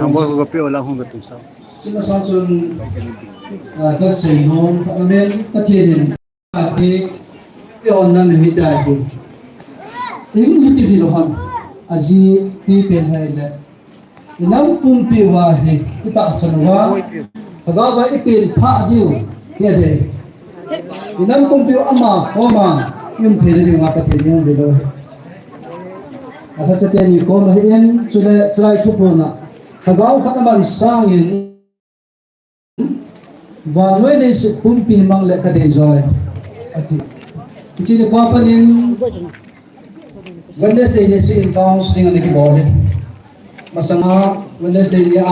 Ambos ko kape wala akong gatusaw. Sila sa chun các sài nông các bên các thiên thì cái on nan hi ta hi tiếng hi ti vilohan aji pi pen hai le inam pum pi wa hi ita sanwa tagawa ipil pha diu ya de inam pum pi ama homa yum phele di nga pa the yum velo he aka sa te ni ko ma hen chule chrai thu po na tagaw khat ma sang yin và nói đến sự cung pi mang lại cái đền rồi, chỉ là qua phần in Wednesday này sự counseling anh cái bỏ đi, mà sang Wednesday này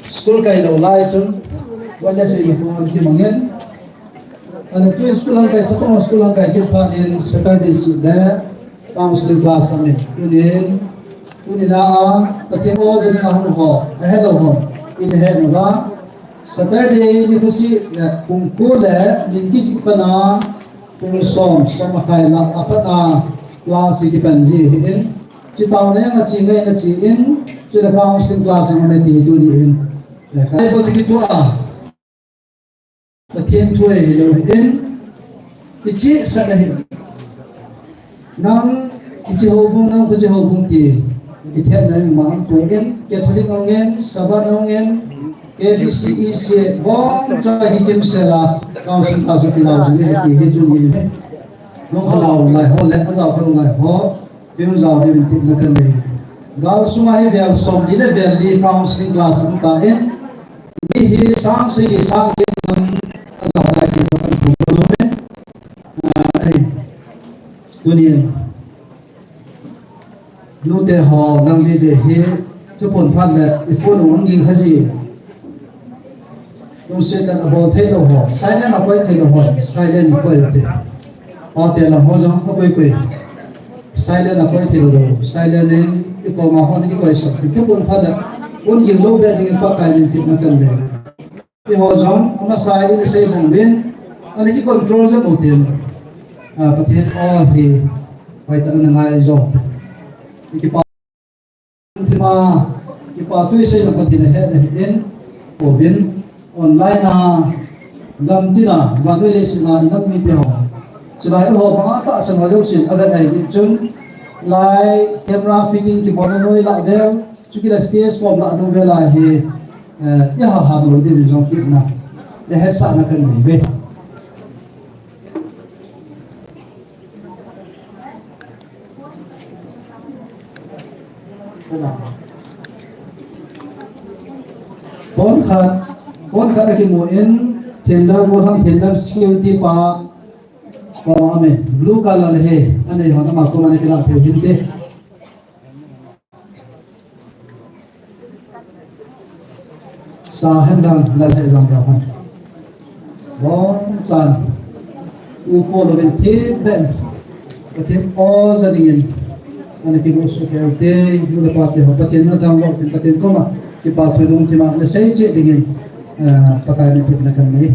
school cái đầu lại chứ, Wednesday này cũng đi mang in, anh tu school hàng cái chắc cũng school hàng cái cái phần in Saturday sự đấy, counseling class anh ini là cái tiếng ô giờ này anh họ, hello họ, in hệ nó Saturday ni kusi kung kule lingkis ipana kung som khai la apana class ki panji in chitaw na nga chingai na chi in chila counseling class ng na ti du di in kai bo ti tu a patien tu e lo in ichi sa na hin nang ichi hobung nang kuchi hobung ti ithen na ma am tu in catholic ngen saban ngen KBCEC bong cha hikim sela council council tilaw ji he ti ju ni he no khalaw lai ho le azaw khalaw lai ho bim zaw de bin na kan le gal suma he vel som ni le vel li counseling class um ta en mi hi sang se sang ke nam azaw lai ke kan bu lo me ai dunien no te ho nang li de he chu pon phan le ifon wang ging khaji yung setan about hello ho silent apoy hello ho silent apoy te hotel ho jong apoy koy silent apoy hello silent en iko ma ho ni koy sa ke pon phada un gi lo be ding pa kai min tip na kan le ti ho jong ama sai ni sei bong bin ani ki control sa hotel patien o hi pai ta na ngai zo ki pa thima ki pa tu sei na patien he en o vin online na gamtina vanwele sina inap mi te ho chilai ho banga ta san ho sin avet ai ji chun lai camera fitting ki bona noi la vel chuki la stage form la no vela he ya ha lo de jong tip na le he sa na kan ni ve phone khát cái mùa in tender một thằng tender security pa có ame blue color he anh ấy họ nó mặc công anh cái là theo hình thế sa hen đang là hệ dòng đào hẳn bóng sàn upo lo bên thế bên có thêm o gia đình anh ấy cái bộ số kéo tê lu le pa tê họ patien nó đang gọi tiền patien có mà cái pa thuê luôn thì mà là xây chế đình pakai mentip na kan ni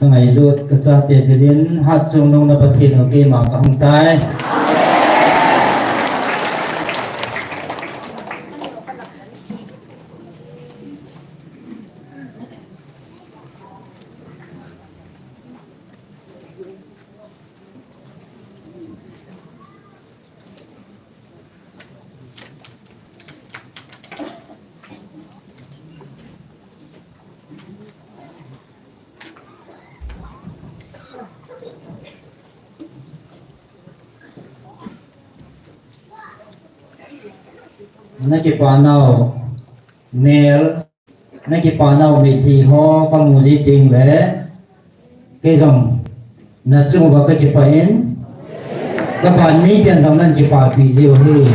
ngày đốt cái cha tiền thì đến hát chung nông là bát thiên ở kia mà không tai nakipanaw nail nakipanaw may thi ho pamuji ting le cái dòng na chung ba cái kipain các bạn mi tiền dòng nan kipa pi diêu hi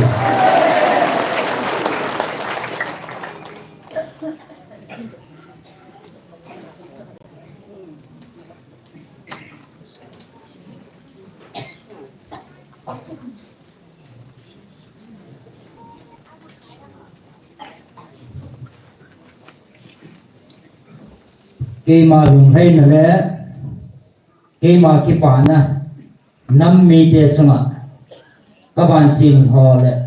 cái mà dùng hay là lẽ cái mà cái bản à năm mi để chung à các bạn tin họ lẽ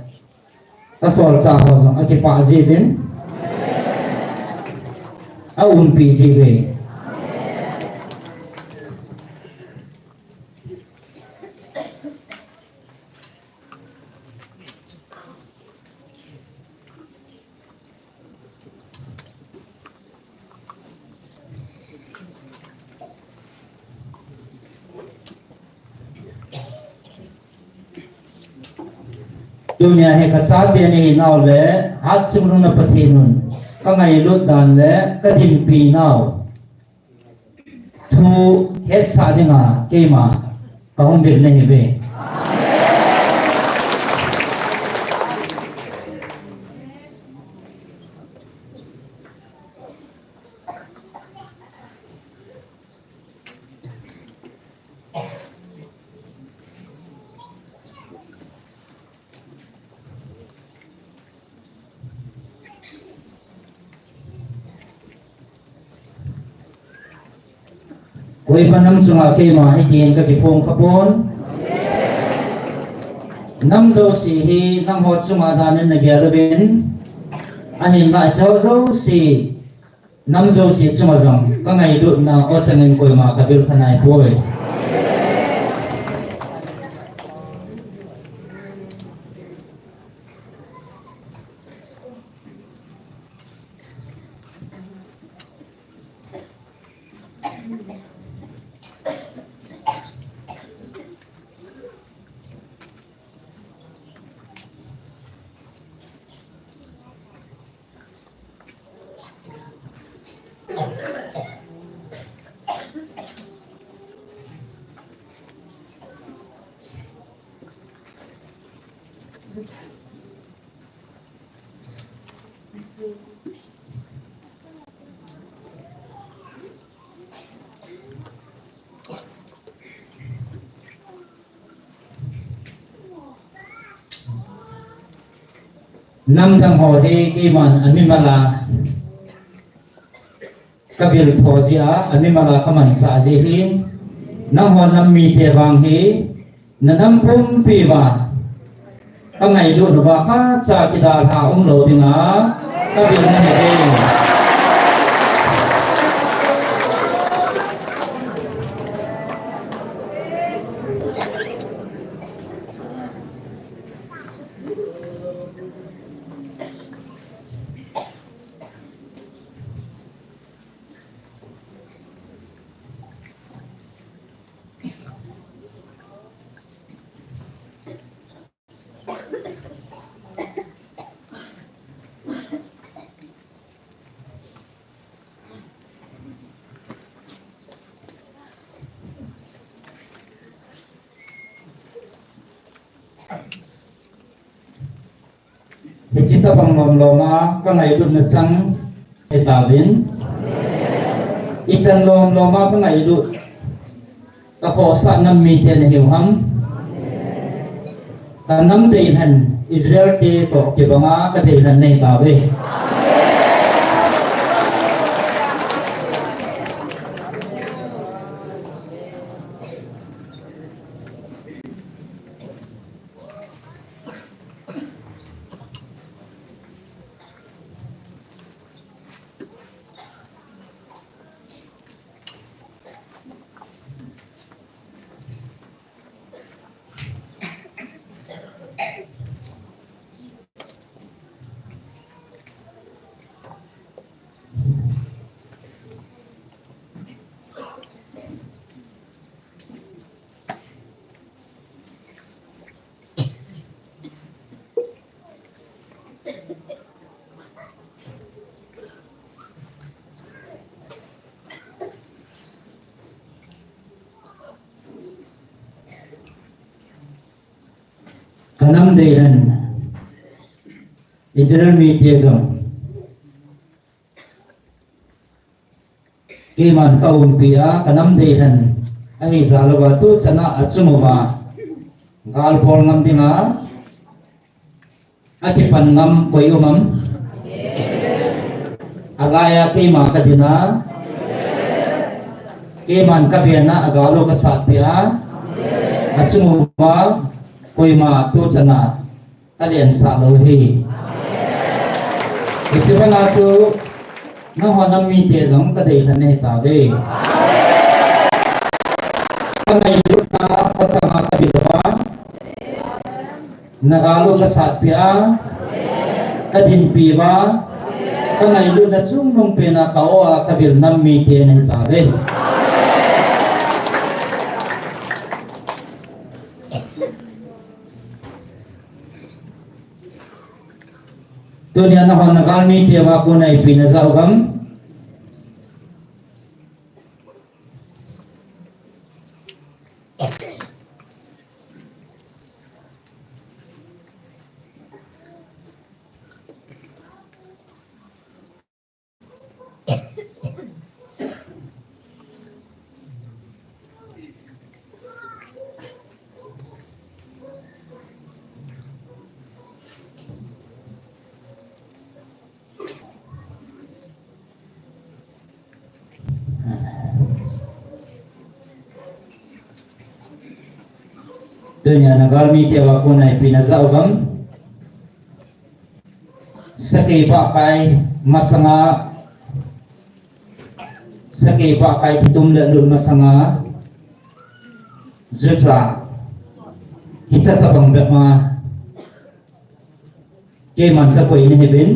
các sổ cha họ rằng cái bản gì đến pi gì về dunia he kaca dia ni nau le hat chung na pathinun ka ngai lut dan le ka din pi nau thu he sa dinga ke ma ka hom bil nei ve Koi panam sunga ke ma hi tin ka ki phong khapon nam zo si hi nam ho chunga dan na gyalobin ahin ma chau zo si nam zo si chunga jong ka ngai du na o changin koi ma ka bil khanai poi nam thang ho he ke man ami mala kabil thozia ami mala kaman sa ji hin nam ho nam mi te wang hi na nam pum pi ba ka ngai lu no ba ka cha ki da ha lo dinga kabil na he Hicita pang loma ka ngai du na chang etawin ichan loma ka ngai du ka ho sa nam mi ten hiwham ka nam te han Israel te to ke banga ka te han nei tawe kanam deiran Israel media Kiman kaumpia kanam deiran ai zalwa tu chana achumwa gal pol ngam dinga ati pan ngam koi umam agaya kima kadina kiman kabiana agalo ka satpia achumwa koi ma tu chana alian sa lo hi ichibana chu na honam mi te jong ka dei thane ta ve kamai luta pachama ka bilwa nagalo ka satpia kadin piwa kamai lu na chung nong pena ka o ka bil nam mi te ne ta ve dunia na hon nagal mi te wa ko nai pinazawgam dunia nagal mi te wa ko nai pinazawgam sakay pa kay masanga sakay pa kay tumla lul masanga zuta kitsa tabang ma ke man ka ko ini hebin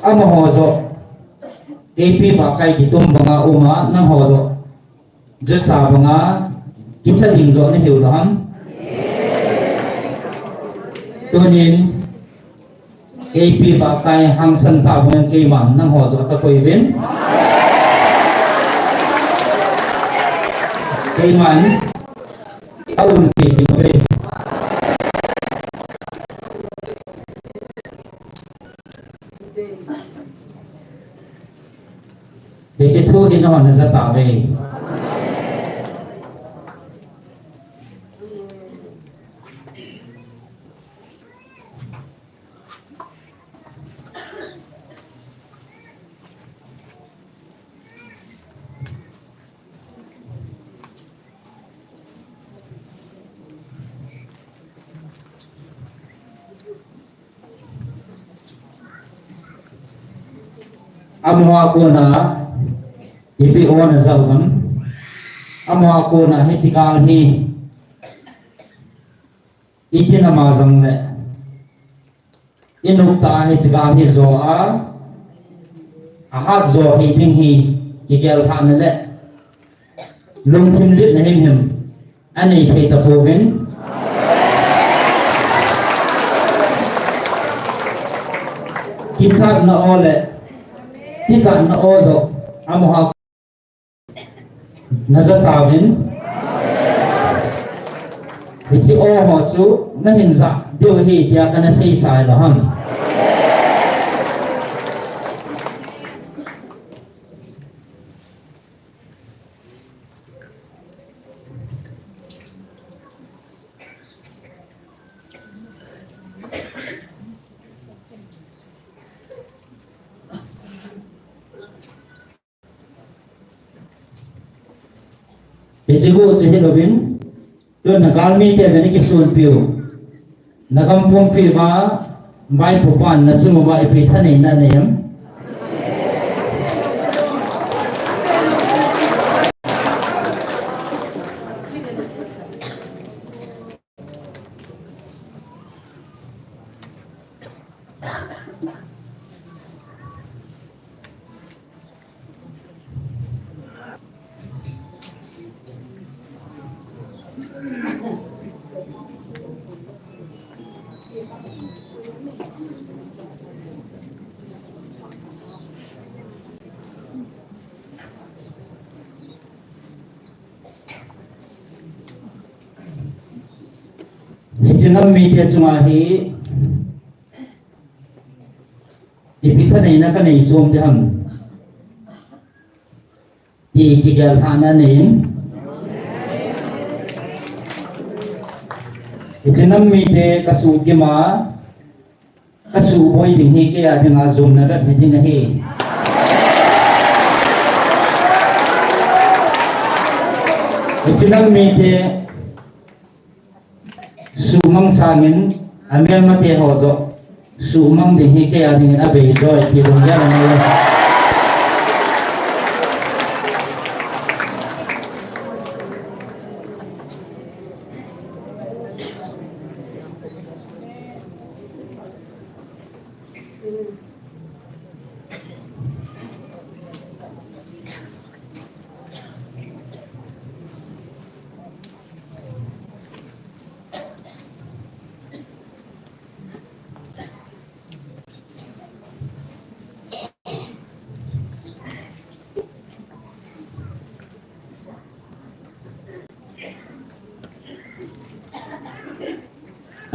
amo hozo KP pa kay gitum banga uma nang hozo zuta banga kitsa dingzo ni hewlaham tunin KP ba kay hangsan ta bang kay man nang hozo ka ko event kay man taun kay sinobe Desi tu hino na sa tawe amo ako na ipi o na zawgam amo ako na hitikal hi iti na mazang le inukta hitikal hi zo a ahat zo hi ding hi kigel pa na le lung tim lit na him ani thei tapovin kitsak na ole tisan na ozo amo ha nazatawin isi o ho su na hinza dio hi dia kana sei sai la ham Ichigo chihilovin to nagalmi te beni kisul piu nagampong pi ba mai pupan na chumo ba ipi thane na neyam Isinam media chunga hi ipitha nei na ka nei chom de ham ti ki gal hana nei isinam media kasu ki ma kasu boy ding hi ke ya ding a zoom na rat ding na hi isinam media sumang sangin amel mate hozo sumang ding hi ke ading na be zo ti long ya na le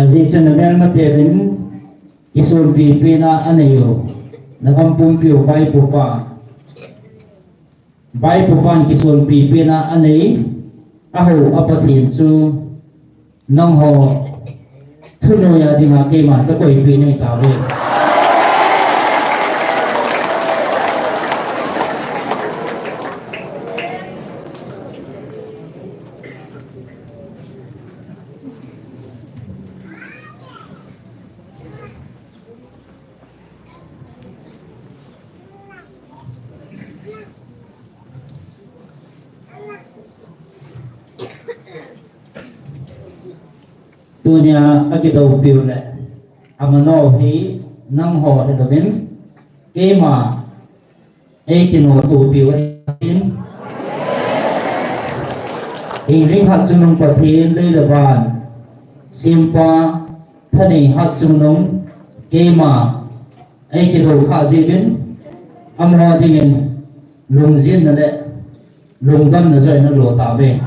Aziz na mel mate rin isul pipi na anayo nakampumpiyo bay pupa kisul pipi na anay aho apatin su nang ho tuno ya di nga kema ta koy pinay tawe tunya akidaw piule amano hi nang ho de dobin kema tino tu piule in izing hat sunung pathin le leban simpa thani hat sunung kema kidaw kha zibin amro dingin lungjin na le lungdam na zai na lo tabe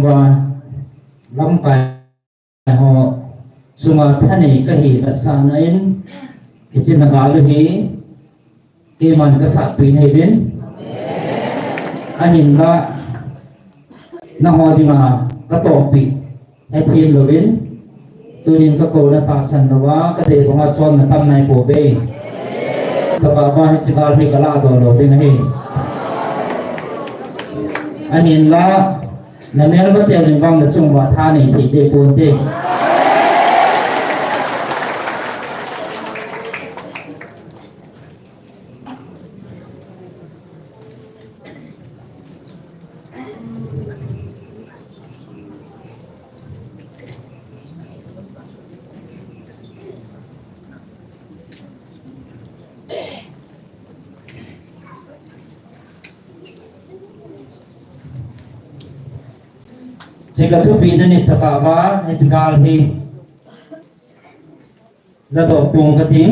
và lắm bài họ suma thani cái hi là sa nain cái chuyện là lu hi cái man cái sát pin hay bên anh là na ho di mà cái tổ pi ai thiên lo bên tôi nên cái câu là ta san đó cái đề của họ chọn là tâm này bổ về tập ba hay chỉ là hay cái lá đồ lo bên này anh là na mel ba tel ring wang na chung wa tha nei thi de pon te jika tu pina ni takawa gal hi la do pung ka tim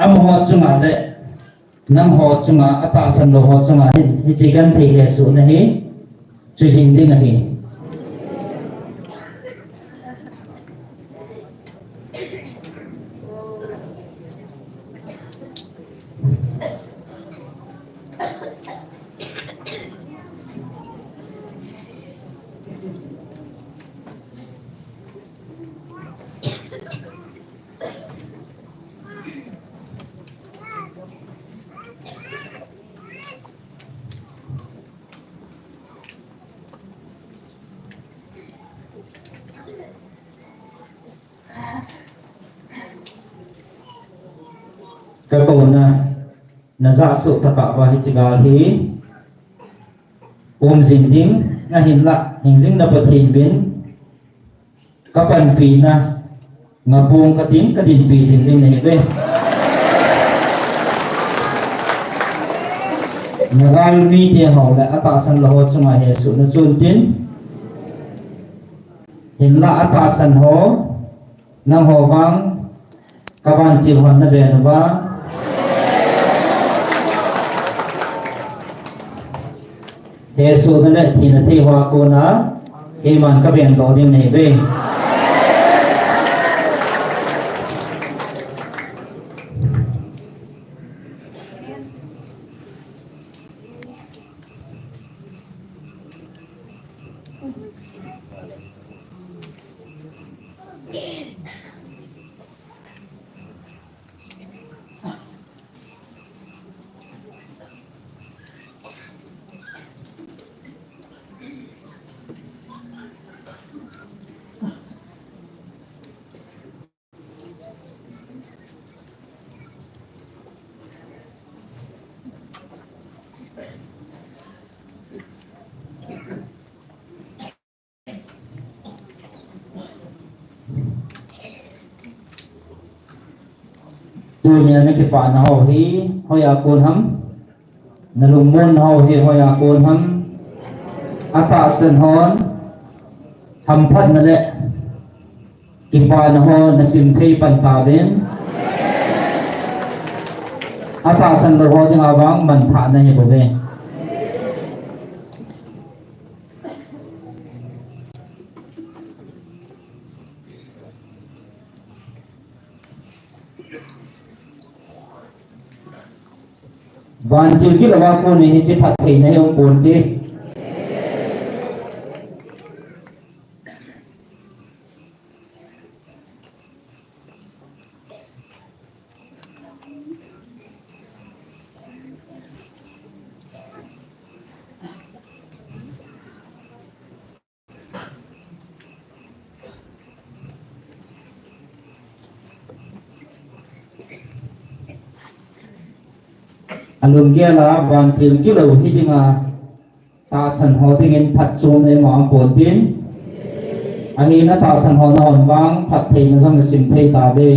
am ho chunga le nam ho chunga ata san lo ho chunga hi jigan thi le su na hi chu jing ding hi za su taka wa hi chigal hi jing ding nga hin la hing jing na pathin bin kapan pi na nga buông ka din pi jing ding ne be nagal mi te ho la ata san lo ho chunga he su na chun tin hin la ata san ho nang ho wang kaban ti hon na be na ba he su na le thi na thi hoa ko na ke man ka ben to ding ne be tunya na ki pa na ho hi hoya kon ham nalumon ho hi hoya kon ham ata san hon ham phat na le ki pa na ho na sim thei pan ta ben ata san lo ho ding awang man tha na hi bo ve van chil ki lawa ko ni chi phat thei na yong pon ti alum kia la van til ki lo hi dinga ta san ho ding in phat chun e ma pon tin a hi na ta san ho na on wang phat thei na jong sim thei ta be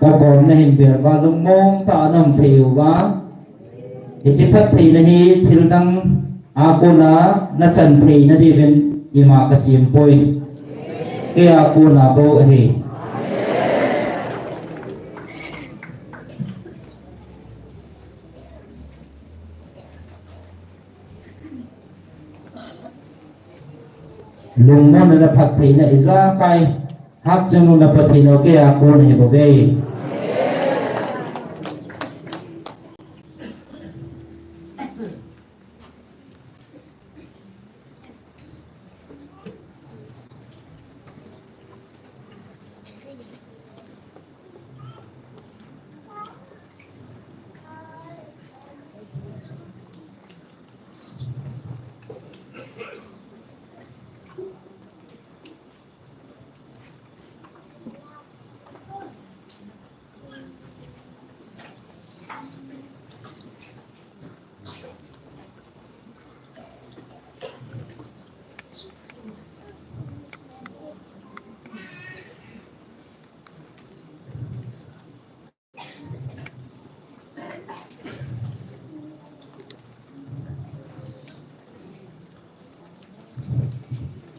ka bom na hin ber wa lung mong ta nam theu wa hi chi phat thei na hi thil dang a ko na chan thei na di ven ima ka sim poi ke a ko na bo hi lung mo na phat thei na iza pai hak chung na pathino ke a ko ne bo ve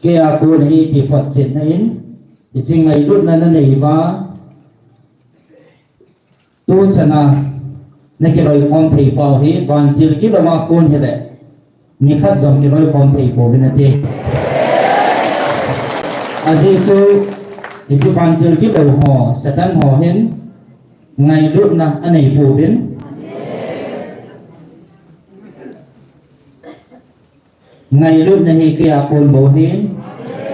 ke a ko ni ti phat chen na in ti ching ngai lut na na nei wa tu chana na ke roi kom thei pa hi ban til ki lama kon he le ni khat jom ki roi kom thei po bin te aji chu thì sự phản trở cái đầu họ sẽ tăng họ hin ngày lúc na anh ấy phù đến ngày lúc này kia cồn bố hin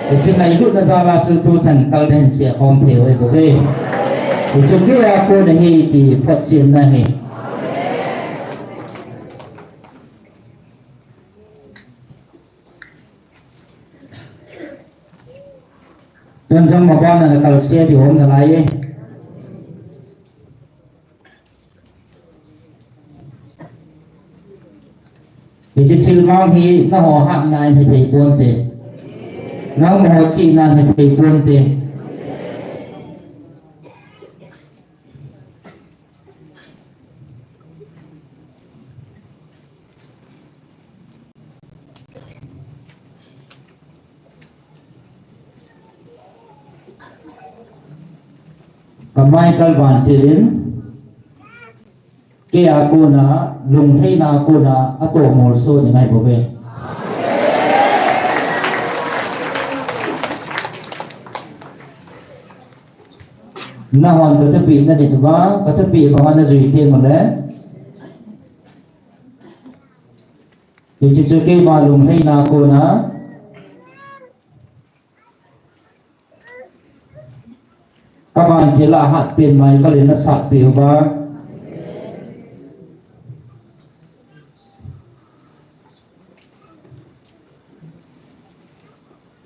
thì sự ngày lúc na ra là sự tu sản cao đến sẽ không thể với bố về thì sự kia cồn này thì phát triển này dan sang mabana na kalsya di hom nalay Isi silmang hi na ho hak na hi thei pon te na mo ho chi na hi thei pon te kamai kalwan tilin ke aku na lung hei na aku na ato mol so ni ngai bobe na hon katapi na ni ba katapi ba na zui te mo le ni chi chu ke ma lung hei na aku na các bạn chỉ là hạt tiền mày có đến nó sạc tiền và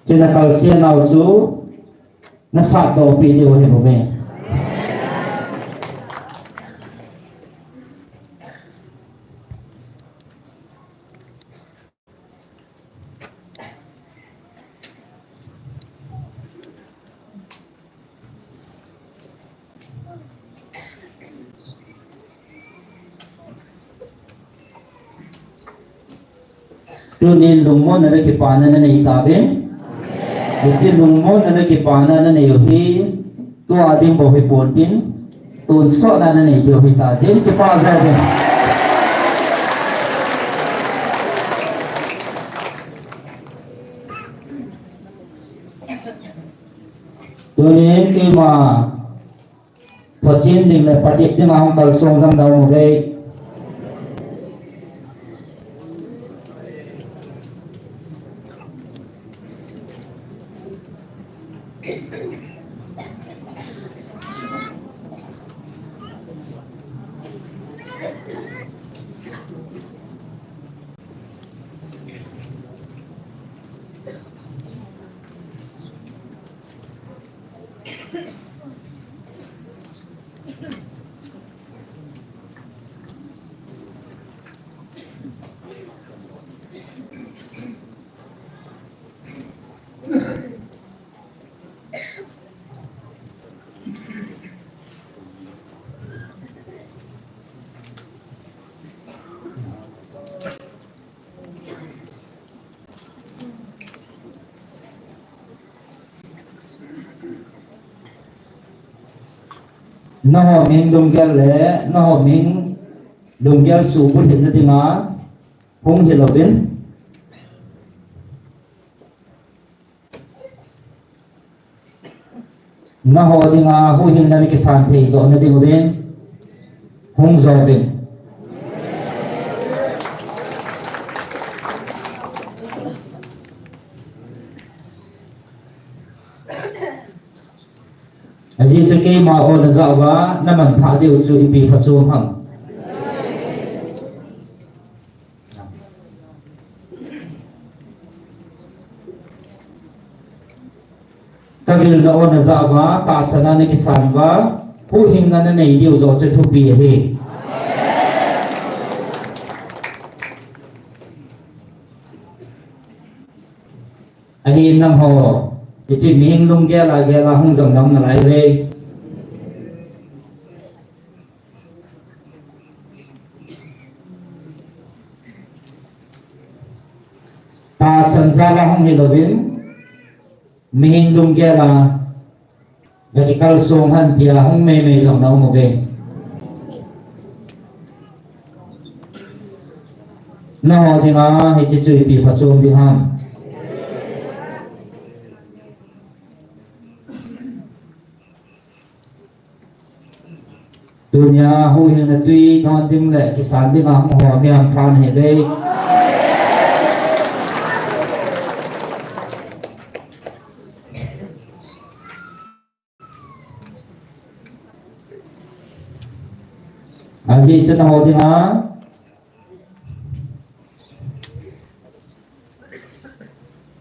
trên là cầu xe nào số nó sạc đồ bị điều thì một về cho nên lùng môn là cái pana nó này ta bên, chỉ lùng môn là cái pana nó này thì tôi adim bảo hiệp bốn tin, tôi sợ là nó này điều thì ta dễ cái pa ra bên, cho nên khi mà phát triển định là phát triển thì mà không cần song song đâu một đây nó họ mình đồng gel lẽ nó họ mình đồng gel số bút hiện ra tiếng á không hiện là bên nó họ tiếng á hô hiện là cái sản thể rõ nó tiếng bên không rõ bên Jadi sekali mau orang Jawa, namun tak ada usul ibi facung ham. Tapi kalau orang Jawa tak sana ni kisanwa, puhing nana ni dia usul cetu bihe. Ahin nang ho. Chỉ mình lung kia là không dòng nóng lại về ta sân ra là không hiểu đến mình lung kia là cái cao xuống hẳn thì là không mê dòng nóng một về nó thì nó hay chỉ chửi bị phát xuống thì ham dunia hu hin na tui non ding le kisan ding a ho mi am phan he le aji chen ho ding a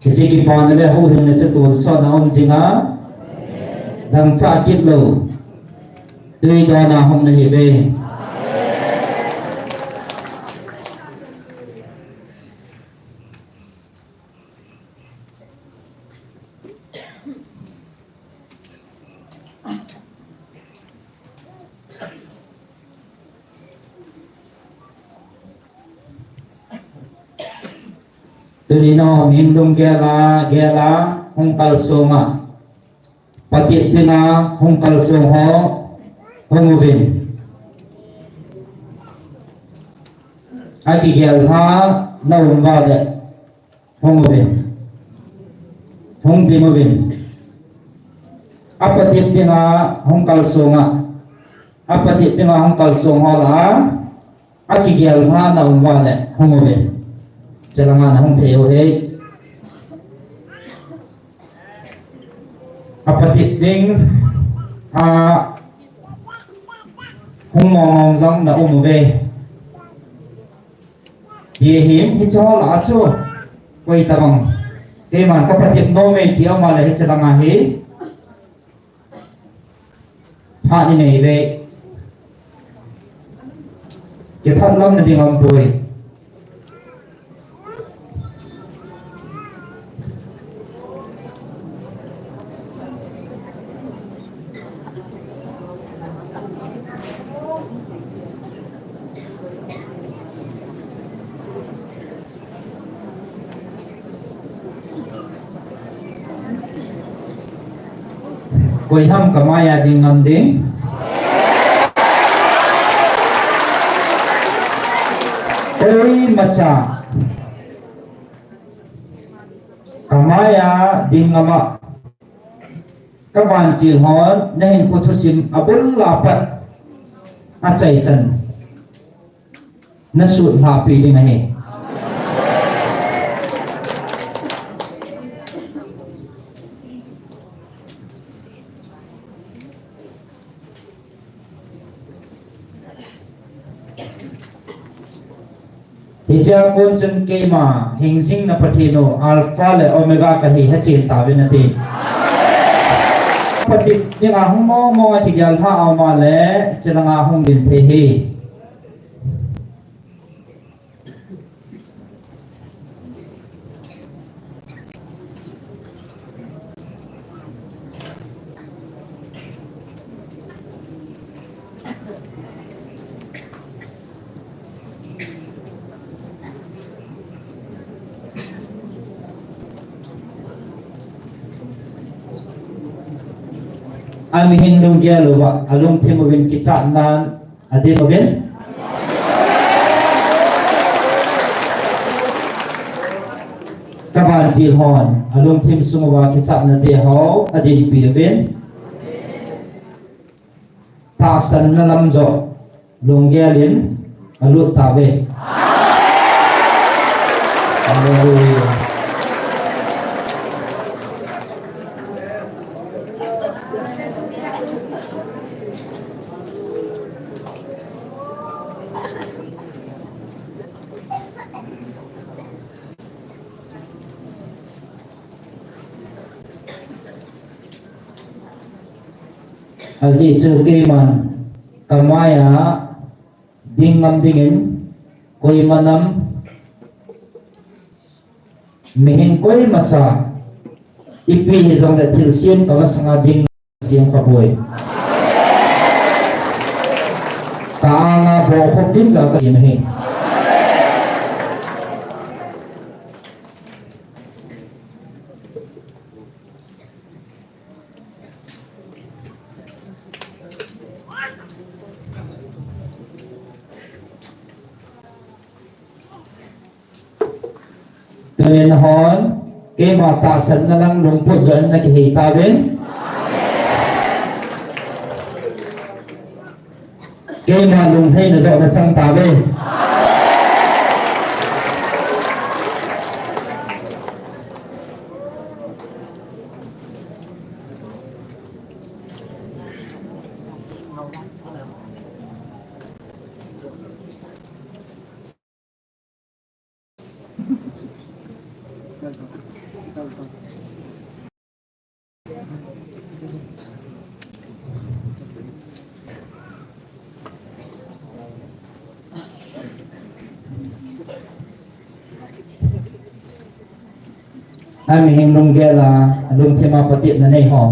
Jadi kita ni hu hin na tu so na om jinga dang sa kit lo tui do na hom na hi be tui no nim dum gela hong kal soma pati tina hong kal song ho hong vin aki gel ha na umba de hong vin hong vin apati tina hong kal songa apati tina hong kal song ho la aki gel ha na umba de hong vin jalangan hong theo he apati ding hong mong zong na ve ye hiểm hi cho la chu quay tabang ke man ka pati no me ti ma le hi chalanga hi pha ni nei ve ke phat lam na ding am pui Koi ham kamaya ding ngam ding koi macha kamaya ding ngama kawan til hon nehin puthusim abul lapat achai chan nasut ha pi ding ahe Hija kon chen ke ma hingsing na pathino alpha le omega ka hi hachin ta ve na ti pati ni a hung mo a ti gal ha a ma le chelanga hung din the hi Ami hindung dia luwa alung timovin kita nan ade movin kaban tilhon alung tim sumuwa kita na de ho ade pilvin ta san na lamjo lunggelin alut tabe Hallelujah. Aziz Keman kamaya dingam dingin koi manam mihin koi macha ipi hizong da tilsien kawas nga ding sien kaboy kaanga bo khop din za ka hi Tulen hon ke mata san na lang lumput zon na kihita ben cái mà lùng thay là dọn là sang tà bê anh mình hình lùng kia là lùng thêm mà tiện là này họ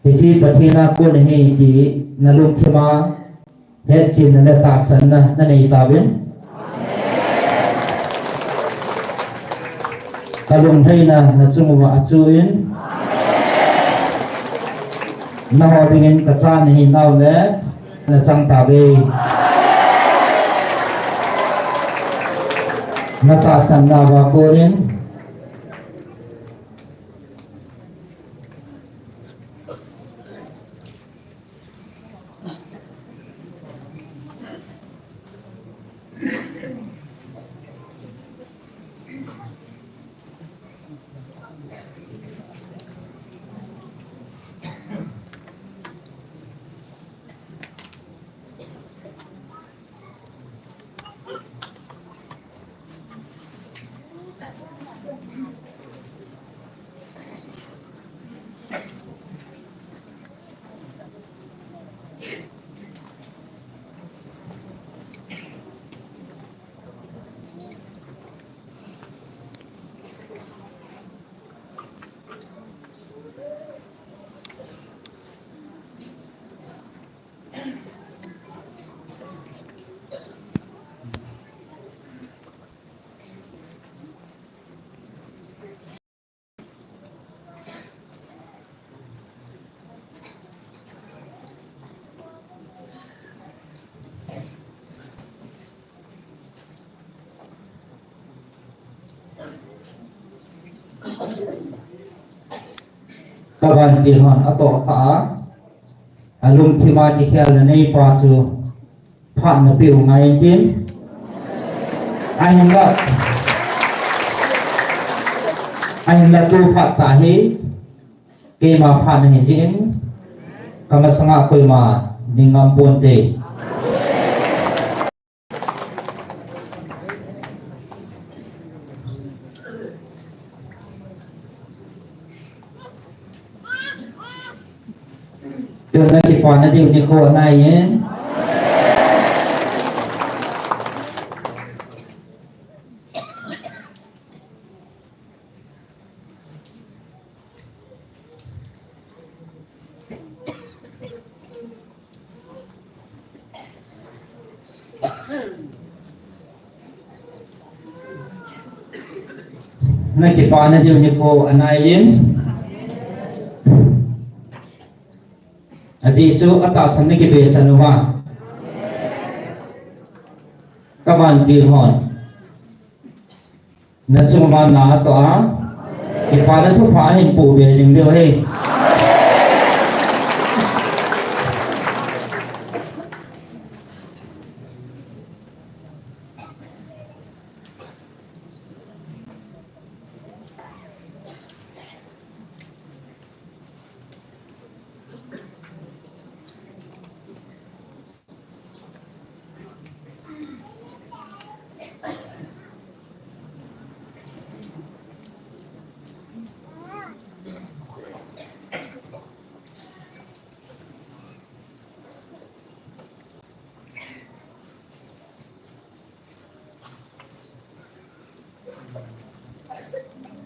thì chỉ bật thi na quân này thì là lùng thêm mà hết chín là tạ sân là này ta biết ta lùng thay là chung vào chú yên nó họ bên cái cha này nào đấy là trong ta về nó ta sân là vào cô yên các bạn chỉ hoàn ở tổ cả lùng thì mà chỉ khéo là này qua chú phản là biểu ngày tiên anh là tu phạt tả hết cái mà phản là diễn kama sanga koy ma ningam ponte Điều này chỉ còn là điều này khổ này nhé. Này chỉ còn là điều này khổ này nhé. Giêsu atas sana ki be sanwa các bạn chỉ hỏi nên chúng ta nói tỏa thì qua đó thúc phá hình phụ về dừng điều hay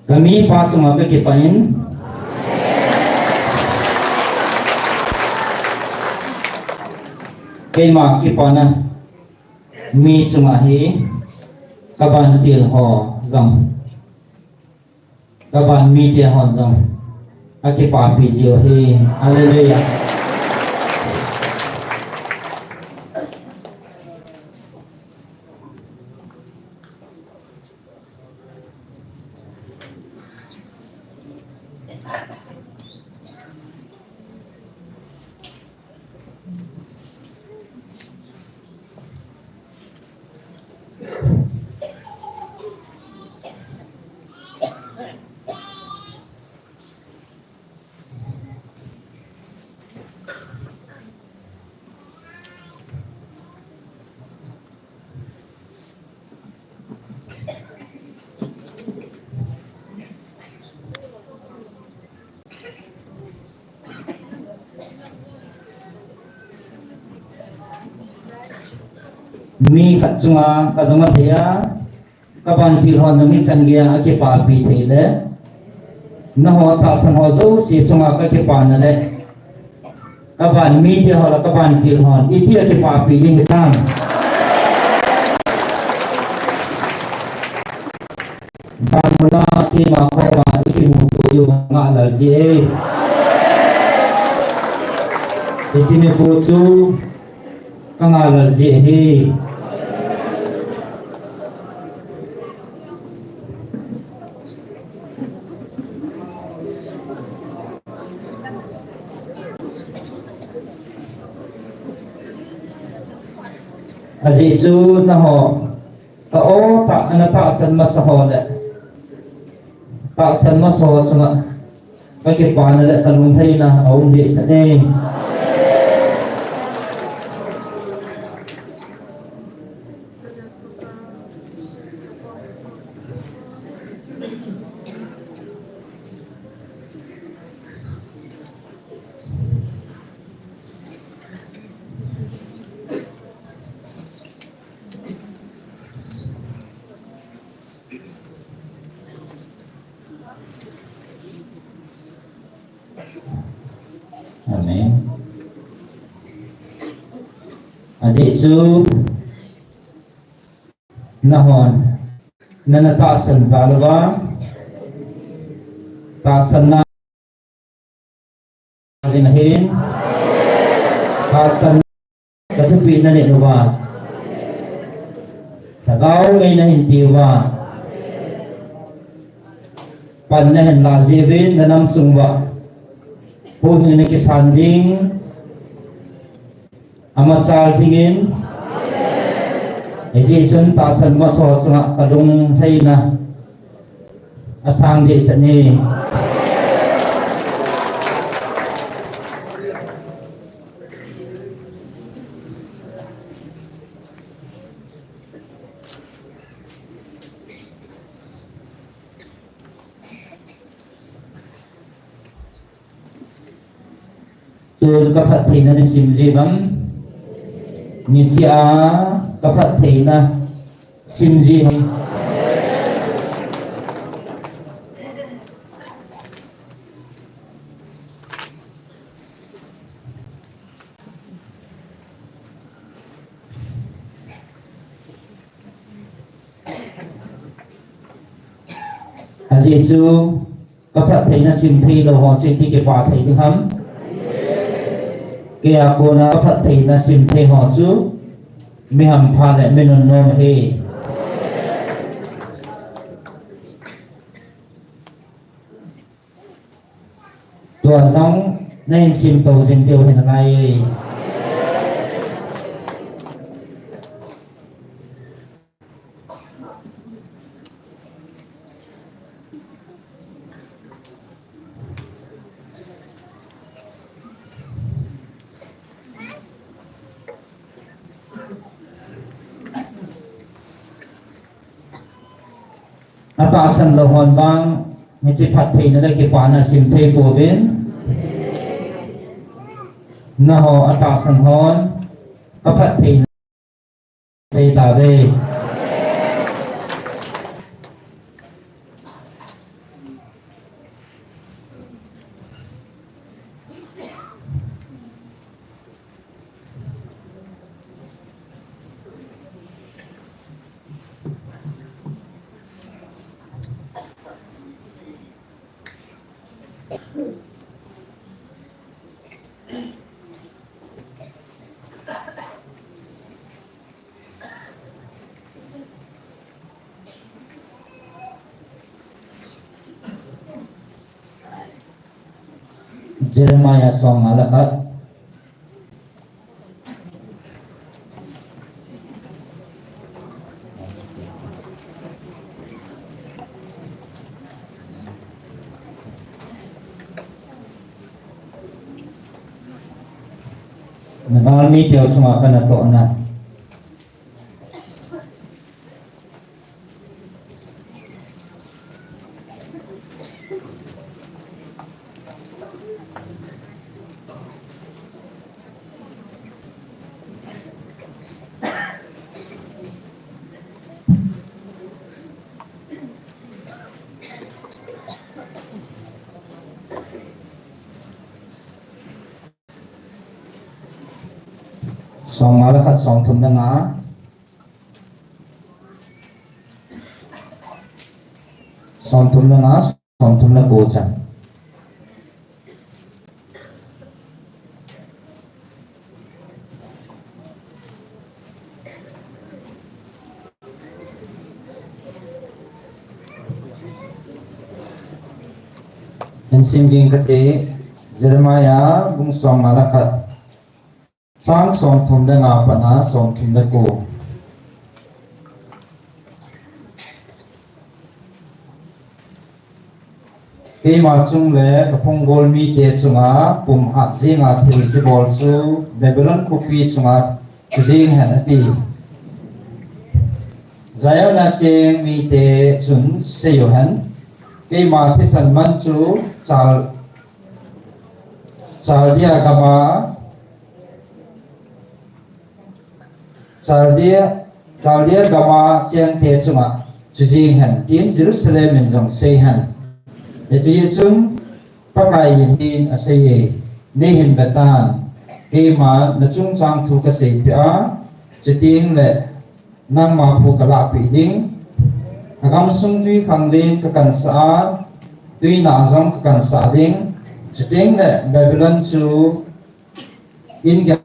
kami pasung apa kipain kema kipana mi chumahi kaban til ho zong kaban mi dia hon zong akipa pi jiu hi hallelujah mi khat chunga kadunga thea kaban phil hon mi changia ke pa pi thele na ho ta san ho zo si chunga ka ke pa na le kaban mi te ho la kaban phil hon iti ke pa pi ni tam Pamula ima kawa ikimuto yung mga alalzi Ichiniputu kang alalzi Azizu na ho Kao tak na taksan masahole Taksan masahole sunga Bagi panala kalung hay na Aung di sa name Amen. Azizu nahon nanatasan zalwa tasan na zinahin tasan katupi na niluwa tagaw ay nahintiwa panahin lazivin na namsungwa Puhin na kisanding amat sal singin Ejijun tasan masot nga kadung hay na asang di sa ni Tuan kapat thina ni simji bang Nisia kapat thina simji Azizu kapat thina simthi lo ho chiti ke pa thai ding ham Kaya ko na kapatay na simte hosu Miham pala minunom he Tua zong na yung simto simtiw hinangay Atasan lohon bang Nicipat pay na nagkipana simte povin Naho atasan hon Kapat pay na Tay tawe Jeremiah song alakat Nagalmi tiyaw sumakan na to na song malakhat song thum na nga song thum na nga song thum na ko chan en singing kate Jeremiah bung song malakhat sang song thum na nga pa na song thum na ko cái mà chung lệ cái phong gol mi te chunga pum hat zinga thil ki bol chu Babylon copy chunga jing han ati zaya na cheng mi te chun se yo han cái mà thi san man chu chal chal dia gama chal dia gama cheng te chunga jing han tin Jerusalem in jong se han chỉ chúng pakai hin asai ne hin batan ke ma na chung sang thu ka sei pia chiting le nang ma phu ka la pi ding agam sung tui khang din ka kan sa tui na zong ka kan sa ding chiting le Babylon chu in gan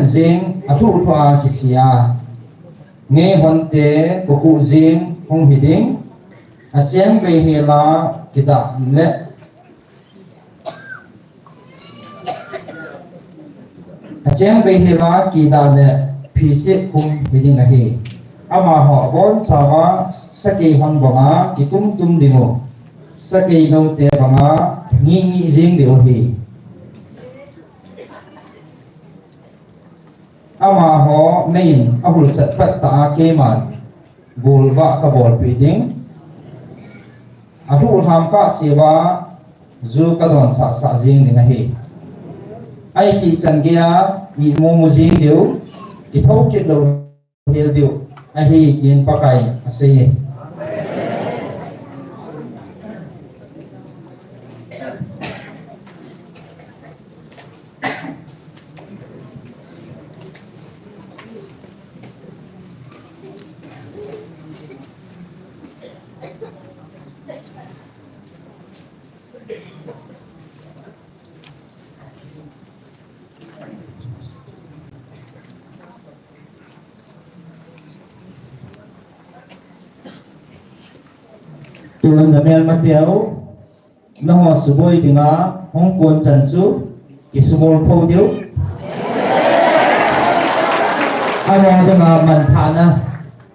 zing a thu thwa kisia nge honte ko ku zing hong hiding a cheng be hela kita le a cheng be hela kita le phise khum hiding a hi ama ho bon sawa saki hon banga kitum tum dingo saki no te banga ngi jing de hi ama ho main abul sat pat ta ke ma bulwa ka bol piding ahu tham ka sewa zu ka don sa sa jing ni nahi ai ti changia i mu jing diu ki thau ki lo hel diu a hi in pakai ase tuan damel matiao na ho suboi tinga hong kon chanchu kismol pho diu awa danga man thana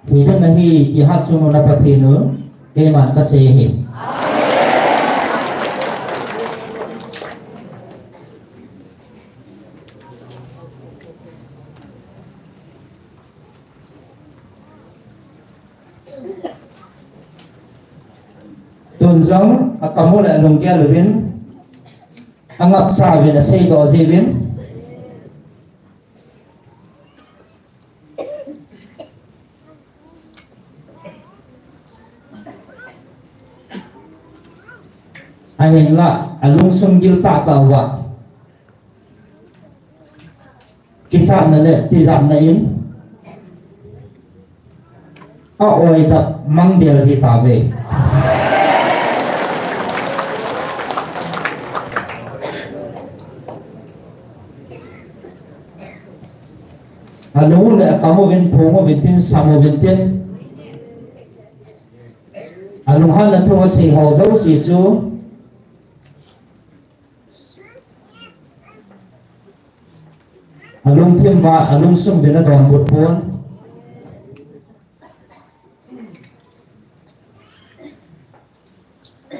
hi dang nahi ki hat chuno na pathinu ke man ka se hi tuần giống kamu lại lồng kia luvin angap sa vin a sei do zevin ahin la alung sung gil ta ta wa kisah na le tizam na in a oi ta mang dia si ta ve anu le kamu vin pongo vitin samo vitin anu hal na thua si ho zo si chu alung thiam ba alung sum vin a don but pon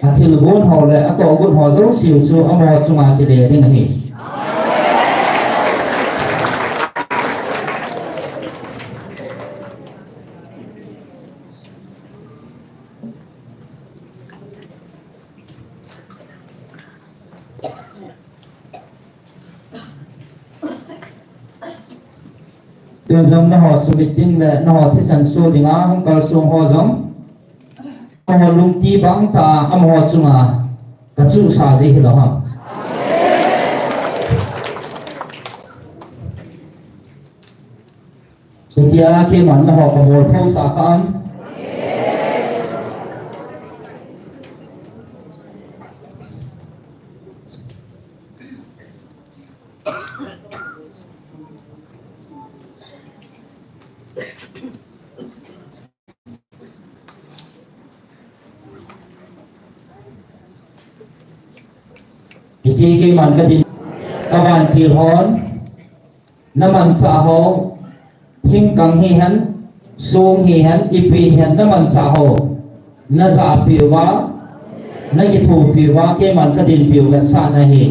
atil gon ho le ato gon ho zo si chu amo chunga ki de ding hi tuần giống nó họ sụp tin là nó họ thích sản xuất đi ngã không có xuống họ giống họ lung ti băng ta âm họ chung à cả chú sa gì đó hả India ke man na ho ka bol phau sa kam ichi ke man ka din kawan ti hon naman sa ho thing kang hi han sung hi han ipi han naman sa ho na za piwa na ki thu piwa ke man ka din piwa sa na hi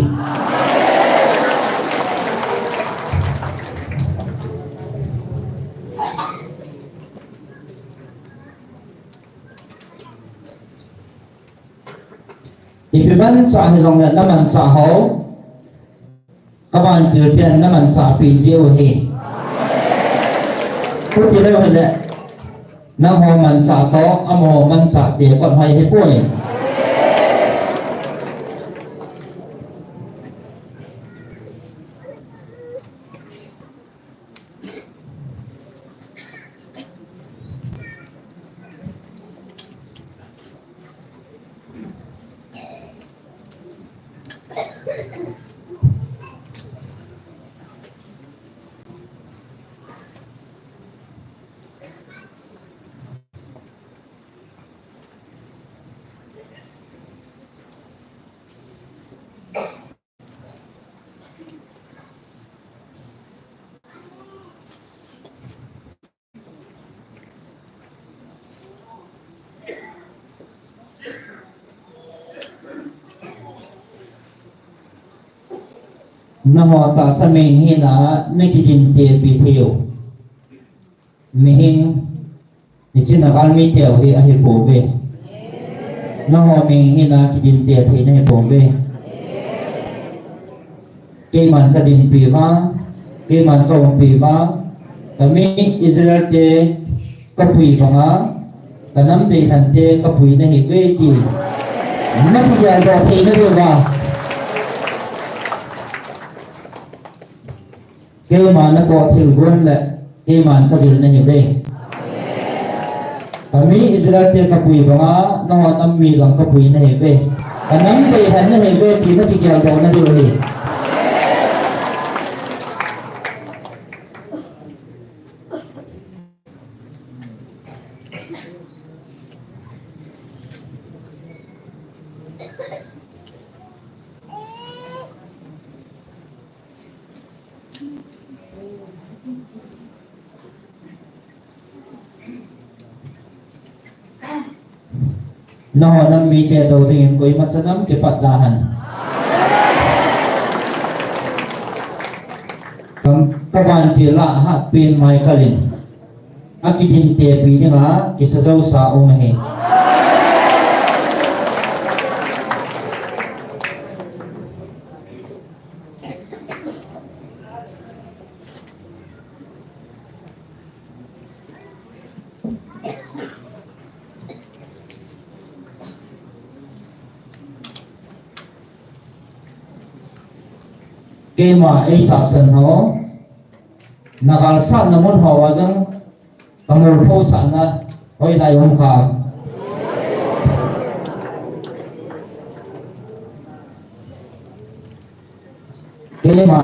ipi ban sa hi zong na naman sa ho kawan ti tian naman sa pi jiu hiพูดที่เรื่องนี้น้ำหอมมันสาโตอ้ำหอมมันสาเดียก่อนให้ให้ป่วยน้ำหอมตาสมัยนี้นะไม่คิดดินเตียบีเทียวไม่เห็นนี่จินตนาการมีเตียวให้อหิโปเวน้ำหอมเองให้นะคิดดินเตียเทนให้โปเวเกมันก็ดินปีว่าเกมันก็องปีว่าแต่มีอิสราเอลเตก็ปุยฟังอ่ะแต่น้ำเตทันเตก็ปุยในเหตุเวทีนักวิทยาศาสตร์เทนเรื่องว่าเกมันก็ถึงวันแหละเกมันก็วิลในเหตุเวแต่มีอิสราเอลเตก็ปุยฟังอ่ะน้องน้ำมีสังก็ปุยในเหตุเวแต่น้ำเตทันในเหตุเวทีนักวิทยาศาสตร์นั่นเรื่องนี้น้องน้ำมีแต่ตัวที่ยังกุยมัสน้ำเก็บปัดดาหันกำวันจีละหัดเป็นไม้กลินอากิดินเตปีนี่นะกิสเจ้าสาวไม่เกมาไอ้ตาสันหอนักการสันน้ำมันหอว่าจังกำลังพูดสันนะไว้ในองค์การเกมา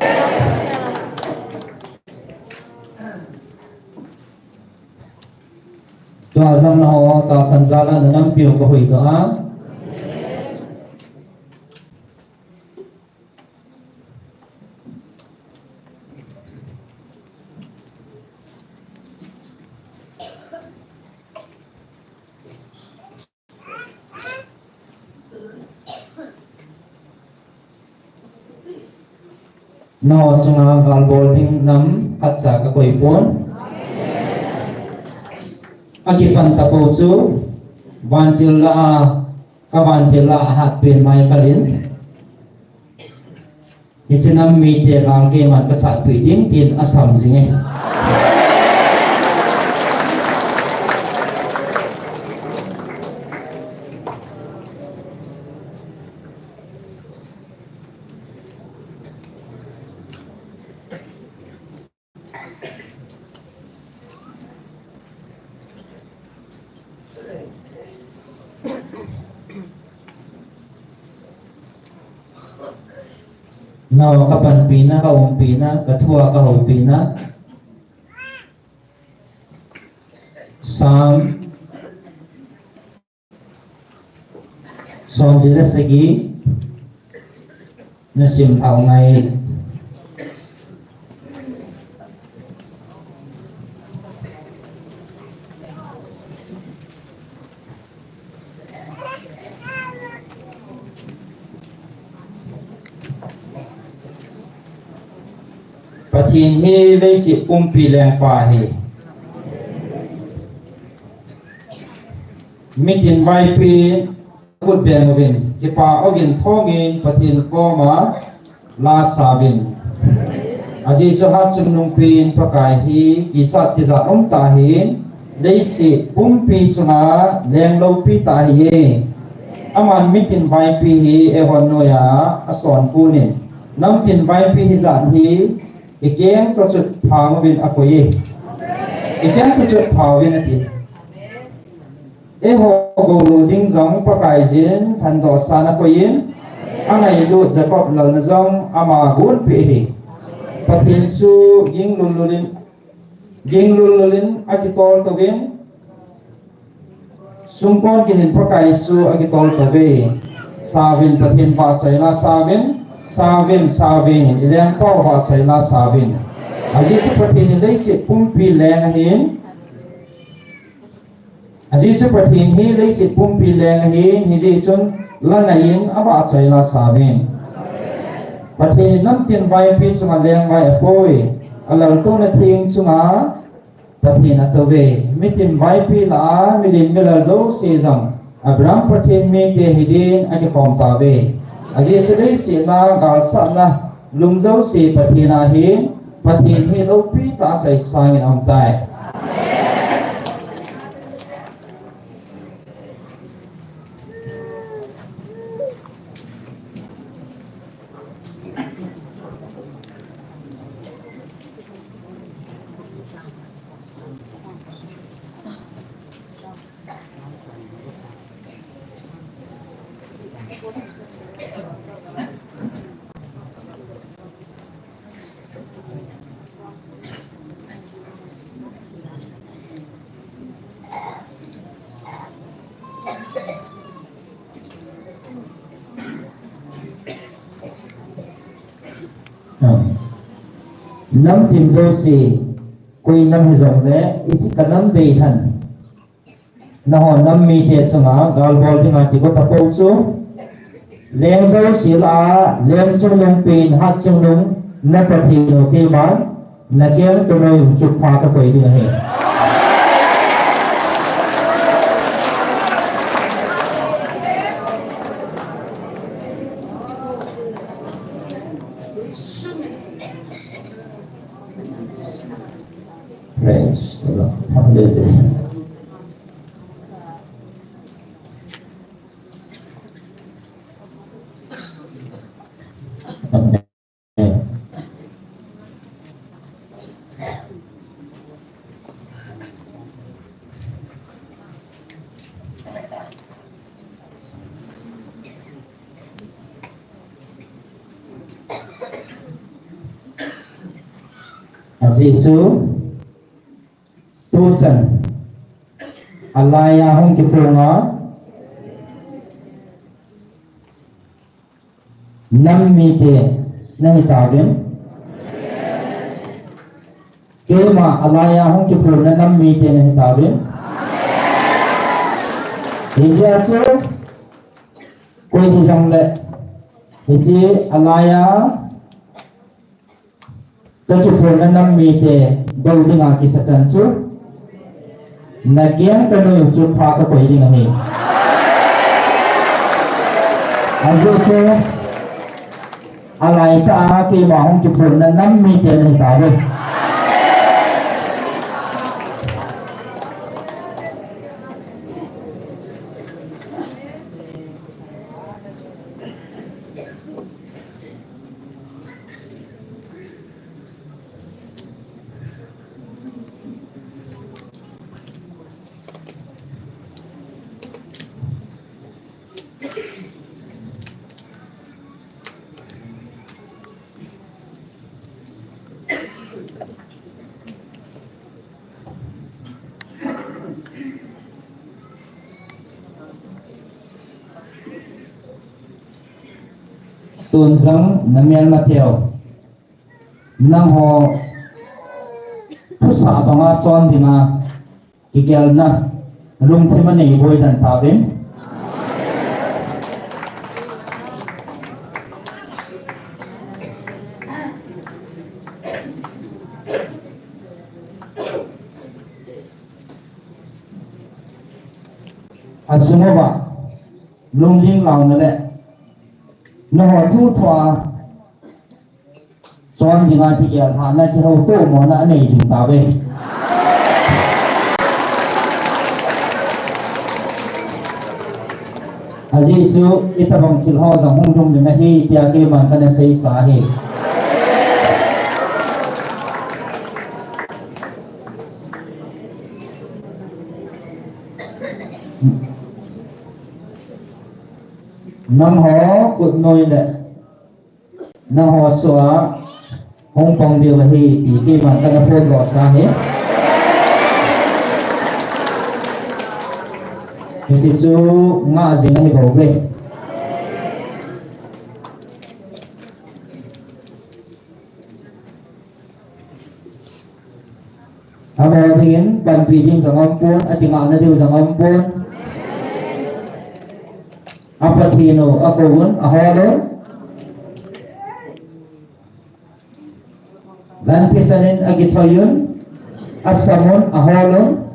ตัวจังหอตาสันจาระน้ำเปียวก็หุยตัวอ่ะนอจงอางการบอลทิ้งน้ำขัดจากกวยปนอากิปันตะปูจูวันจิลากับวันจิลาหัดเป็นไม้กลินมิฉะนั้นมีเดลางเกมันกษัตริย์ปีดิ้งตีนอสัมสิงห์ Nawa ka panpina, ka umpina, katua ka hupina. Sam Som dira segi nasim tau ngai Pathin hi lấy si umpi leng pa hi Mitin vai pi Put beng vin kipa ogin thongin pathin koma la savin aji sahat sumnung pin pakai hi kisat tisat ta hin leisi umpi chunga leng lo pi ta hi aman mitin vai pi hi ehon noya ason punin nam tin vai pi hi zan hi ikeng to chut phang vin akoye ikeng to chut phawin ati Eho golu ding zong pakai jin than do sana ko yin angai lu Jacob lal na zong ama gun pe hi pathin su ging lululin akitol to vin sungkon kinin pakai su akitol to ve savin pathin pa chaila savin ilang pa wa chaila savin aji chu pathin dei si pumpi leng hin Aji chu pathin hi lấy sit pumpi leng hi ji chun lanain aba chaila savin pathin nam tin vai pi chunga leng vai apoi alal to na thing chunga pathin atove mitin vai pi la milin mila zo se jang abram pathin me te hidin ati kom ta ve aji chu dei si na gal sa na lum zo se pathina hi pathin hi lo pi ta chai sangin am tai Nam tin zo si kui nam hi zong le isi ka nam dei than na ho nam mi te changa gal bol dinga ti ko tapo chu leng zo si la leng chung long pin hat chung long na pathi no ke man na kyang to no chuk pha ka koi dinga he Praise the Lord. Hallelujah. Amen. Azizu Tusan Alaya hong kipunga Nam mite nahi tawin Kema alaya hong kipunga nam mite nahi tawin Ija su Koi di sang le Iji alaya Kipunga nam mite Dau di nga kisachan su Nagyang kanu chuk pha ka koi ding hi azu chu alai ta ki ma hong ki phun na nam mi te ni ta ve tunjang namial mateo nang ho pusa banga chon dinga kikyal na lung thima nei boy dan tabin asungoba lungling law na le no ho thu thwa chon dinga kikyal ha na ki ho to mo na nei jing tabe aji su itabang chilho jang hung dum de na hi tia ke man kana sei sa he nam ho kut noi le nam ho soa hong kong de hi ti ke man kana phone lo sa he Jadi tu mak zina ni bau ke? Apa ingin bantu ini jangan pun, adik anak dia jangan pun. Apa tino, apa pun, ahalo. Ganti sanin agit fayun, asamun ahalo.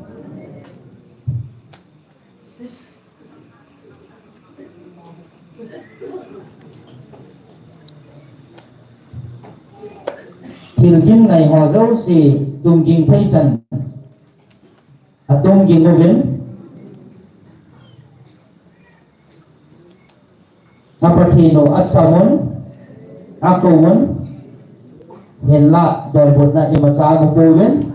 Tilgin ngày họ dấu xì tung kinh thay dần tung kinh ngô viên apatino asamun akawun hiện lạ đòi bột na ima sa mo po viên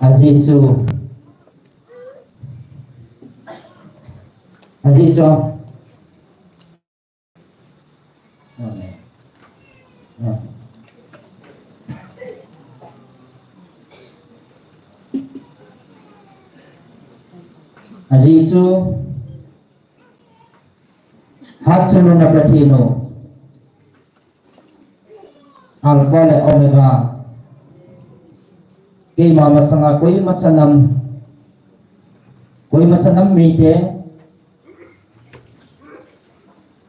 Azizu Azizu Hatsunu Napatino Alpha le Omega Kay mama sanga koy machanam mite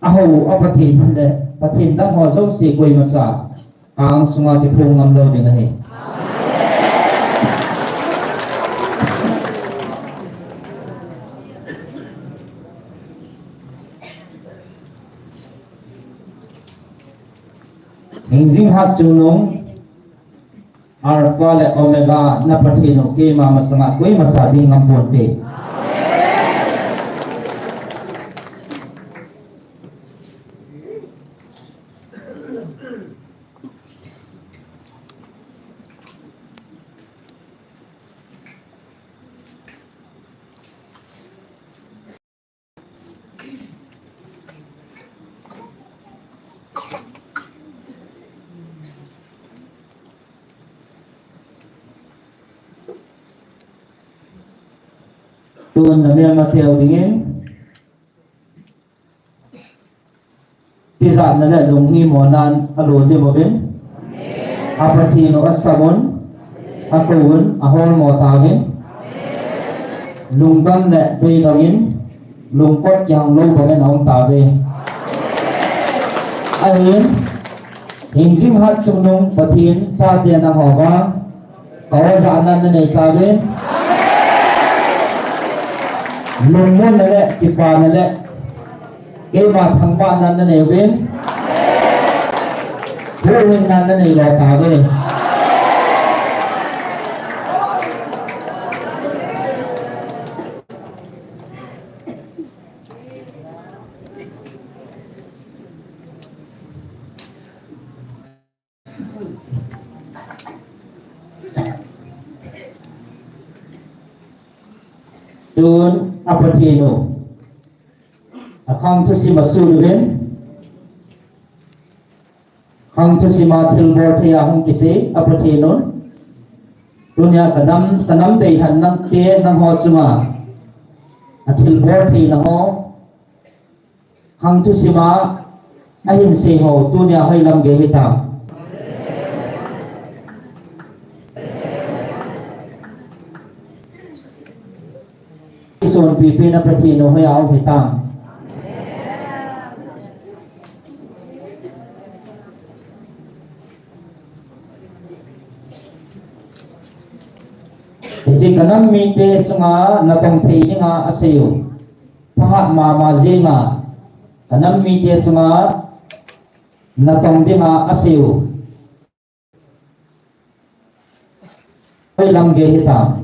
aho apatin le patin dang ho zo si koy masa ang sunga ti phung ngam lo ding he Hingzing hat chunong Alpha le Omega na patino ke mama sanga koy masabi ngampon te Tuhan namanya Mateo dingin Tisa nala lunghi monan alo di mobin Apatino asamun Akawun ahol mo tawin Lungkam na doy lungkot yang lo bagay naong tabi ayun hingzing hat chunong patin sa diyan ng hoba kawasaanan na naitabi lungmon na le kipa na le kay matangpa na nanewin buwin na nanaylotabi Jun Apatino Akang to si Masulvin Kang to si Matilbor Tiyahong Kisi Apatino Dunya kanam day han nang tie nang ho chunga Atilbor Ti na ho Kang to si Ma ahin se ho dunya hoy lam ge hitam Son pipi na Apatino hoy aw hitam Jika nam mite sunga natong thei nga asayo paha mama zinga kanam mite sunga natong dinga asayo ay lang gehita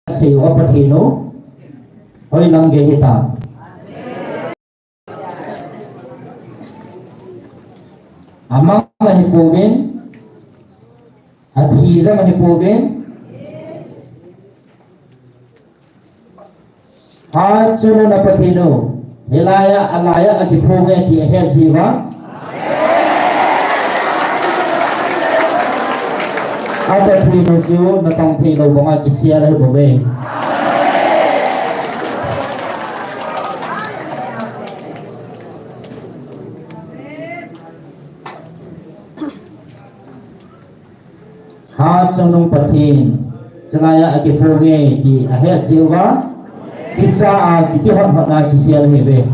asayo Apatino ay lang gehita Amang mahipugin at hiza mahipugin at sunod na Apatino hilaya alaya agipugin di ahed ziva Apatino siyo natang tilo mga kisiyala hibubing Hat nung patin Sangaya agipungi di ahed ziwa Kitsa kitihon hot na kisiyal hebe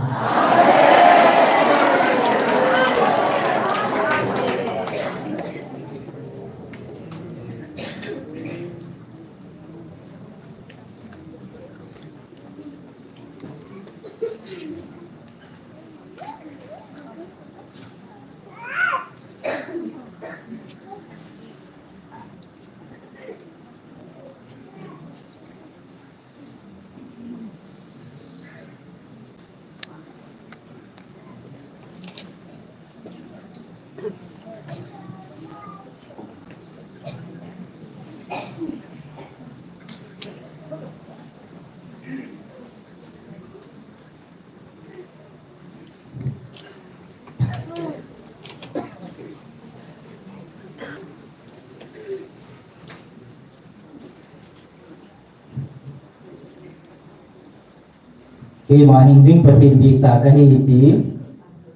Kay mahingjing patin di ta kahiti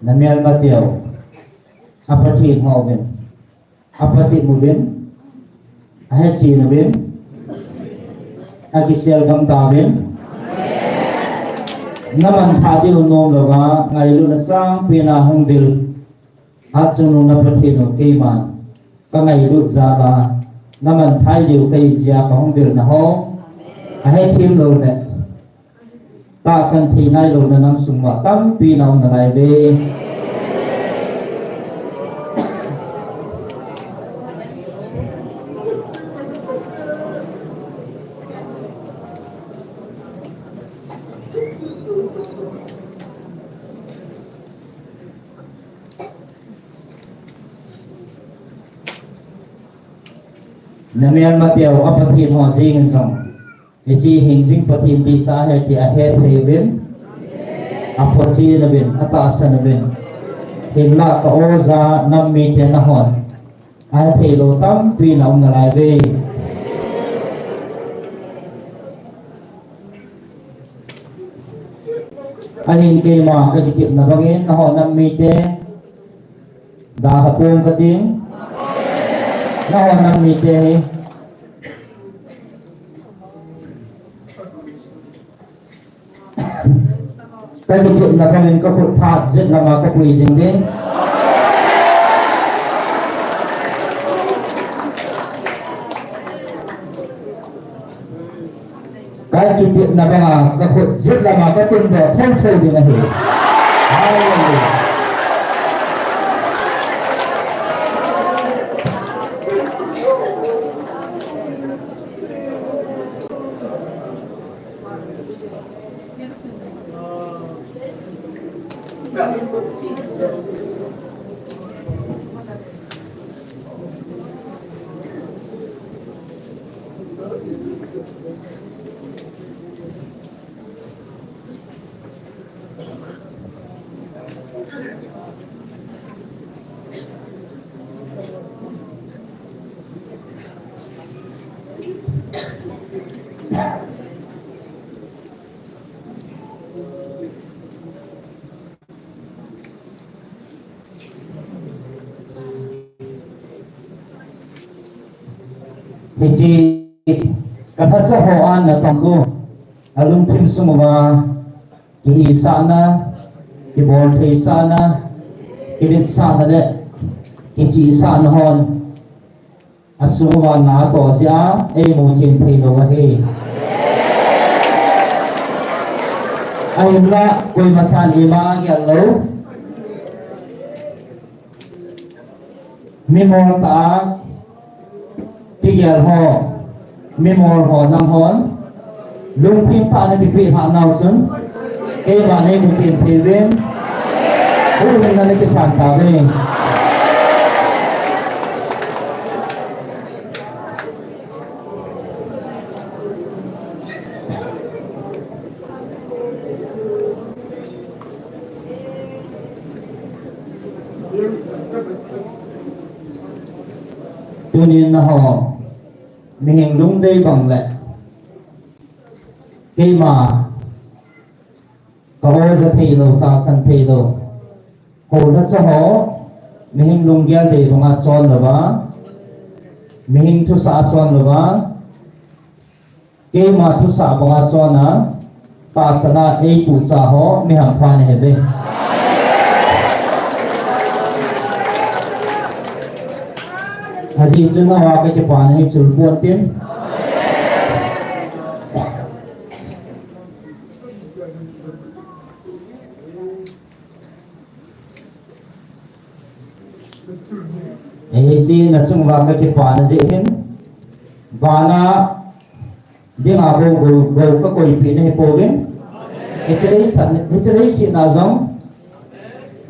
namyal matyaw apatin hoven apatin mubin ahet sinubin agisel gam tabin naman hadi unom loga ngaylo na sang pinahong dil at sunong na patino kay man kangaylo zaba naman tayo kay siya kahong dil na ho ahet him lo na ta san thi nai lo na nam sungwa tam pi naw na lai be Namian matyaw apatin ho zingin song Iji hingjing patin di ta he ti ahet hebin apochi nabin atasa nabin himla ka oza nammi te nahon ate lo tam pi na ngalai be alin kay ma kagitip na bangin nahon nammi te dahapong kating nahon nammi te Kaya dito na kami kakuthat zit na mga kapwising din. Kaya dito na mga kakut zit na mga katundo tol-tol din na hit. Hallelujah. Hiji kata sahoan na tanggo alum tim sumwa ki sana ki bol thei sana ki dit sana de ki chi sana hon asumwa na to sia e mo chin thei lo wa he ai la koi ma san ima ya lo mi mo ta tiga ho memor ho nam hon lung tim pa na tipi ha nau sun e ma ne mu chin theven u na ne ki san ta ve tunin na ho mình đúng đây bằng lệ khi mà có ra thì lô ta sân thì lô hồ đất cho họ mình đúng kia thì bằng át chọn rồi ba mình thu xả chọn rồi ba khi mà thu xả bằng át chọn á ta sana ấy cụ cha họ mình hàng phan hết đây Haji chuna wa ke Japan hai chul puan tin ji na chung wa ke Japan ji hin bana ding abo go ka koi pi ne po gen echere si na jong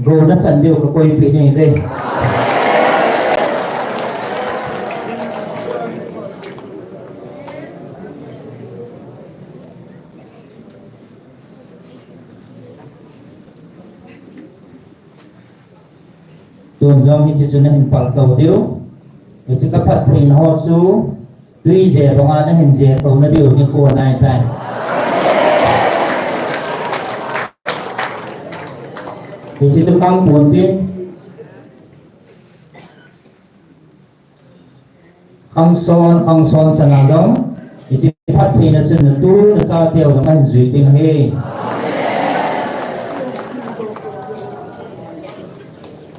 go na san dio ka koi pi ne re tuần dòng như chỉ nên bảo đầu tiêu, thì chỉ có phát hiện họ số tuy dễ đồng an hình dễ cầu nó điều như cô này này, thì chỉ tôi căng buồn tin, không son chẳng là giống, thì chỉ phát hiện là chuyện là tu là cho tiêu đồng an duy tình hệ.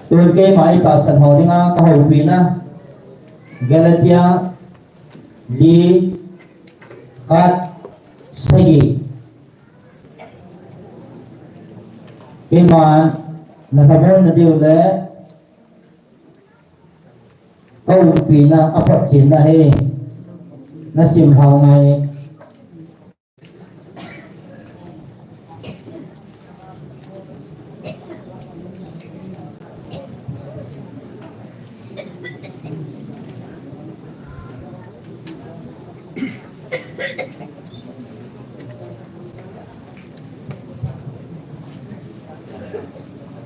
Tuần ke mai ta san ho dinga ka ho pina Galatia li khat sagi ke man na thabon na diu le ka ho pina apat chin na he na sim hau ngai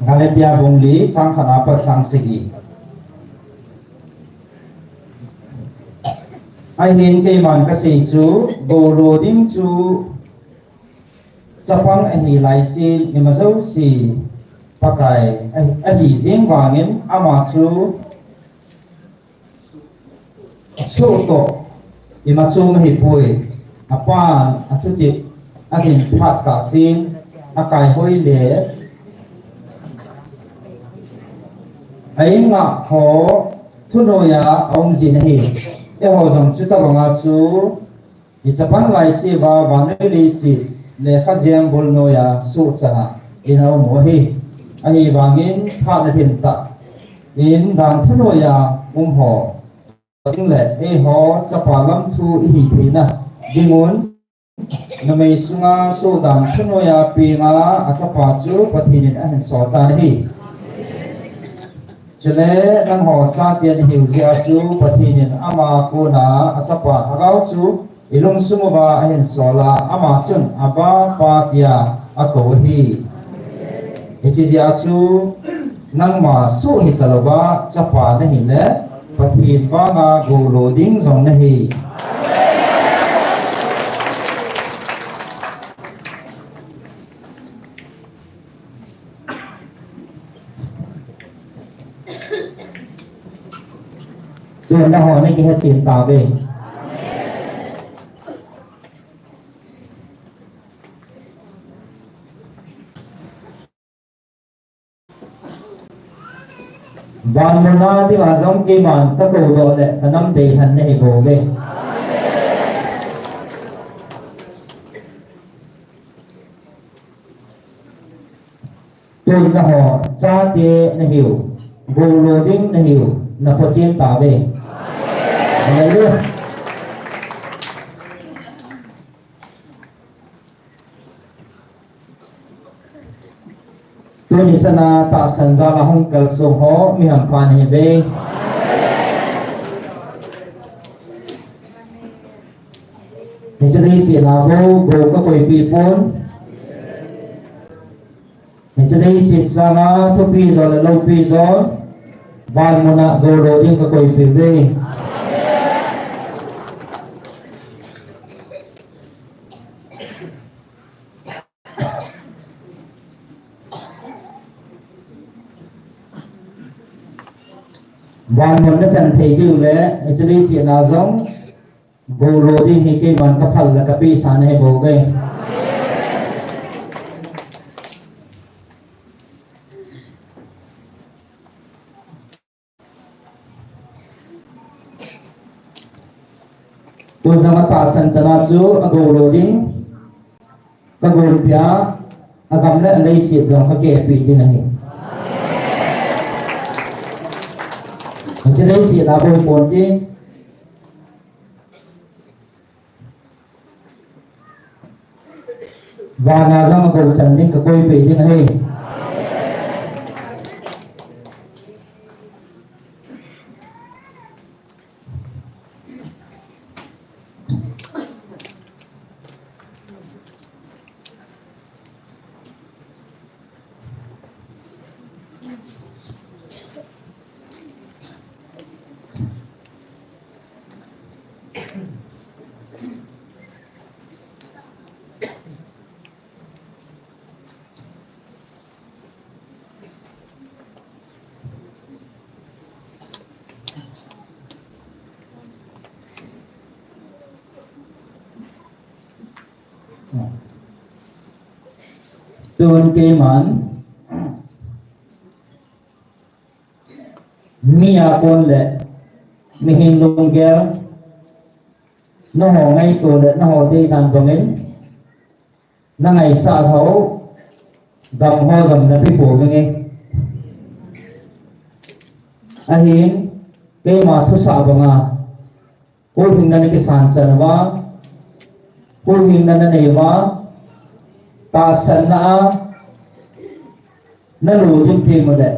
Galatia bung li chang khana pa chang sigi ai hin ke man ka sei chu go ro ding chu chapang a hi lai si ni ma zo si pakai a hi jing wangin ama chu chu to i ma chu ma hi pui apa a chu ti a hin phat ka sin a kai hoi le ai ngạ khó thu nội ya ông gì này em họ dùng chút tao bằng chú thì chấp nhận lại xí và nơi lý xí để các giang bol nội ya sụt chẳng in ông mua hi ai vàng in thà để hiện tại in đàn thu nội ya họ tiếng lệ ai họ chấp nhận lắm thu hi thì na đi muốn nằm ấy sunga số đàn thu nội ya pi nga chấp nhận chú và thì nên anh sọ ta hi chule nang ho cha tian hiu zia chu pathinin ama ko na achapa agau chu ilung sumuba ahin sola ama chun aba patia ako hi ichi zia chu nang ma su hi talaba chapa na hi le pathin ba nga go loading zong na hi Tuhan dah orang ni kita cinta be. Ban muna di azam ke man tak kau dah le tanam dehan ni go be. Tuhan dah orang cahaya ni hiu, loading ni hiu, nak cinta be. Hallelujah. Tuhan sana tak sanjala hong kalsung ho mi hampan hebe. Misalnya si nabo go ka koi pipon. Misalnya si sana tu pizol lau pizol. Ban muna go loading ka koi pibe. Ban muna chan thei diu le isli si na zong go loading hi ke man ka phal la ka pi san he bo ge Tuan sama ta san chana chu a go loading ka go pya agam le alai si jong ka ke pi din hi Jadi si labo ponti và na zang go chan ning ka koi pe din hai Tuan ke man Mia pon le mihin lung gel nó hồ ngay tổ le nó hồ đi đàn bangin na ngày sa thấu gam ho gam na pi po nge ahin ke ma thu sa banga ko hin na ke san chan wa ko hin na nei wa ta san na lu dim thi mo le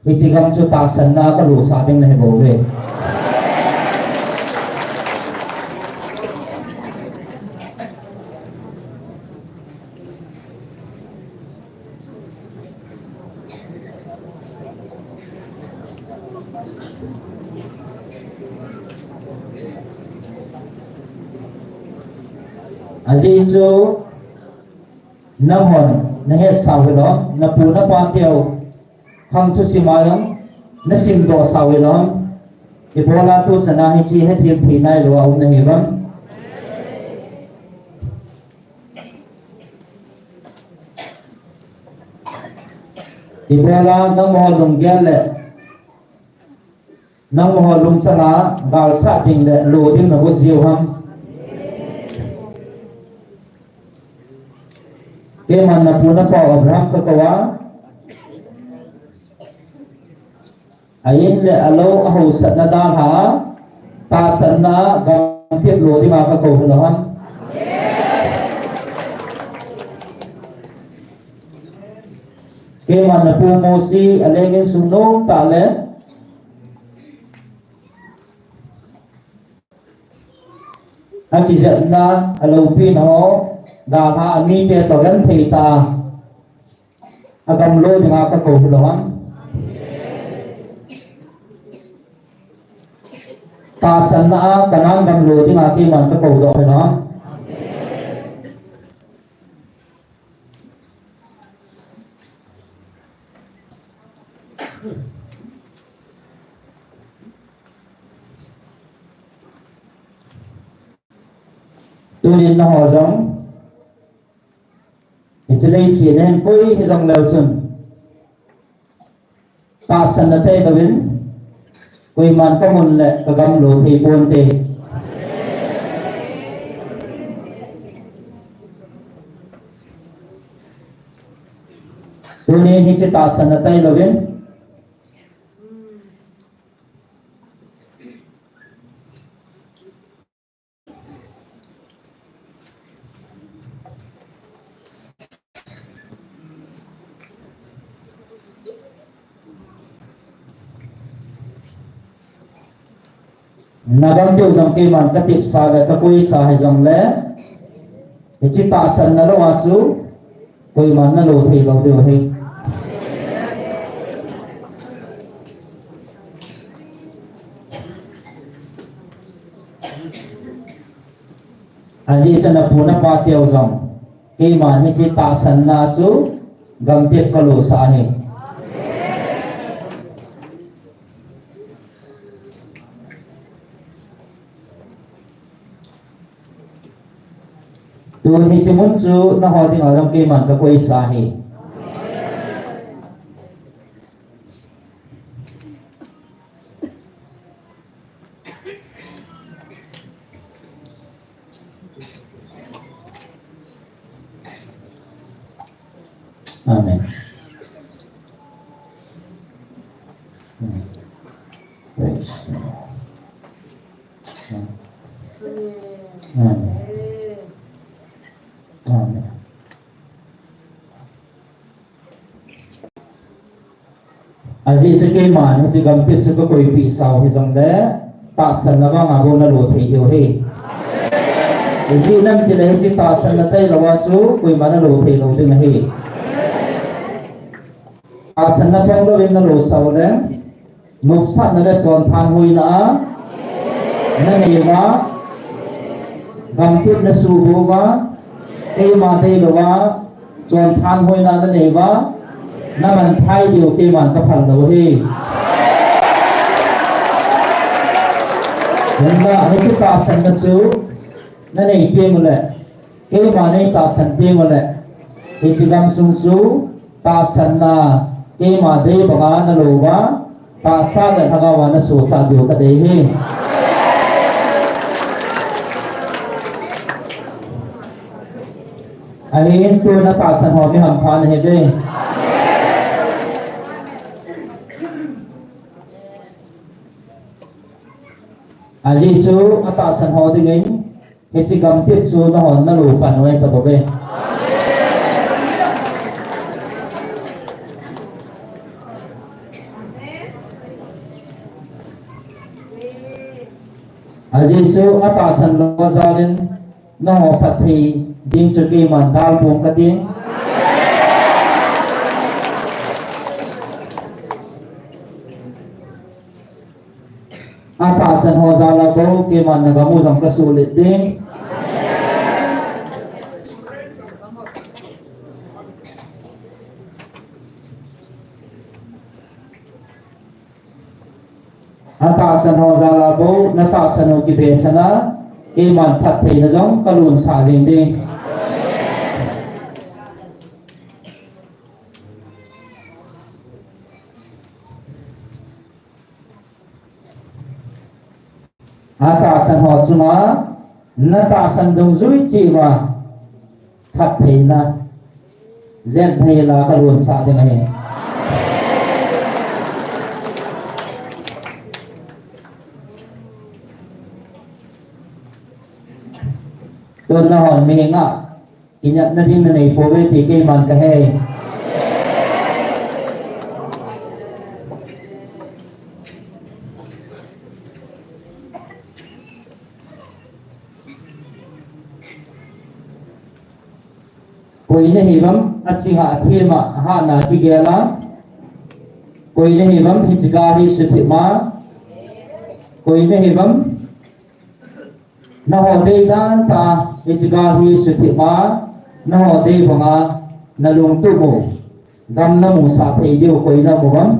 ichi gam chu ta san na ka lu sa ding na he bo ve aji chu na hon na he sa we lo na pu na pa teo kham thu simayam na sim do sa we lo ibola tu chana hi chi he thiam thi nai lo au na he ram ibola na mo lung gel le na mo lung chana gal sa ding le lo ding na go jiu ham ke man na puna pa Abraham ka kawa ayin le alo aho sat na dal ha ta san na gam tiếp lo di ma ka ko na han ke man na pu mo si alengin sunong tale akizat na alupin ho da tha ani pe to gan thei ta agam lo nga ka ko lohan ta san na kanang gam lo ding ati man ka ko do na tunin na ho jong ichilei si nen koi he jong lo chun ta san na te dawin koi man ka mun le ka gam lo thei pon te tunin hi chi ta san na te dawin nagam tiêu jong ke man ka tip sa le ka koi sa hai jong le chi ta san na lo wa chu koi man na lo thei lo de he aji san na pu na pa tiêu jong ke man hi chi ta san na chu gam tip ka lo sa he tu ni chimun chu na ho ding alam ke man ka koi sa hi amen praise the Lord. Amen. Amen. Aji se ke man se gam tip se ko koi pi sao he jong le ta san na nga go na lo thei yo he aji nam ti le chi ta san na tai lo wa chu koi man na lo thei lo de na he ta san na pang lo na lo sao le mục sát na le chon than hui na na nei wa gam tip na su bo wa e ma dei lo wa chon than hui na nei wa na man thai điều ke man ka phal lo he na he chu ta san na chu na nei pe mo le ke ma nei ta san pe mo le he chi gam sung chu ta san na ke ma dei ba ga na lo wa ta sa da tha ga wa na so cha điều ka dei he ahin tu na ta san ho mi ham phan he de aji chu ata san ho ding in he chi gam tip chu na hon na lu pan wai ta bobe aji chu ata san lo zalin na ho phat thi ding chu ke man dal pum ka ding ata san ho za la bo ke man na ga mu jam ka su le ding ata san ho za la bo na ta san ho ki be sana ke man phat thei na jong ka lun sa jing ding ata san ho chuma na ta san dong zui chi wa phat thei na len thei la ka lun sa de ngai tôn na hòn mi nga kinyat na din na nei po ve ti ke man ka he Koi na hibam achinga athema ha na tigela koi na hibam hijgari suthima koi na hibam na hode dan ta hijgari suthima na hode banga na lungtu mo gam na mo sa thei deu koi na mo bam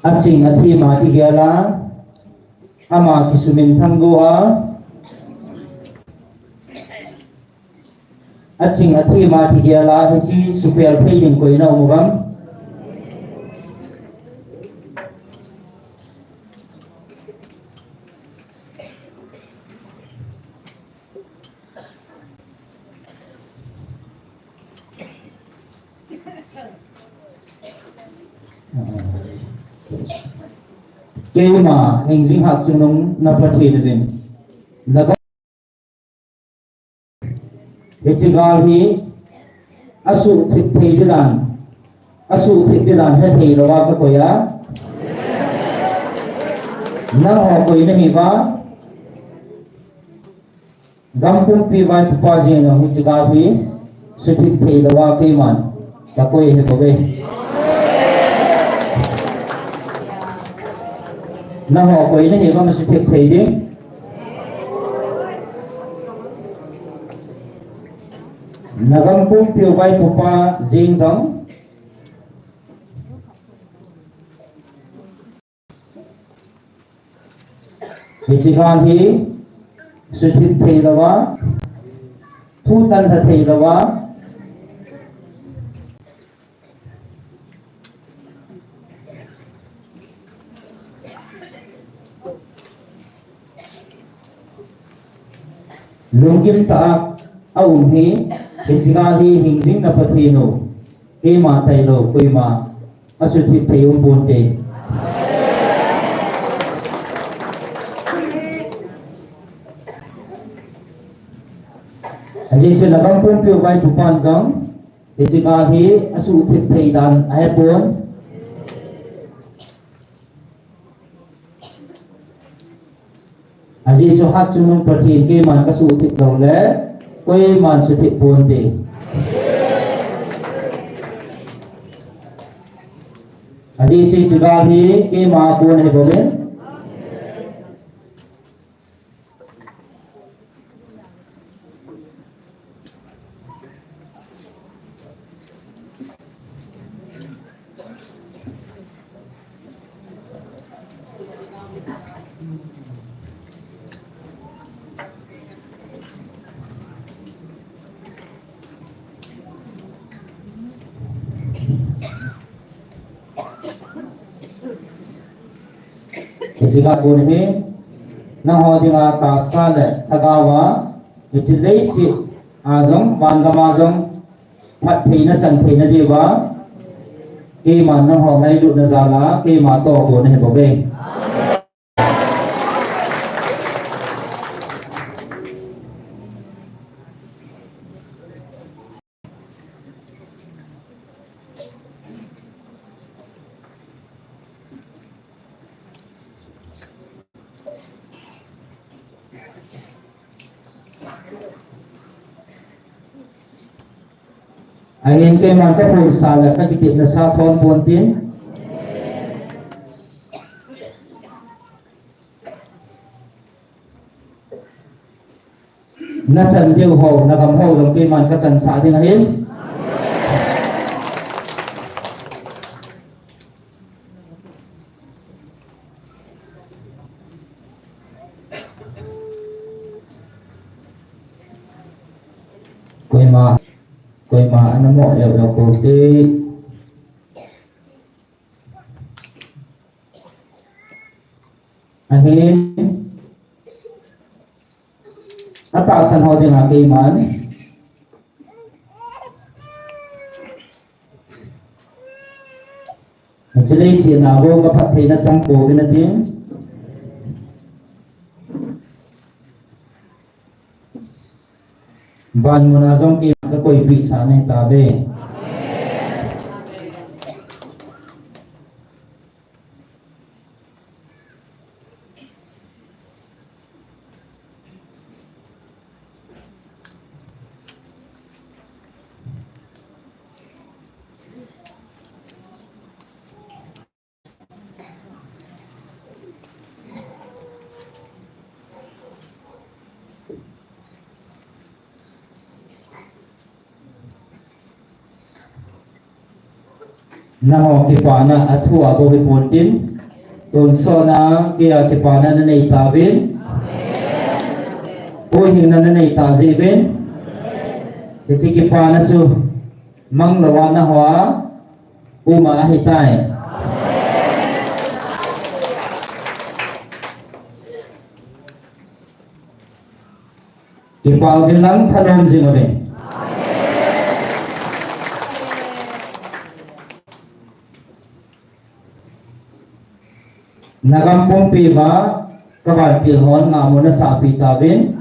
Acing athi ma ki gela ama kisumin thanggoa acing athi ma ki gela hisi super failing ko ina umugam Kema hengzing hak sunung na pathi din naga echigal hi asu theidan he thei lawa ka koya na ho koi nahi ba gampum pi vai pa je na hu chigal hi suthi thei lawa ke man ka koi he boge na ho koi na hi ba ma suthi thei ding nagam pum piu vai pupa jing jong hichigan hi suthi thei lawa thu tan tha thei lawa lungim ta aum hi hichigan hi hingjing na pathino ke ma tai lo koi ma asuthi thei um bonte Aji se nagam pum piu vai pupan jong hichigan hi asu thip thei dan ai pon Aji so hat sunung pathin ke man ka su thip lo le koi man su thip pon de Aji chi chigan hi ke ma pon he bolen Jika bunyi na hodinga kasale thagawa ichilei ajong bangama jong phat theina chan theina dewa ke man na ho ngai lu na zala ke ma to ko ne bobe Ayin ke man ka phul sala ka kitip na sa thon pontin na chan deu ho na gam ho dong ke man ka chan sa ding ahin Koi ma ana mo yo ko te ahin ata san ho ding ke man Asilai si na go ka phat theina chang ko na ting ban mo na zong ki ka koi pi sa ne ta be na ho ki pa na athua bo bi pontin ton so na kia ki pa na nei ta vin oi hin na nei ta ji vin ke chi ki pa na chu mang lawa na hwa uma hi tai ki pa vin lang thanom ji ma vin nagampong piba kabar tilhon nga mo na sa apitabin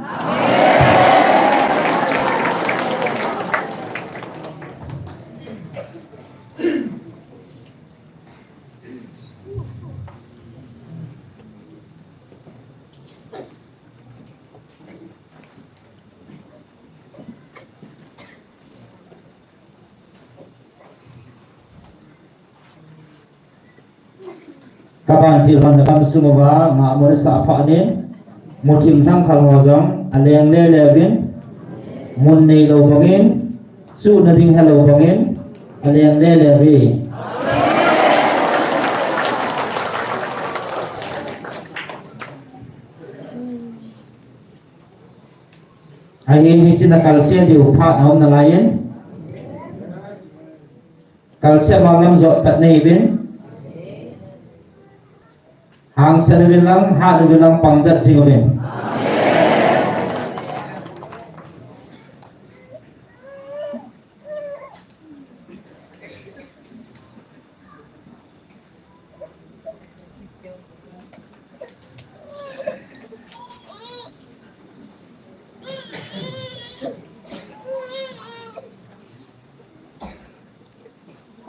kaban tilhon na kam sumawa nga mo sa apa ni mutim thang khal hojong aleng le levin mun nei lo bangin su na ding hello bangin aleng le levi ahin hi china kalsia di uphat nom na lain kalsia malam zo tat nei vin hang san vilang ha vilang pangdat singovin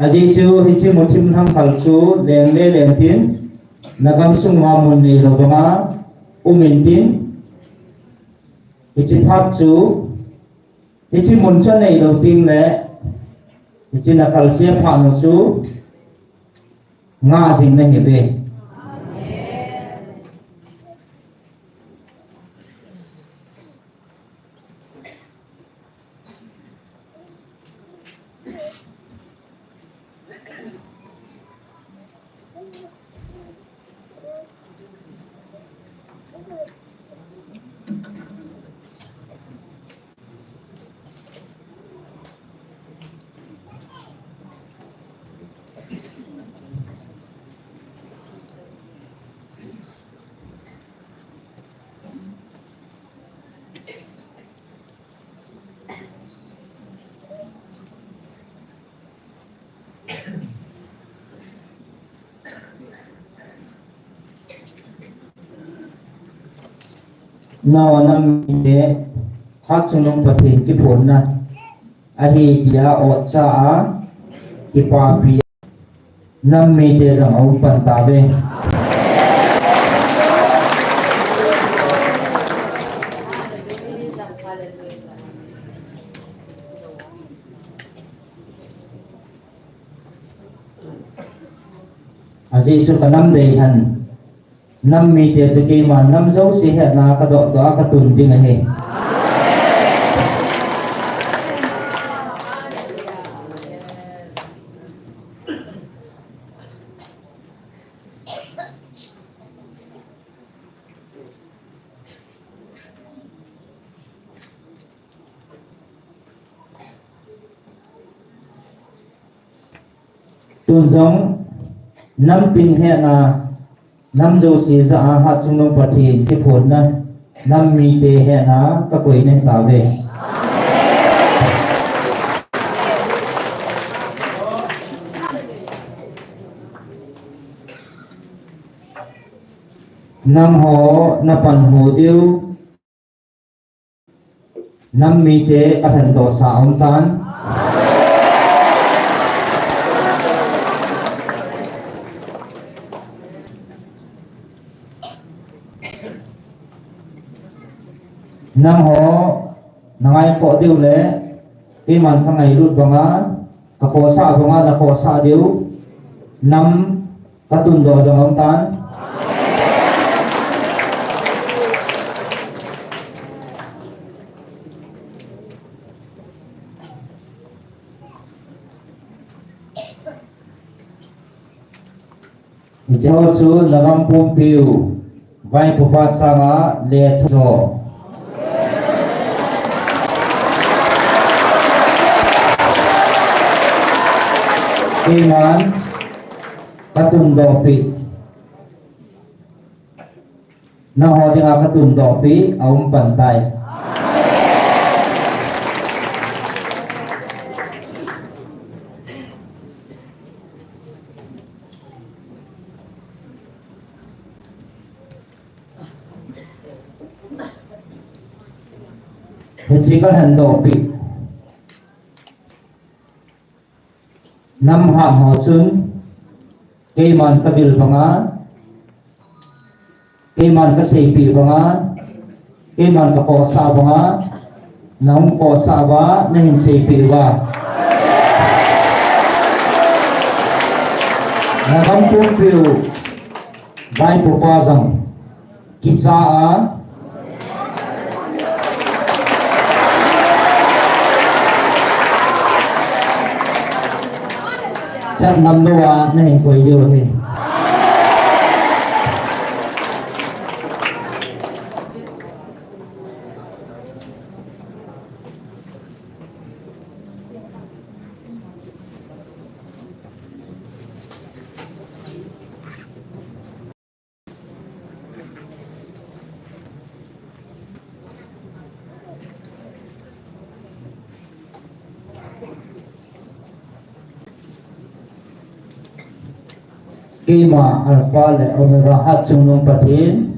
aji chu hi chu mutim tham khal chu leng le leng tin nagam sung wa mun nei lo banga umin tin ichi phat chu ichi mun cha nei lo ting le ichi na kal sia pha no chu nga jing na hi ve nawa nam ide hak sunong pathin ki phon na ahi dia ot cha a ki pa pi nam me te jang au pan ta be aji su kanam dei han nam mi te se ke ma nam zo si he na ka do do ka tun ding he tun zong nam pin he na nam zo si za ha chung long pathin ki phon na nam mi te he na ka koi ne ta ve nam ho na pan ho diu nam mi te pathan to sa om tan nam ho nangai ko diu le ki man thangai lut banga ka ko sa banga na ko sa diu nam katun do jang om tan Jauh tu dalam pumpiu, baik pupasanga le tuzo. Iman katun dopi, nah hodi katun dopi, aum pantai. Sikal handopi nam ham ho chun keiman kavil banga keiman ka seipi banga keiman ka ko sa banga nam ko sa ba na hin seipi ba na bang pumpiu bai pupazang kitsa a chắc năm đô nó hình quầy vô thì Kima alpha le omega hat chunung pathin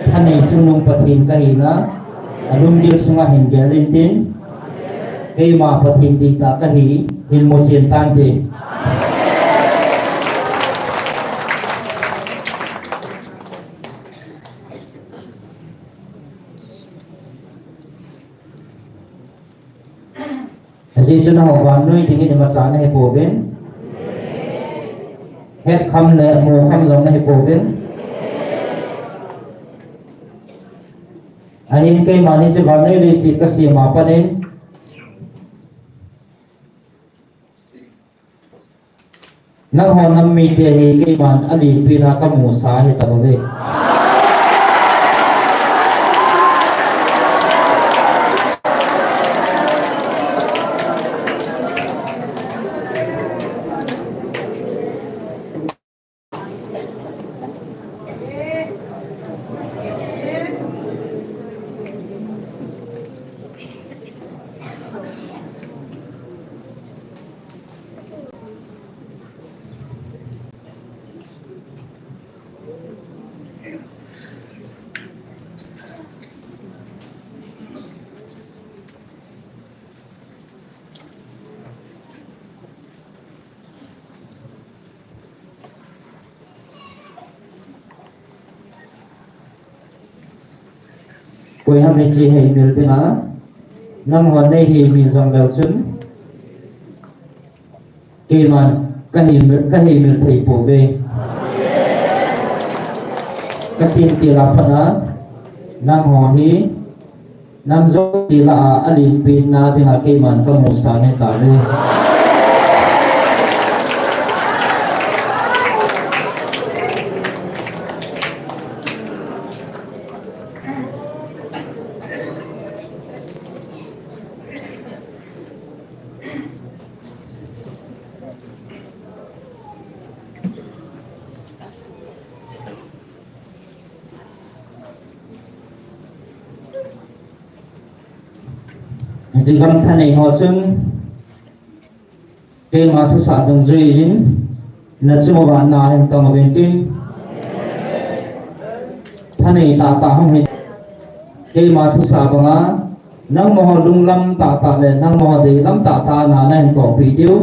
thani chunung pathin kahina alum dir sunga hin galintin kima pathin dita kahi hin mo chen tan de Jadi sudah hawan noi tinggi macam mana hepoven hết khăm lệ mù khăm giống này cổ viên anh in cây mà đi sẽ vào đây đi xịt cái gì mà bắt đến năng hồ năm mi thì cây mà anh đi pina cái mù sa hết tao về quay ham này chỉ hay miền Tây Á năm hôm nay thì miền dòng bèo trứng kỳ mà cái hình miền thầy phổ về cái xin tiền là phần á năm hôm thì năm dấu chỉ là alin pin na thì là kỳ mà có một sáng hiện tại đây chỉ bằng thân này họ chung cái mà thu sản đồng duy dính là chung một bạn nào hiện tầm ở bên trên thân này ta không hết cái mà thu sản bằng á nang mo lung lam ta ta le nang mo de lam ta ta na na to pi tiu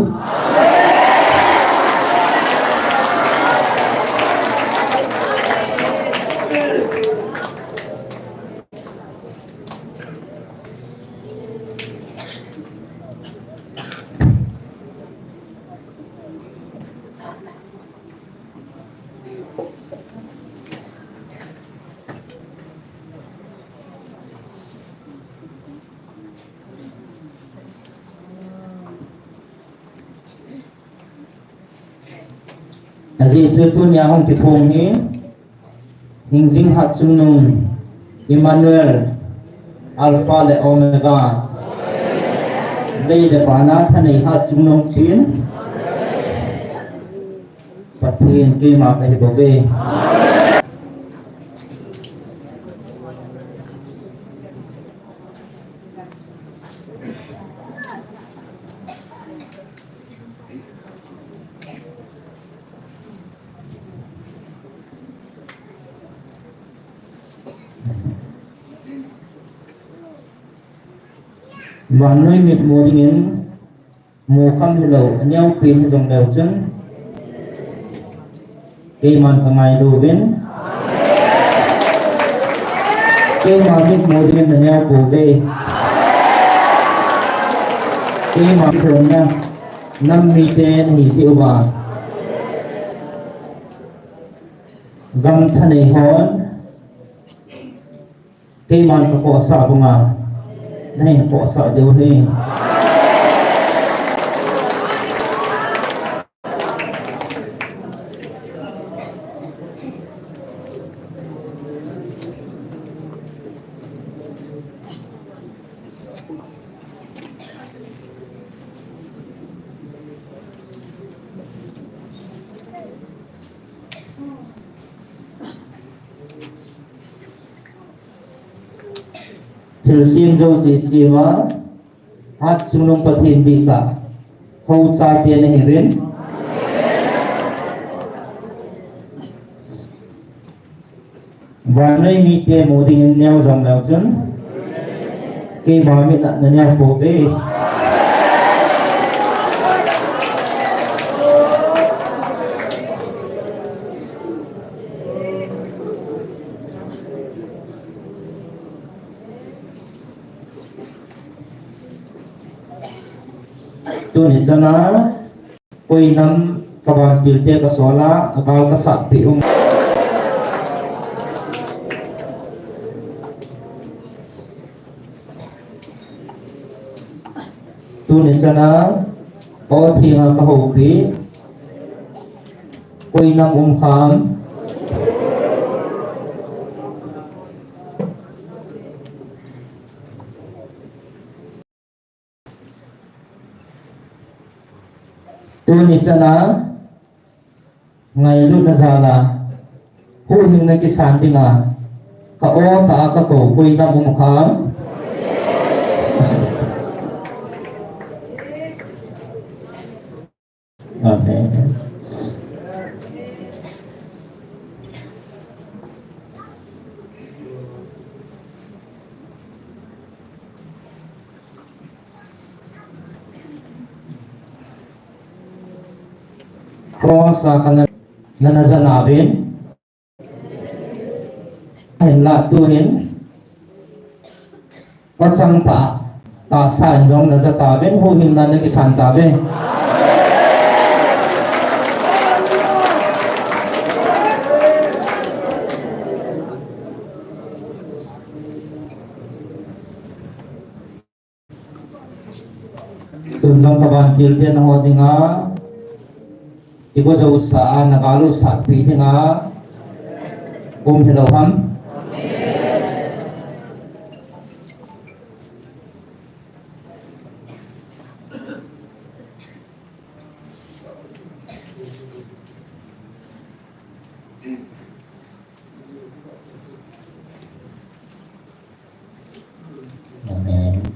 Aziz tu nya hong ti phong hi hing jing hat chung nung Emmanuel Alpha le Omega đây là bana thanei hat chung nung tin pathin ki ma pe bo ve và nơi miệt mùa điên mùa khăm lầu nhau pin dòng đèo chân cây màn cả ngày đồ bên cây mà miệt mùa điên là nhau cổ về cây mà thường nha năm mi tên hỉ siêu và găm thân này hón cây màn cả cỏ xạ của ngà này cỏ sợ điều hi Chil sim jo si siwa at sunong pathin di ka hou cha tiền hi rin và nơi mi tiền mù tình neo dòng leo chân khi mà mi tận neo bổ về tu ni chana koi nam kawan kilte ka sola akal ka sat pi um tu ni chana o thinga ka ho pi koi nam kham tu ni chana ngày lúc na ra là hu hình na cái sản đi na ka o ta ka ko koi na kham okay cross kana nanazanabin hình là tunin có chăng ta sản dòng là ra ta bên hồ hình là cái sản ta bên tuần dòng các bạn tiêu tiền họ thì ngã thì có dấu xã nagalu sát phí thì ngã thì đầu hâm Amen.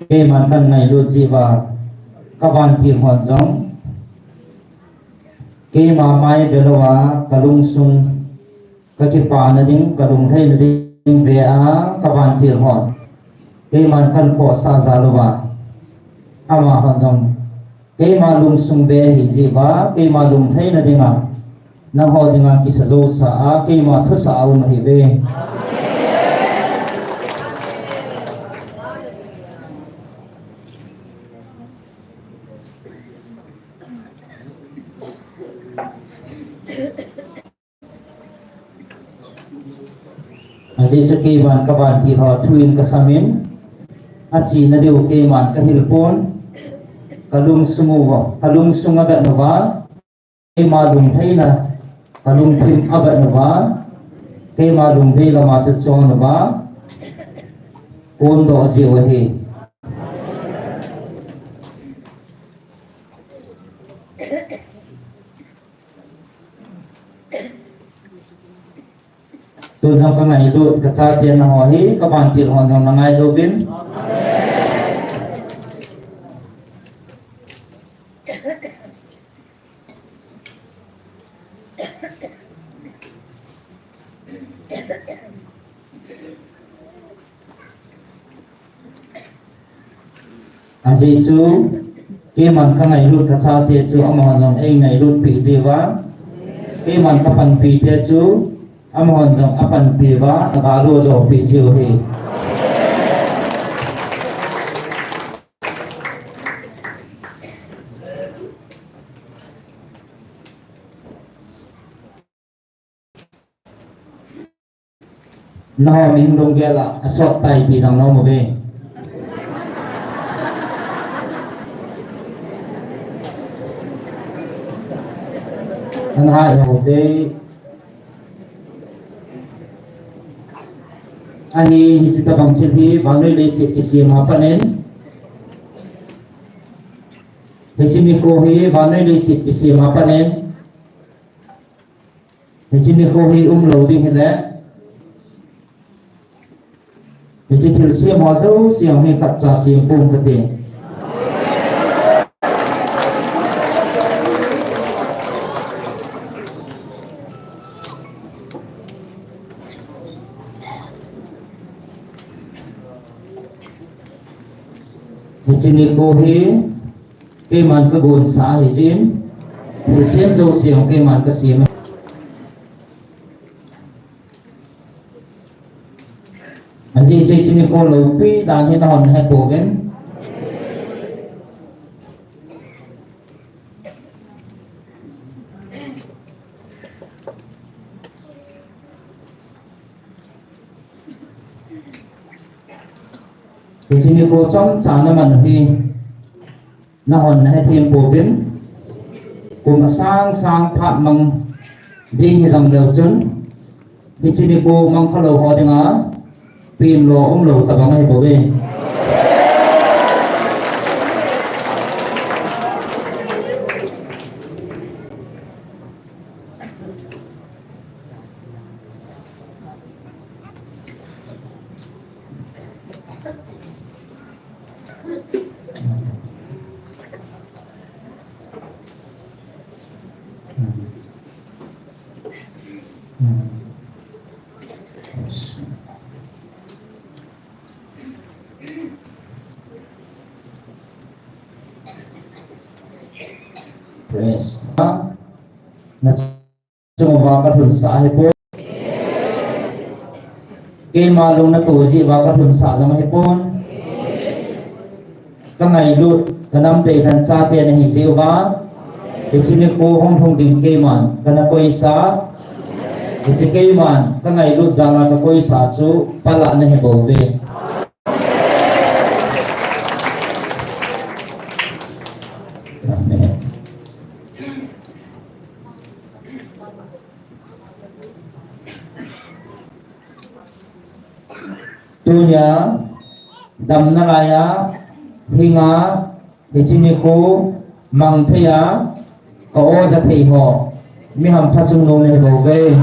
cái mà cần này luôn gì và các bạn thì hoạt giống cái mà mai về lâu cả lung sung các cái bà nó dính cả lung thấy nó dính về các bạn thì hoạt cái mà cần có sa giả lâu ama hoạt giống cái mà lung sung về thì gì và cái mà lung thấy nó dính nang ho dinga ki sa zo sa cái mà thu sa au hi về Azisa keman kaban ti ho tuin kasamin aci na diu keman kahilpon kalung sumuwa kalung sungaga nova kemalung thaina kalung thim aga nova kemalung dei lama chon nova kon do jiwa he tôi trong các ngày đốt cả cha tiền là họ hết các bạn tiền hoàn thành là ngày đầu tiên Giêsu cái mình các ngày đốt cả cha tiền chú ông hoàn thành anh ngày đốt bị gì vã cái mình các bạn bị tiền chú amon jong apan piwa agalo jo pi jiu hi no min dong gela asot tai pi jang no mo ve an hai ho de Ani ni cita bang cili bangai le se isi mapanen. Hesini kohi bangai le se isi mapanen. Hesini kohi loading hele. Hesini tilsi mazo siang ni katsa siang pun kete. Hesini kohi keman kegun sa hezin tilsiam zo siang keman kesim Aji hesini ko lopi dan hinahon he poven Hesini ko trong chana man hi nahon he thêm poven kum sang phat mang ding jang leu chun hesini ko mang khalo ho dinga pin lo lo tabang he bove Praise. Na chuma ka thun sa he po. Ke malung na tu ji wa ka thun sa jama he pon. Ka ngai lut ka nam te than sa te na hi jiu ba. Ke chini ko hong thong ding ke man ka na koi sa. Ke chi ke man ka ngai lut jama ka koi sa chu pala na he bo ve. Tunya dam nalaya hinga hechini ko mang theya ko ja thei ho mi ham thachung no le bo ve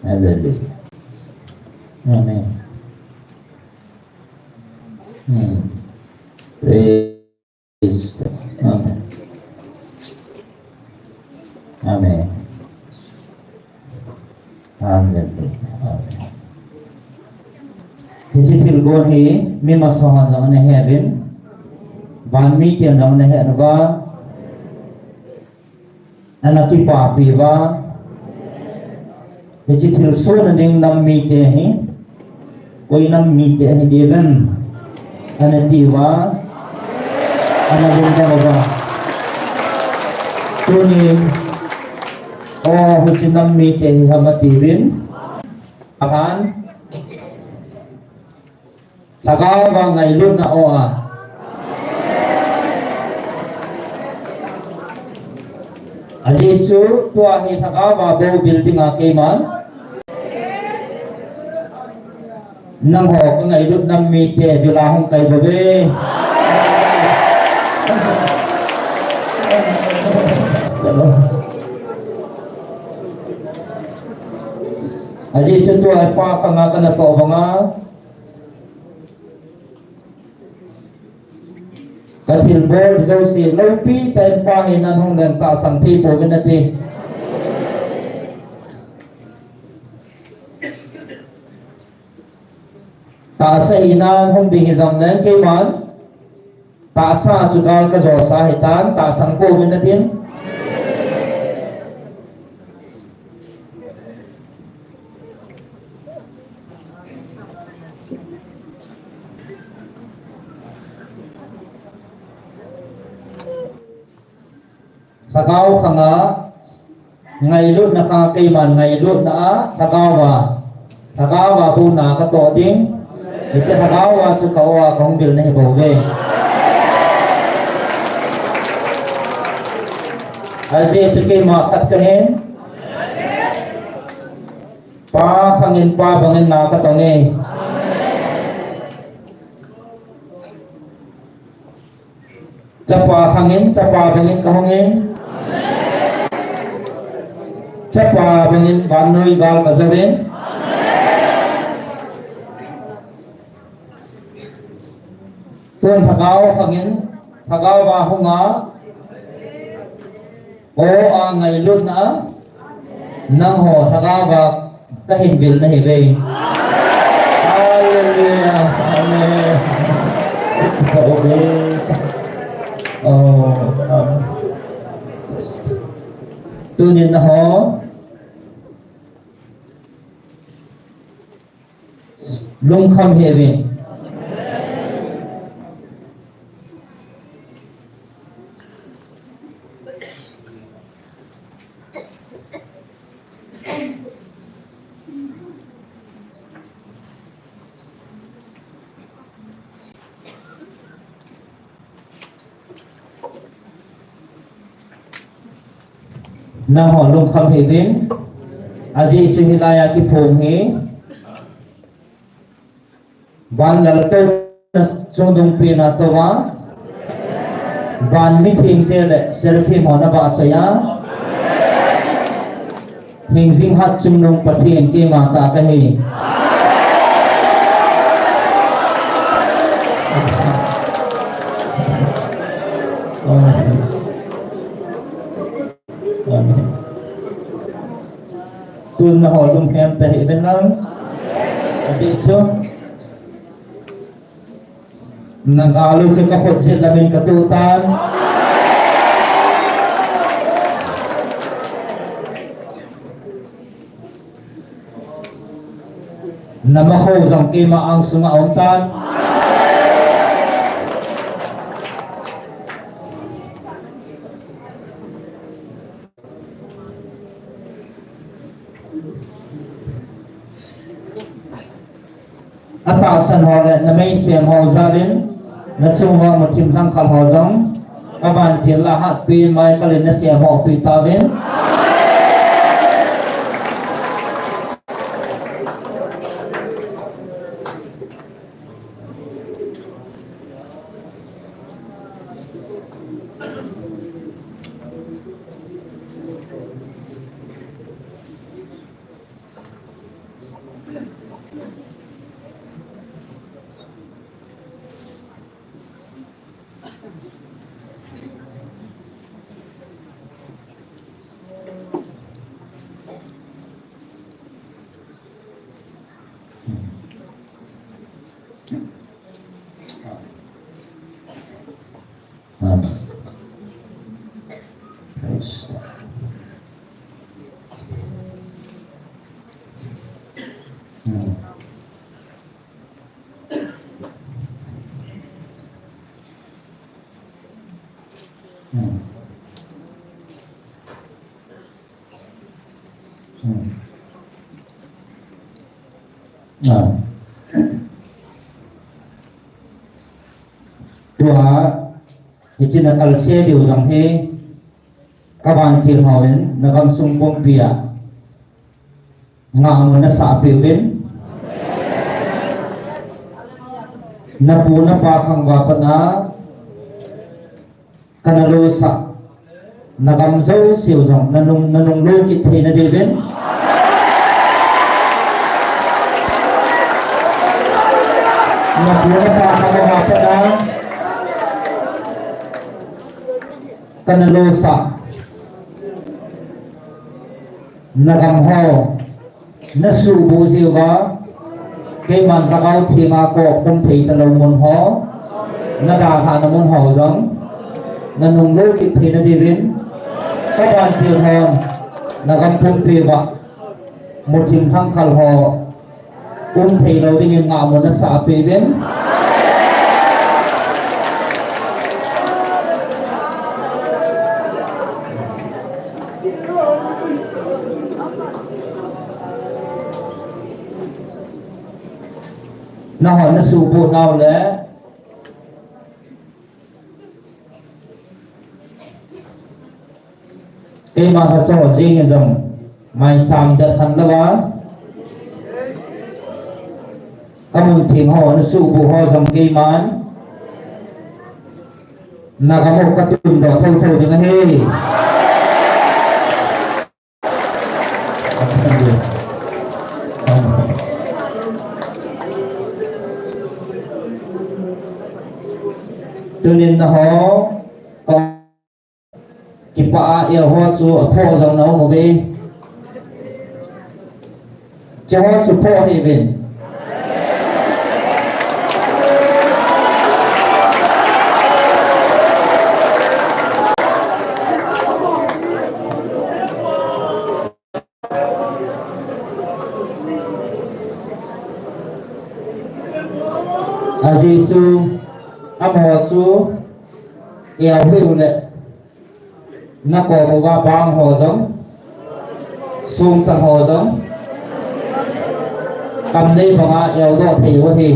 Hallelujah. Amen. Praise. Amen. Amen. Hallelujah. Amen. Hijitil gon hi mima sohan lang na heaven. Ban meeting lang na heaven ba? Anak papi ba? Hijitil so na ding nam meeting hi. Koi nam meeting hi diban. Anak diwa. Anak bunda ba? Tuning hujan nam meeting hi hamatirin. Akan tagaw ba ngayon na oa? Azizu tua hi tagaw ba bo building akiman? Nang ho ko ngayon na mite julahong kay babe. Azizu tua pa pangakan na to mga Katil bol zo si lopi tay pahinan hong dan ta sang tipo ganati. Ta sa inan hong ding izam nan kay man. Ta sa chugal ka zo sa hitan ta sang po ganatin. Tagaw ka nga ngaylod na kakaiman ngaylod na tagawa po na katoding itsa tagawa sa kawa kong bil na hibawe azi itsa kay makat kanin pa kangin pa bangin na katongi capa hangin capa bangin kahongin Capa bangin banoy gal kazarin. Tuan tagaw hangin tagaw ba hunga o ang ngaylod na nang ho tagaw ba kahimbil na hibe. Hallelujah. Amen. Tunin na ho lungkham heaven. Na ho lungkham heaven. Azi isu hilaya ki phom he. Ban lalto sundung pina towa ban meeting tele selfie mo na ba saya hingzing hat sundung patien ke mata kahi tun na holung kem tahi benang azicho nag-aalog sa kapot sila min katutan namako sang kima ang sumauntan atasan holet na may siyam hozalin na chungwa mo timhang kalhozong aban tilahat pin may kalin na siya mo pitawin Tua ichi na talse diu jang he kaban til hoin nagam sung pom pia nga mo na sa apivin na puna pa kang wapana kanalo sa nagam zau siu jang nanung lo kit the na devin na puna pa kang wapana kanalo sa nagam ho nasubo siwa kay man takaw thima ko kum thei talaw mon ho nada ha na mon ho jong nanung lo kit the na divin kawan til hon nagam pum piwa mutim thang khal ho kum thei lo ding nga mon na sa pe ben na họ nó sụp bộ nào lẽ cái mà thật sự gì nghe rằng mày làm được thành đâu á các mình thiên họ nó sụp bộ họ rằng cái mà là có một cái tuần đó thâu thâu thì nó hê cho nên họ có kịp bạ yêu hoa su ở phô dòng nó một về cho hoa su phô thì về gì su âm hồ su eo hưu lệ nó có một vài bang hồ giống sung sang hồ giống cầm đi bằng eo độ thì có thì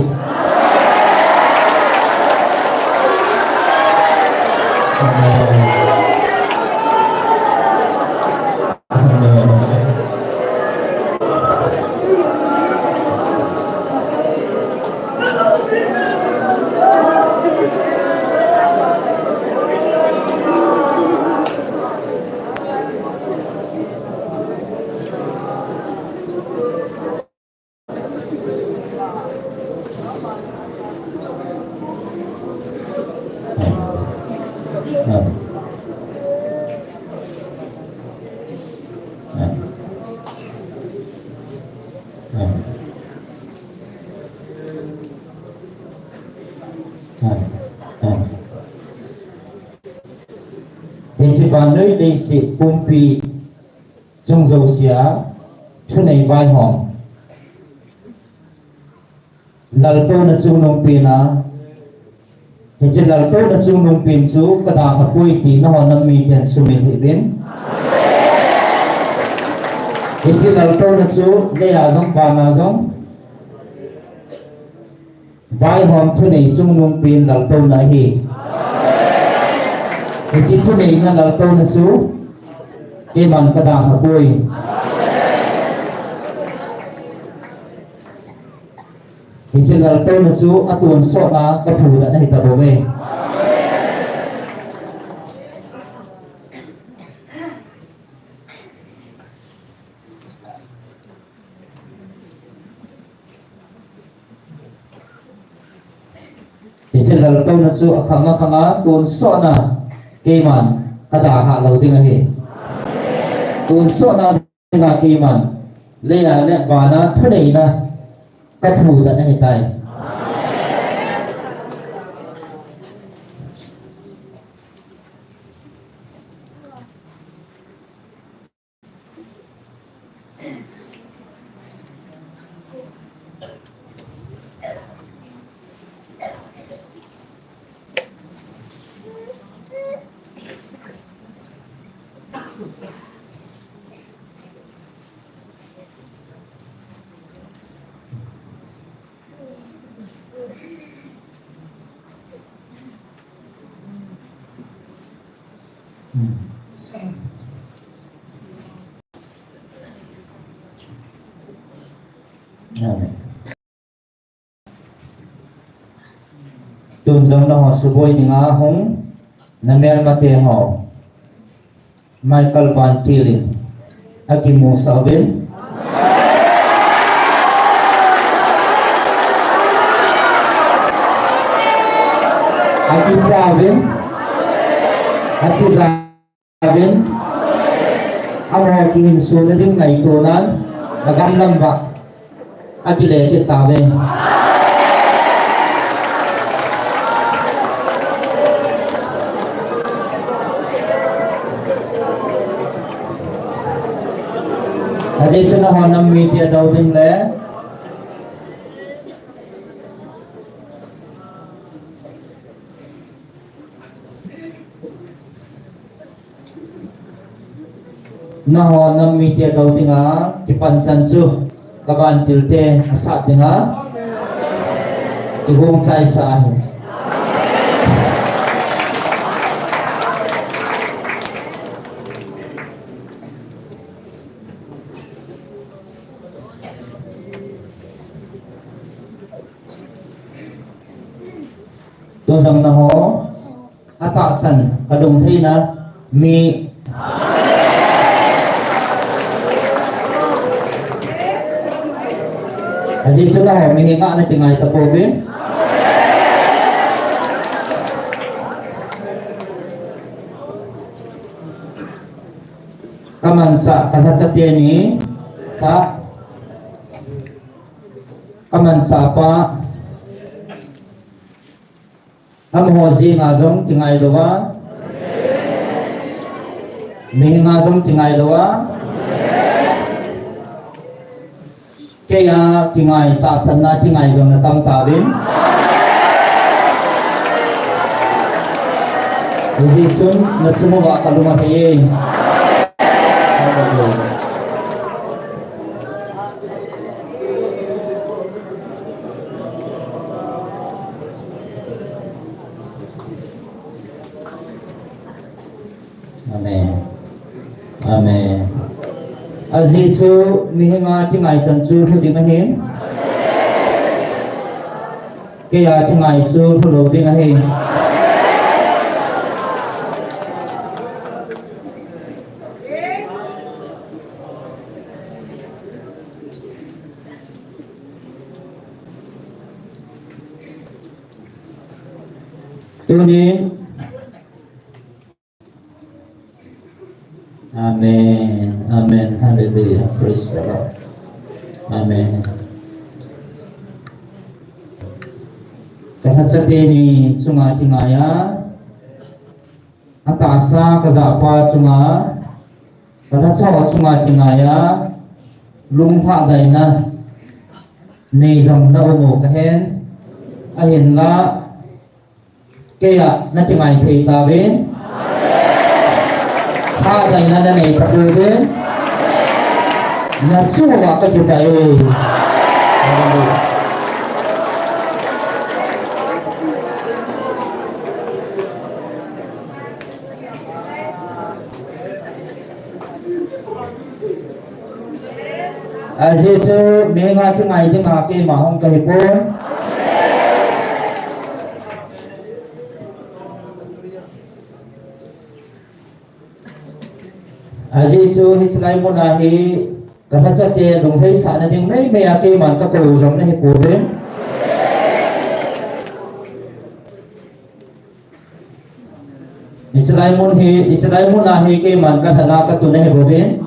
hiện chỉ vào nơi đây sẽ bùng pi trong dầu xía thu này vai hòm lal to na chung nong pin na hiện chỉ lal to na chung nong pin chú cái đà hạt bụi tí nó họ nằm mì tiền sumin hiện đến hiện chỉ lal to na chú đây là giống bà na giống vai hòm thu này chung nong pin lal to na hi thì chỉ thu này là tôi là chú cái bằng cái đàm hạt bụi thì chỉ là tôi là chú ở tuần sọ là cái thủ đã này tập về thì chỉ là tôi là chú ở khang á tuần sọ là cái man kada hạ lâu tiếng này tuần số na tiếng là cái man lấy là lấy và na thứ này na các phụ đã này tay Amen. Tun dòng nó họ sự bôi những á hông na mer mate họ Michael Van Tilling Akimu Sabin Aki Sabin Aki Sabin Ang họ kihin sunading na itunan Nagamlam ba Aki legit tabi Kasi ito na ho ng media daw din le. Na ho ng media daw din nga kipansan su kabaan tilte asat din nga ihong sa isahin. Dosang na ho atasan kadumhay na mi Kasi ito na ho mihinga na tingay tapobin kaman sa kasatsatyan ni ta kaman sa pa Hozi ngazong tingay doa Mihi ngazong tingay doa Kaya tingay tasan na tingay zong na tamtabin Isitsun natsumuwa kalumahiyin Amen. Amen. Azizu mihinga tingay chanchu hudi ngahin. Kaya tingay chu hudi ngahin. Tunin. Amen. Amen. Hallelujah. Praise the Lord. Amen. Kahit sa tini sunga tingaya atasa kazapa sunga kahit sa sunga tingaya lumpa day na nizam na umo kahen ahin nga kaya natingay tay tawin Haday na nanay patuloy Natsuwa ka dyan tayo Azizu may nga tingay din aki mahong kahipon Azizu hitlay mo nahi kahatsate lunghay sana ding may mayaki man kakulong na hipurin Islay mo nahi kay man kahalaka to na hipurin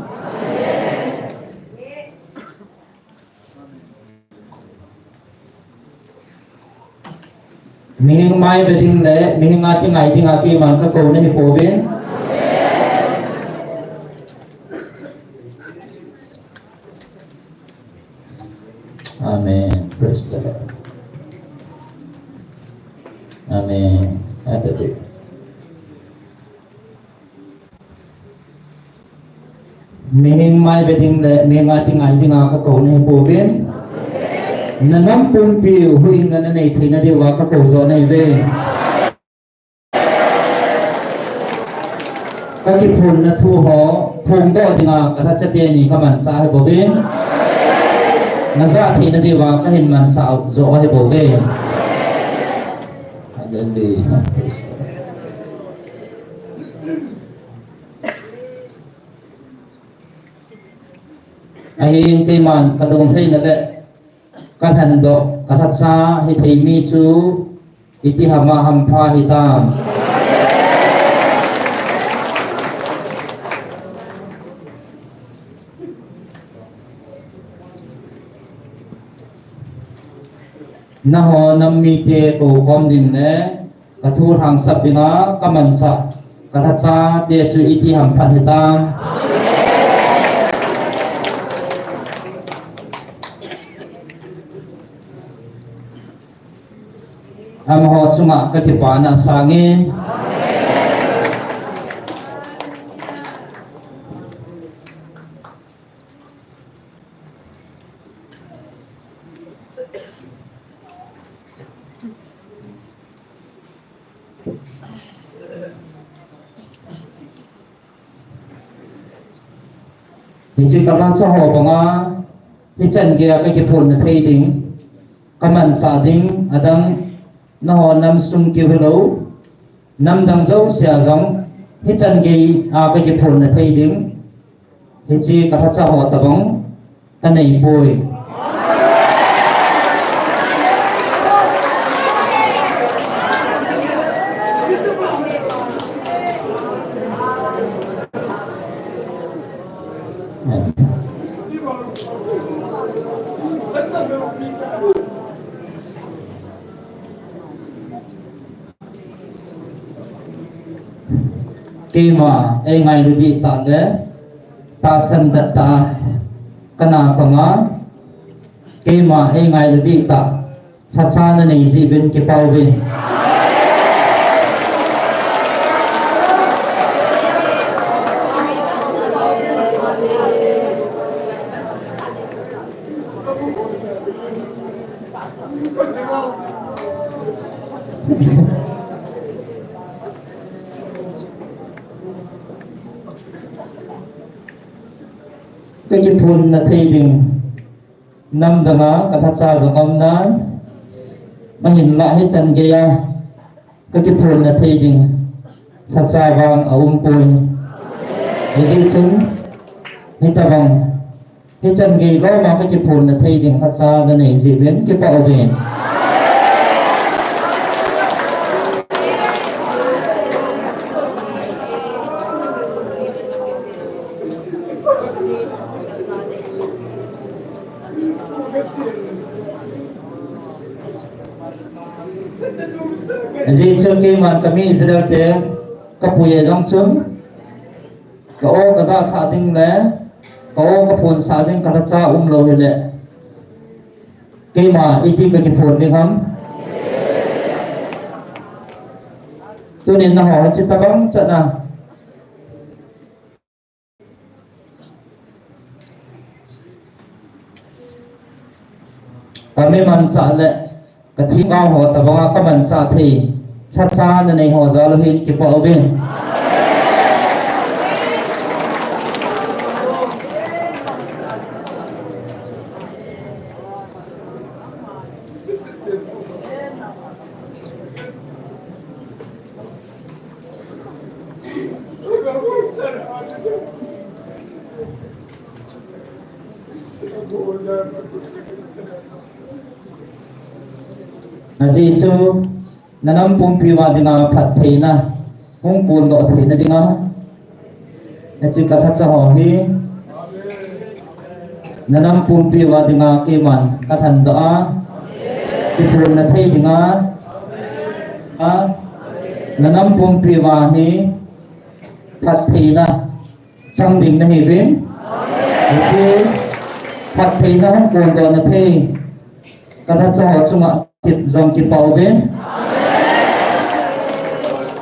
Mihing may beding le mihing ati ngay ding aki man kakulong na hipurin Amen. Praise the Lord. Amen. Hallelujah. Mihing may beding may ating ating kakakaw na hipugin. Nanampung piyo huing na nanay na diwa kakauzo na ibe. các cái phun là thu họ phun đó thì ngà cái thắt chất tiền gì các bạn xã hay bảo vệ nó ra thì nó đi vào cái hình màn xạo rõ hay bảo vệ đơn vị ai cái màn cái đồng hay là đấy cái hành động cái thắt xa hay thấy mi chú iti hama hampa hitam na ho nam mi te ko kom din ne ka thu hang sap dinga ka man sa ka tha cha te chu iti ham phan hitam am ho chunga ka ki pa na sangin thì chỉ các bạn xã hội bằng á thì chân kia cái phun là thấy đỉnh các bạn xã đỉnh ở đằng nó họ nằm sung kêu lâu nằm đằng dấu xẻ giống thì chân kia cái phun là thấy đỉnh thì chỉ các bạn xã hội tập bóng ta này bồi khi mà ai ngày được đi ta đấy ta sân đất ta cái nào tông á khi mà ai ngày được đi ta thật ra là này gì bên cái bao bên cái phun là thấy đỉnh năm đằng á cái thắt xa giống ông đó mà nhìn lại hết chân kia cái phun là thấy đỉnh thắt xa vàng ở bùi cái gì chứng hết ta vàng cái chân kia đó mà cái phun là thấy đỉnh thắt xa cái này gì biến cái bao về gì cho khi mà kami Israel te kapuya jong chung ka o ka za sa ding le ka o ka phun sa ding ka cha lo le khi mà iti ka ki phun ding ham tu nin na ho chi ta bang cha na kami man cha le cái thiên cao họ tập vào các bạn xã thì thật ra là này họ giáo lên cái bảo vệ Giêsu nanam pumpiwa dinga phat theina hong pun do theina dinga achi ka phat ho hi nanam pumpiwa dinga ke man ka than do a ki pun na thei dinga a nanam pumpiwa hi phat theina chang ding na hi rin achi phat theina hong pun do na thei ka phat ho chunga kịp dòng kịp bảo vệ,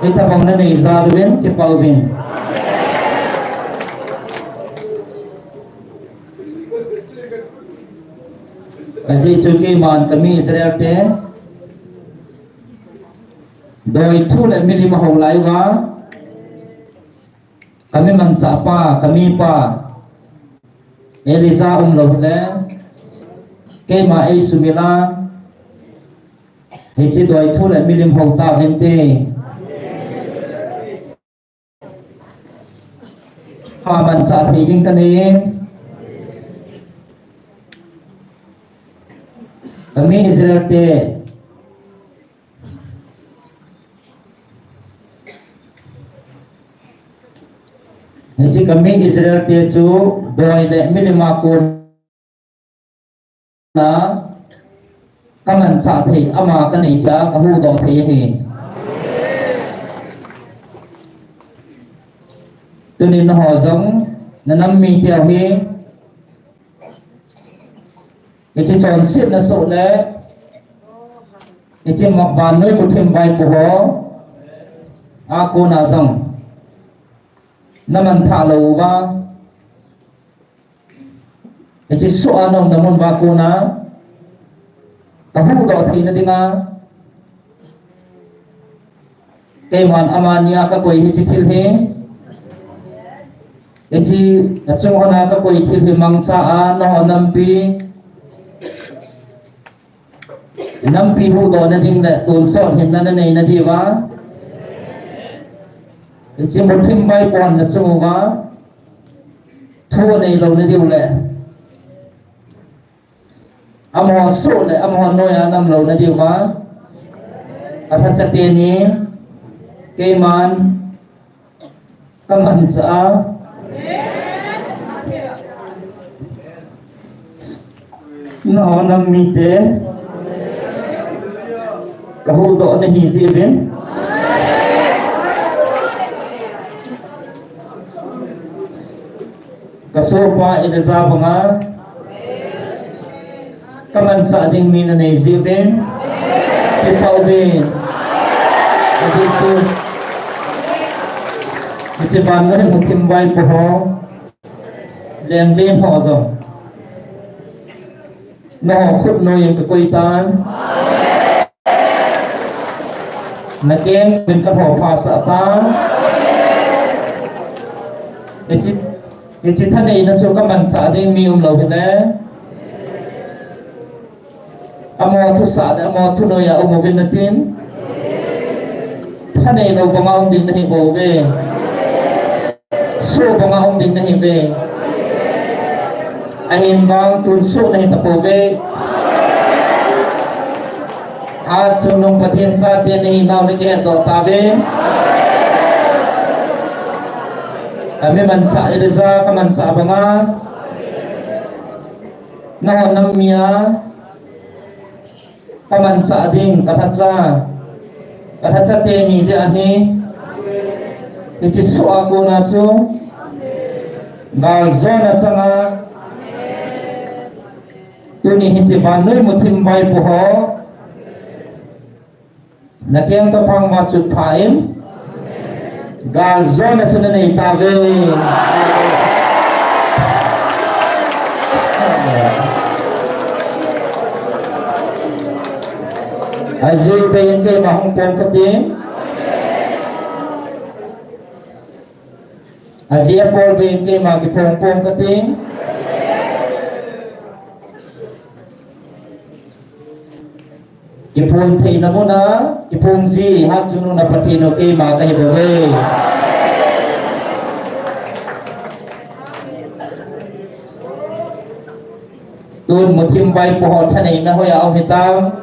chúng ta vòng này ra được kịp bảo vệ, cái gì chú kia mòn kami Israel thế, đôi thu lại mình mà hồng lái quá, kami man sa pa kami pa Eliza lo le ke ma ai sumila hi chi doi thu le milim ho ta vente ha man sa thi ding kan e kami Israel te Jadi kami Israel dia tu doi le minima kun na kaman sa thi ama kan isa ka hu do thi hi tunin ho giống na nam mi tiêu hi cái chỉ chọn xịt là sổ le cái chỉ mặc bàn nơi một thêm vài bộ a cô nào rằng naman thả lâu và cái chỉ số anh ông namun và cô na ta hú đó thì nó đi nga cái màn amania các quầy hi chỉ thil he cái chỉ chung hona các quầy thil he mang cha a no nampi hú đó nó đi le tôn sọ hiện na này na đi va chỉ một thêm vài bọn là chung và thua này lâu nó điều lệ âm họ số lại âm họ nói năm lâu nó điều và thật chất tiền nhé cây man căm hận xã nó nằm mi tế cả hồ độ này gì gì biến kasopa Eliza banga kaman sa ding mina na izivin kipawin iti ban na rin mutimbay po ho liang lim ho zong na ho khut no yung kakuitan na keng bin ka ho pa sa ta cái chính thân này nó cho các bạn xã đi miêu lâu thế đấy, amo thu xã đấy amo thu nơi ông một viên đất tiền, thân này đâu bằng ông đình này bổ về, số bằng ông đình này về, anh bằng tuần số này tập bổ về, chung nông phát hiện ra tiền này nào để cái đó ta về. Kami mansa Eliza ka mansa banga na nam mia ka mansa ding kathatsa te ni je ahi ichi su ako na chu gal zona changa tuni hichi banui muthim bai pu ho na keng ta phang ma chu phaim gal zona chuna nei ta ve azil bayin ke mahung pon kating azia pol bayin ke magi pon kating Kipun thei namuna kipun zi hat sunu na patino ke ma ka hibawe tun mutim bai po thanei na hoya au hitam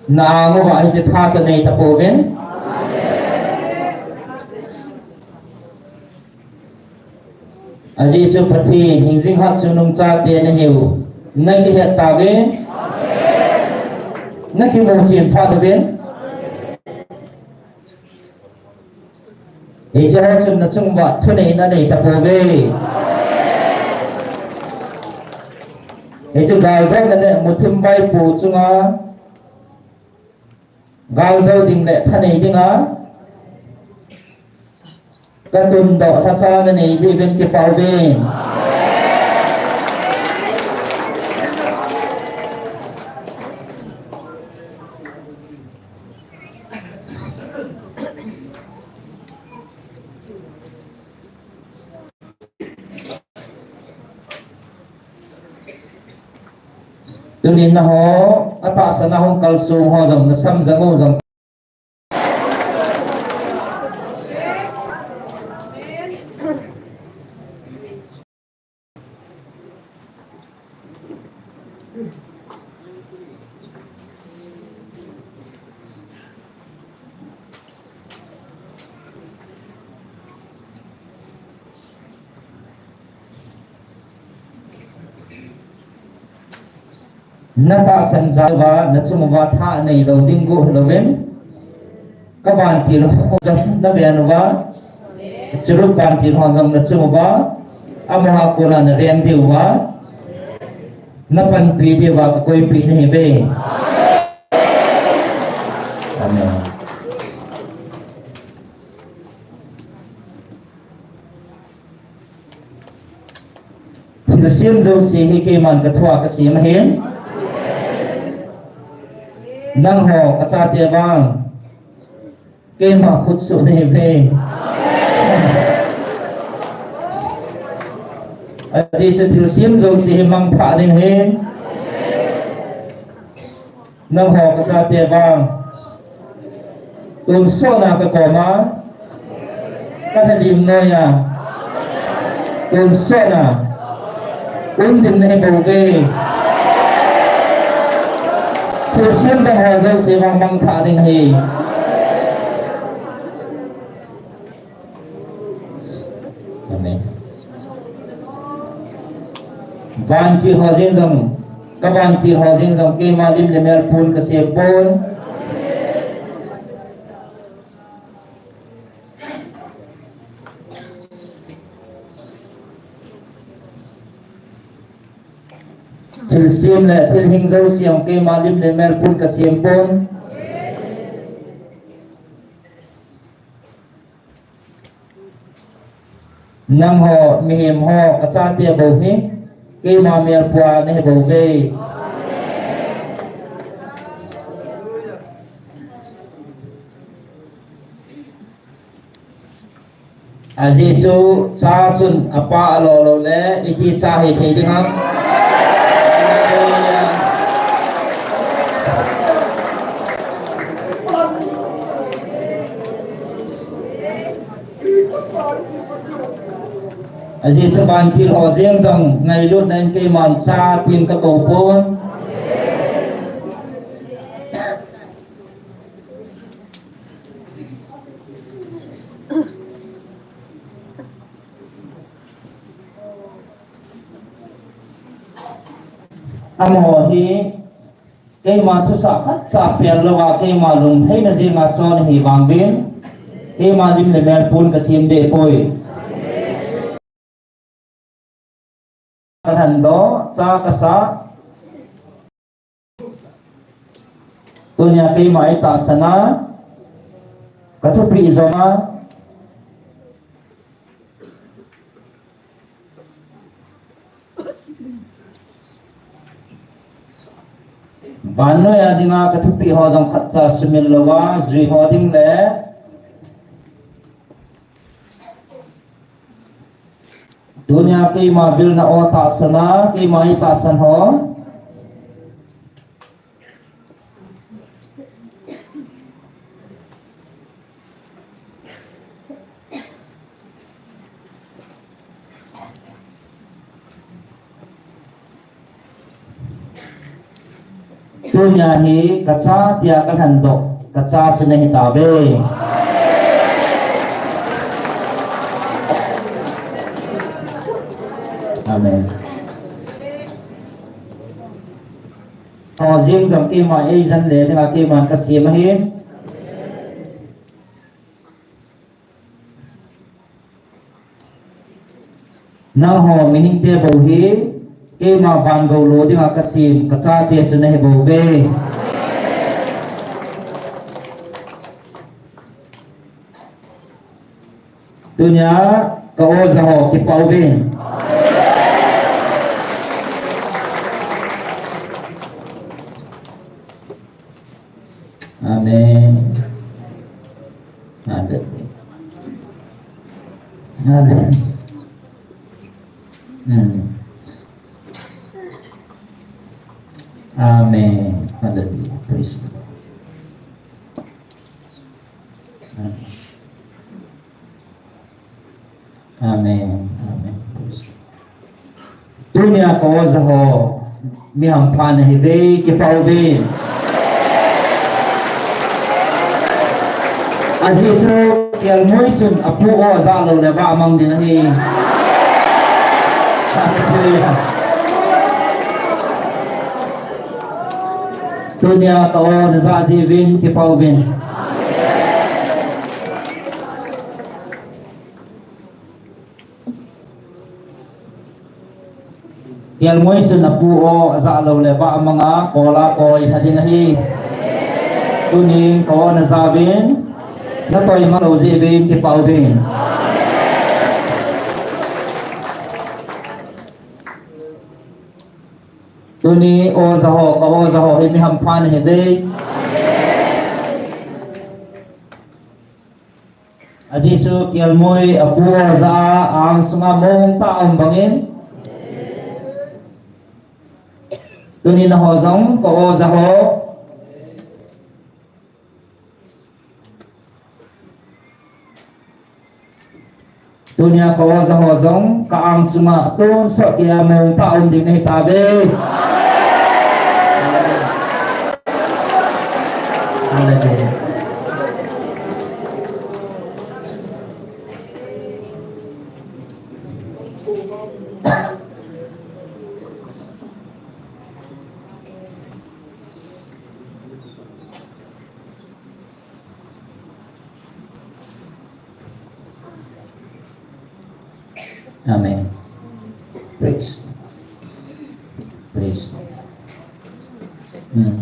na ngo wa ni tha sa nei ta po ven aji su pati hingjing hat sunung cha te na hiu nai ki het ta ve nai ki mo chin pha de ve e ja chun na chung ba thu nei na nei ta po ve e chu ga zong na ne mu thim bai pu chunga ga zo ding le tha nei dinga các tuần độ tham gia bên này dị bên kịp bảo vệ tunin na ho ata sa na hong kalsung ho jong na sam jang ho jong nata san jawa na chumuwa tha nei lo dingu loven ka ban ti lo jam na be anwa churu ban ti ho jam na chumuwa amha ko na ren diwa na pan pi diwa koi pi nei be amen thì xiêm dâu xì hi kê màn cái thua cái xì mà hiến năng hồ cái cha tia vang kê mà khút sụn này về gì sẽ thì xiêm dâu xì mang thả lên hiến năng hồ cái cha tia vang tuần số nào cái cỏ má các thầy điểm nơi à tuần số nào tin này bầu ghê thì xem đang hòa dâu sẽ vang băng thả đình hì van chỉ hòa riêng rằng các van chỉ hòa riêng rằng kia mà lim để mer phun cái xe phun til sim le til hing zo siam ke malim le mel pun ka siam pon nam ho mi him ho ka cha tia bo hi ke ma mel pua ne bo ve aji chu cha chun apa alo lo le iti cha hi thei ding ham aji saban kil ho jeng jong ngai lut nen ke man cha tin ka ko pon am ho hi ke ma thu sa khat sa pian lo wa ke ma lum thei na ji ma chon hi wang bin ke ma lim le mer pun ka sim de poi kan do cha ka sa tunya ke mai ta sana ka thu pi zoma Bano ya dinga kathupi ho jong khatcha simil lowa zui ho ding le dunia ke ma bil na o ta sana ke mai ta san ho dunia hi kacha tia kan hando kacha chune hi ta be amen ho riêng dòng kim mà ai dân để thì là kim mà cái gì mà hết nào ho mình hình tia bầu hi kim mà bàn gầu lúa thì là cái gì cái cha tia cho này bầu về tôi nhớ cậu giờ họ kịp bầu về amen amen amen Amen. Hallelujah. Praise the Lord. Amen. Amen. Praise the Lord. Dunia ko sa ho mi hampan hidei ki pauvi. Azizo kial moichun apu o zalo le ba amang dinahi. Hallelujah. Dunia ko na sa zivin ki pauvin. Kial moichun apu o zalo le ba amanga kola ko hadinahi. Tuning ko na sabin na toy malo zivin ki pauvin. Tuni o zaho ini hampan hede. Azizu kial moi apu za ang sunga mong taong bangin. Tuni na hozong ko zaho. Tunia ko zaho zong kaang sunga tun so kia mong taong din ni tabe. Hallelujah. Amen. Praise. Praise. Amen.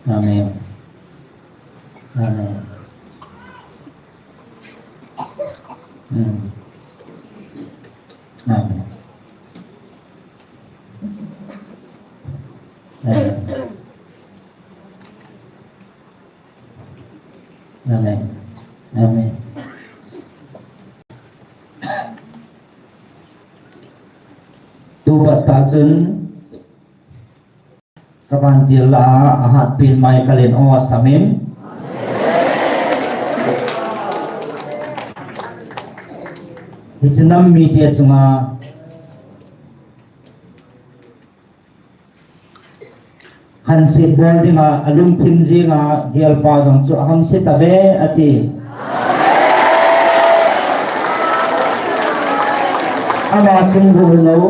Amen. Amen. Amen. Amen. Tubat tasun kapan jila ahat pin mai kalian oas amin. Hisenam media sunga hansit bol dinga alum kimji nga gial pa dong chu hamsit abe ati. Ama chungbu lo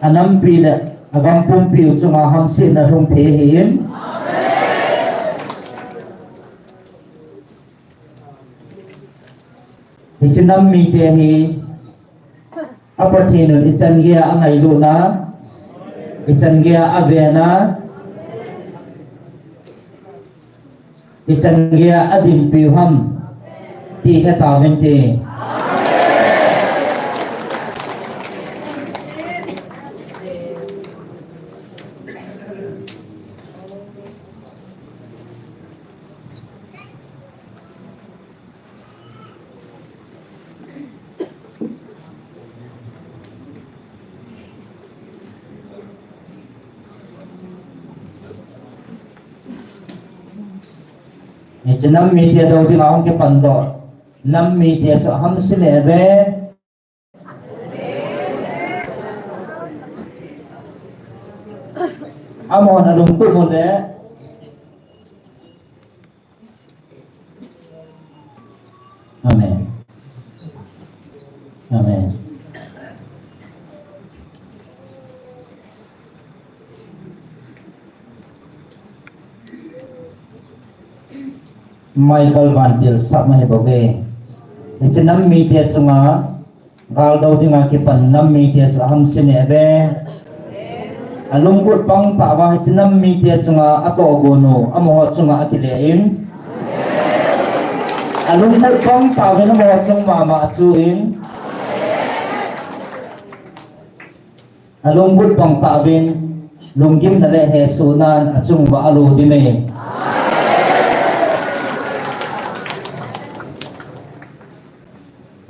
anam pida agam pumpiu chunga hamsit na rung thehin. Hisenam media hi apathinun ichan gia angai luna ichan gia avena ichan gia adin piuham ti heta vente. Nam media đâu thì ông cái phần đó nam media so ham xin lệ về amon alung tu mon đấy. Amen. Amen. Michael Vandil sắp mai bảo vệ thì trên năm media sunga gal đâu thì ngaki pan năm media so ham sin eve alung kut pang pa wa trên năm media sunga ato gono amo sunga atilein alung kut pang pa wa mo sung mama atsuin alung kut pang pa vin lunggim na le he sunan atsung wa alu dime.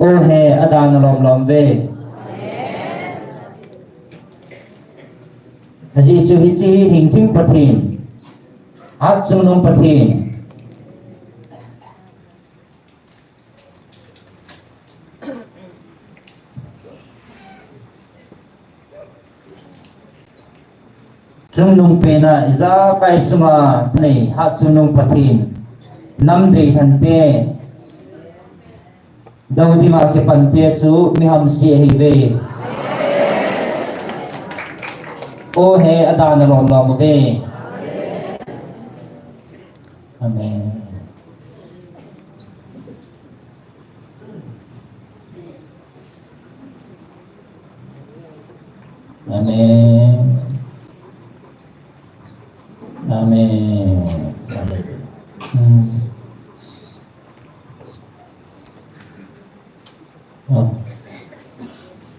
O he adan lom lom ve Aji chu hi chi hing sing pathin hat chung nung pathin chung nung pena iza kai chunga nei hat chung nung pathin nam dei than te dau di ma ke pan te chu mi ham si hi ve o he adana rom rom ve amen amen amen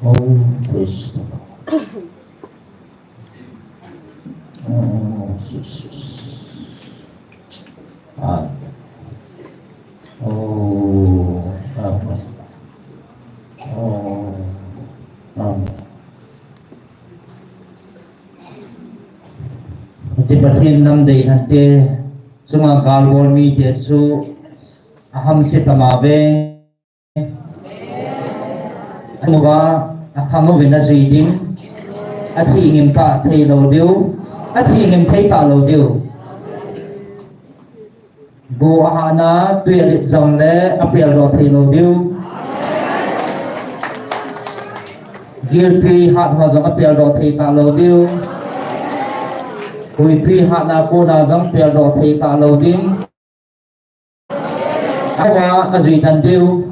oh praise the Lord. Oh, Jesus. Oh, amen. Oh, amen. Chỉ bật thêm năm đầy hạt tê, chúng ta gal bol mi tê su, aham se tamave, amuga, akamu vina zuidin, ati ingim ta thay lâu điêu, ati ingim thay ta lâu điêu. Go ahana tuyệt dòng le apial ro thay lâu điêu. Gilpi hat hoa dòng apial ro thay ta lâu điêu. Kui pi hat na ko na dòng apial ro thay ta lâu điêu. Awa azui tan điêu.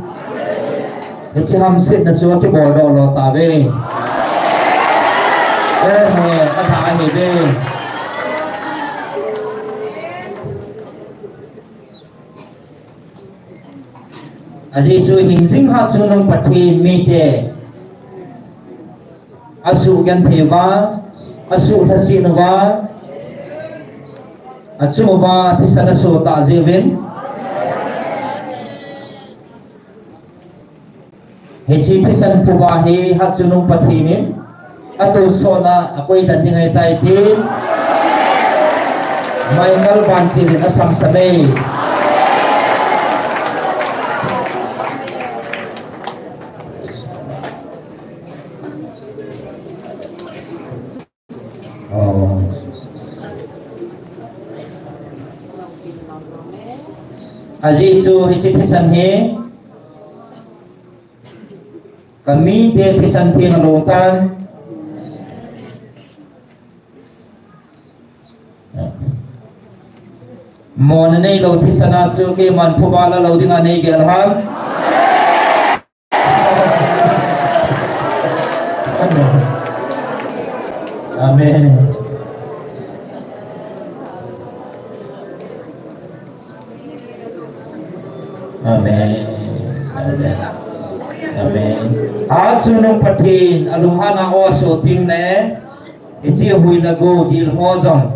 It's ham sit na chuan ke bol do lo ta ve. He a tha hi ve. Aji chu hing jing ha chu nong pathin mi te. Asu gan theva, asu thasin wa. Achu wa thisana so ta jevin. Hechi thisan puwa hi hat sunung pathinin atul sona akoi danding ay tay tin may ngal bantin asam samay aji chu hechi thisan hi kami dia kisan tin lutan mon nei lo thisana chu ke man phubala lo dinga nei gel han amen amen amen amen Atsunong pathin alumhana o so ting ne ichi hui na go dil ho zong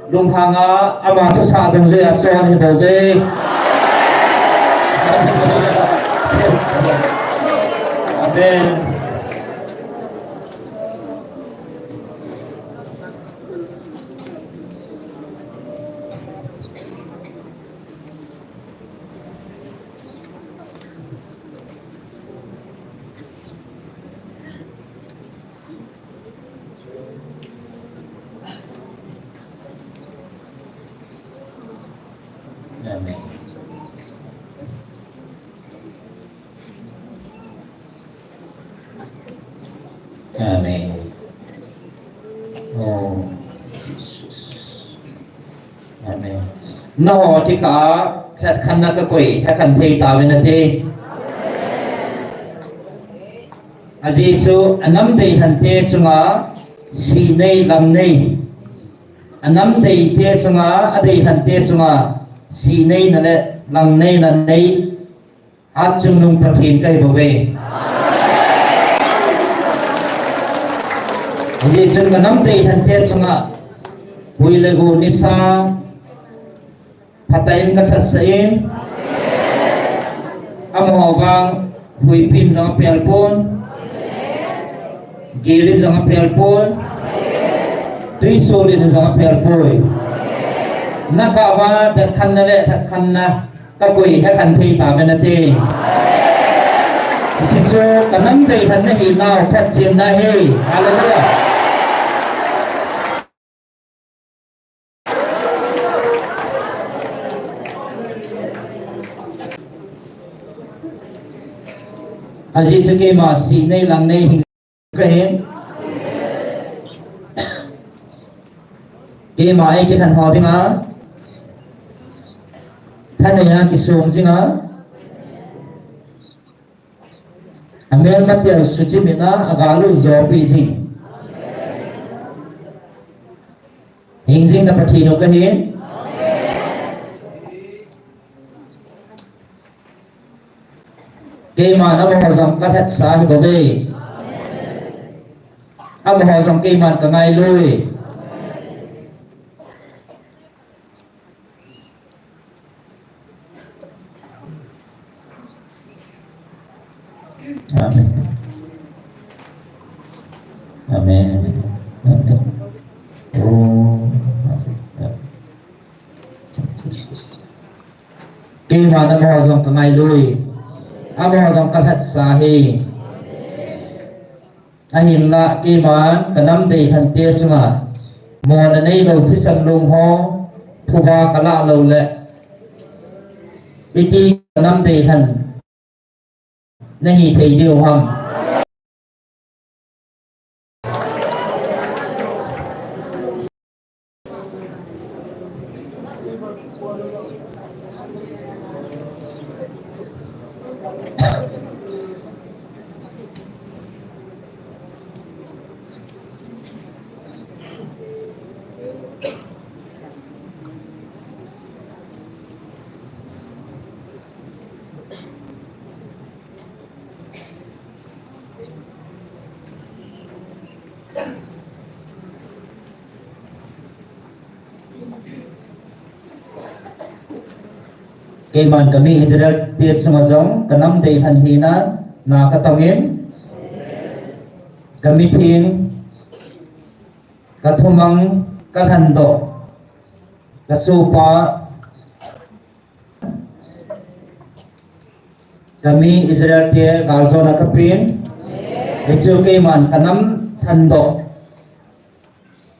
lumhanga ama to sa dong je achon hi bo ve amen amen amen oh Jesus amen no thi ka khat khan na ka koi ha kan thei ta wen te aji su anam dei han te chunga si nei lam nei anam dei te chunga adei han te chunga si nei na le lam nei na nei at chung nung pathin kai bo ve aji chung anam dei han te chunga hui le go ni sa phatain ka sat sain amo wang hui pin na pel pon gili jang pel pon Tri solid sa apel boy. Nakawa dat kan na le dat kan na kakui kan thi ta ben te. Chính số cả năm đầy thần này nào phát triển đại hệ. Hallelujah. Aji sự cái mà xí này làm này hình cái hiện. Cái mà ai cái thần họ tiếng á. Thần này là cái xuống gì á. Amen matia suci mina agalu zopi zing. Hingzing na patino kahin. Kaiman ang mahazam kathat sa hibabe. Ang mahazam kaiman kangay lui. Amen. Amen. Amen. Oh. Kinh hoàn âm hòa dòng cả ngày lui. Âm hòa dòng cả thật xa hì. Hình lạ kinh hoàn cả năm tỷ thần tiêu chung à. Mùa là này đầu thích sân lùng hô. Thu ba cả lạ lâu lệ. Ý tí cả năm tỷ thần. Này thì điều hầm. Kaiman kami Israel tiap sumazong kanam day hanhina na katangin kami tin kathumang kathando kasupa kami Israel tiap galso na kapin itu kaiman kanam thando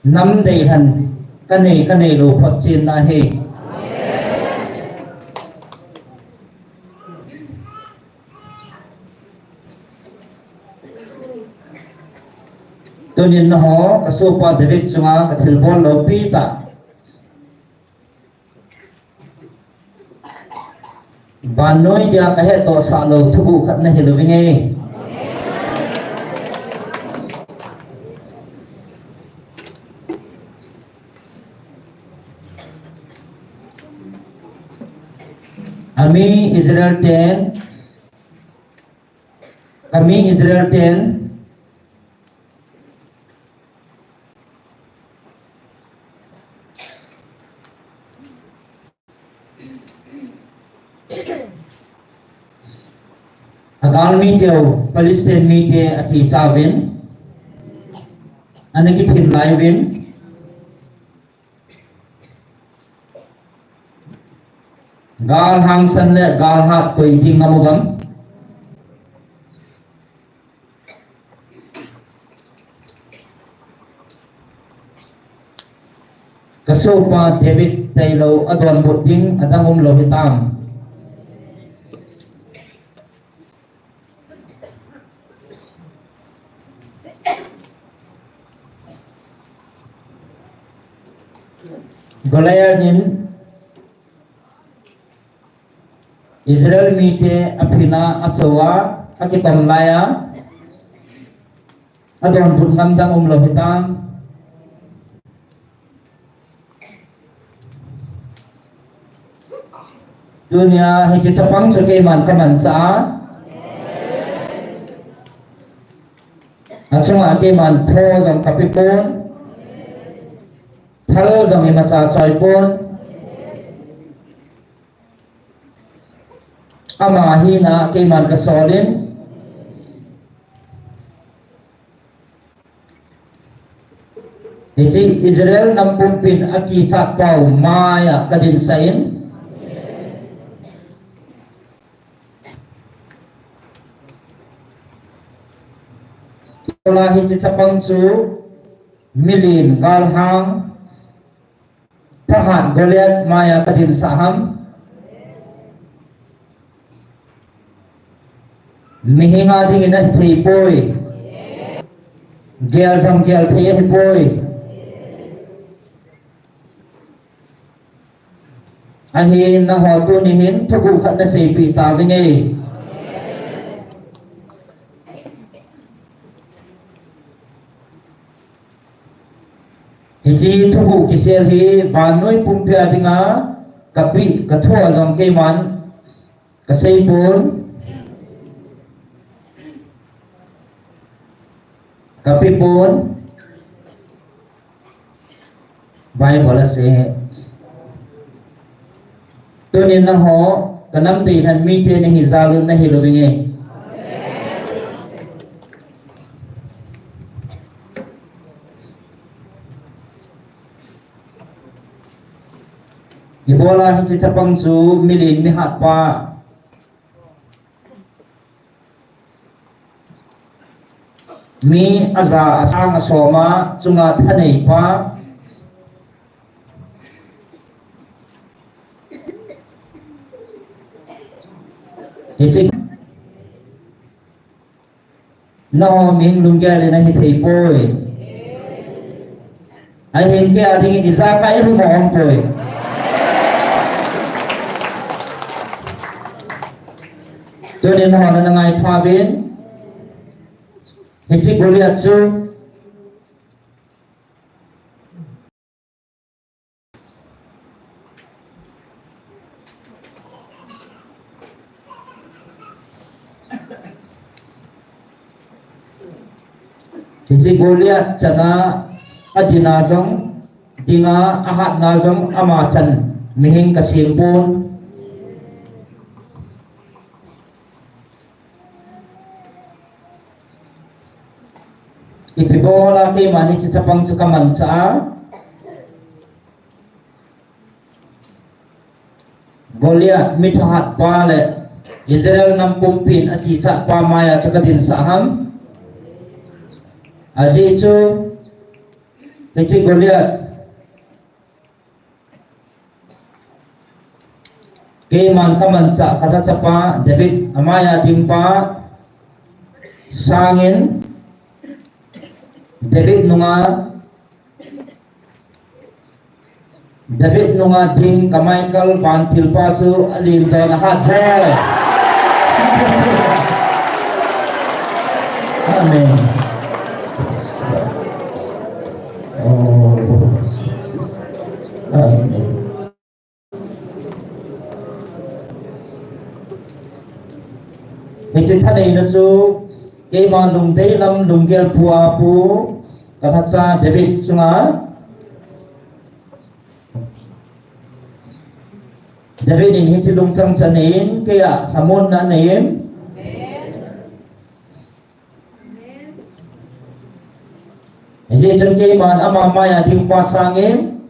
nam day han kane lo photchin na he. Tunin na ho kasupa David sunga kathilbon lo pita banoy dia kahe to sa lo thubu khat na hiluvinge Ami Israel 10 kami Israel 10 Agal media Palestine media ati savin anakitin livein gal hangsan le gal hat ko iting ngamugam kasupa David Taylor adon budding adangum lohitam Golayanin Israel mite apina achawa akitam laya adon bun ngamdang lohitam dunia hichi chapang sake man kaman sa achunga ake man pho jong kapipon thal jong ima cha choi pon ama hina ke man ka solin Isi Israel nampumpin aki sakpau maya kadin sain. Lahi cicapang su milin kalhang tahan Goliath maya kadin saham. Mihinga ding ina hipoy. Gel sam gel thei hipoy. Ahin na hotu nihin thugu khat na sepi ta vinge. Hiji thugu kisel hi banoi pumpia dinga kapi kathua jong ke man kasei pun kapi pun Bible se tunin na ho kanam ti han mi te ni hizalun na hilobinge. Ibola hi chapang su milin mi hat pa mi aza asang asoma chunga thanei pa Hiji no ming lunggale na hitay boy ay hindi ating izaka iru mo boy tunin na hona ngay pabin hiji Goliath su Hiji Goliath chana adinazong dinga ahat nazong amachan mihing kasimpon ipibola kay mani chapang sukaman sa Goliath mithahat pale Israel nampumpin at isa pamaya sa kadin saham Aziz itu Hiji Goliath Keman taman sa kata sapa David amaya timpa sangin David nunga ding kamaikal bantil pasu alin sa nahatsa Amen. Hiji thane na chu ke ma lung dei lam lung gel pua pu kathatsa David chunga David in hiji lung chang chanin ke ya hamon na nen hiji chun ke man ama maya ding pasangin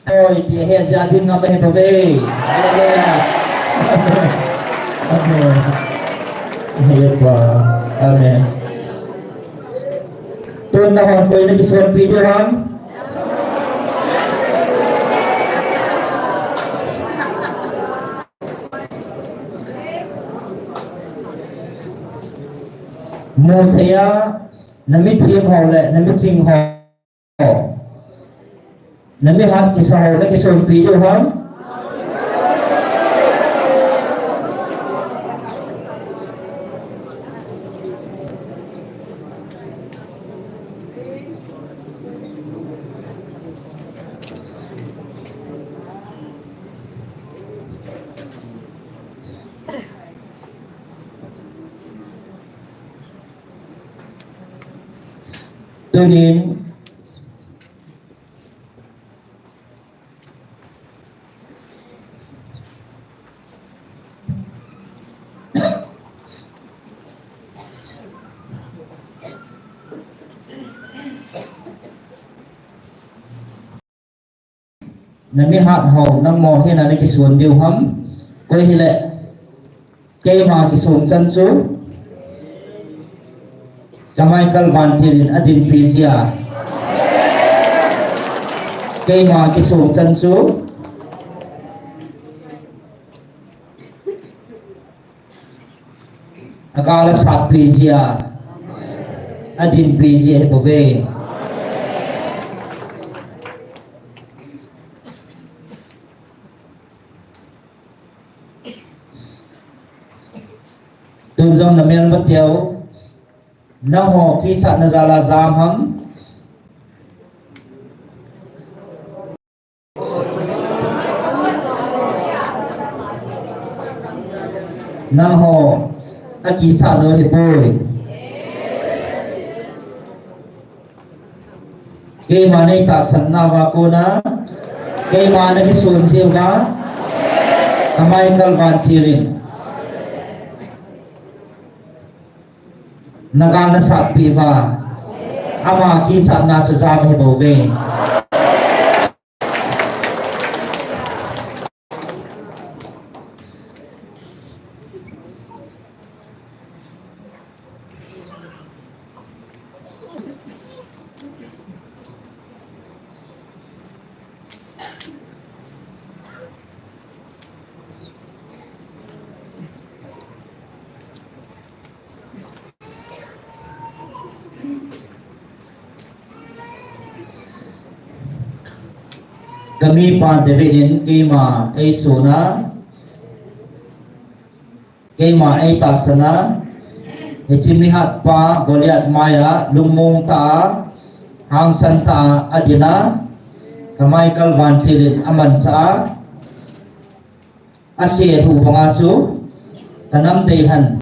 oi dia he jadi ngabe bebe haleluya Amen. Amen. Amen. Tuan nahan po ini bisa pijaran. Muthaya nami thiam ho le nami ching ho. Nami hat kisah ho le kison pijaran. Tunin na mi hat ho nang mo he na ni ki suan diu ham koi hi le ke ma ki som chan chu kamai kal van tin adin pizia ke ma ki som chan chu akala sap pizia adin pizia he bove tun jong na mel bat yau na ho ki sa na zala zam ham na ho a ki sa no he boy ke mane ta sanna wa ko na ke mane ki sun siu ga kamai kal van tirin nagal na sat piva ama ki sat na cha jam he bove kami pa derin kema ay sona kema ay tasana echimihat pa Goliath maya lumong ta hang santa adina kamay kalvan tirin aman sa asye hu pangasu tanam dehan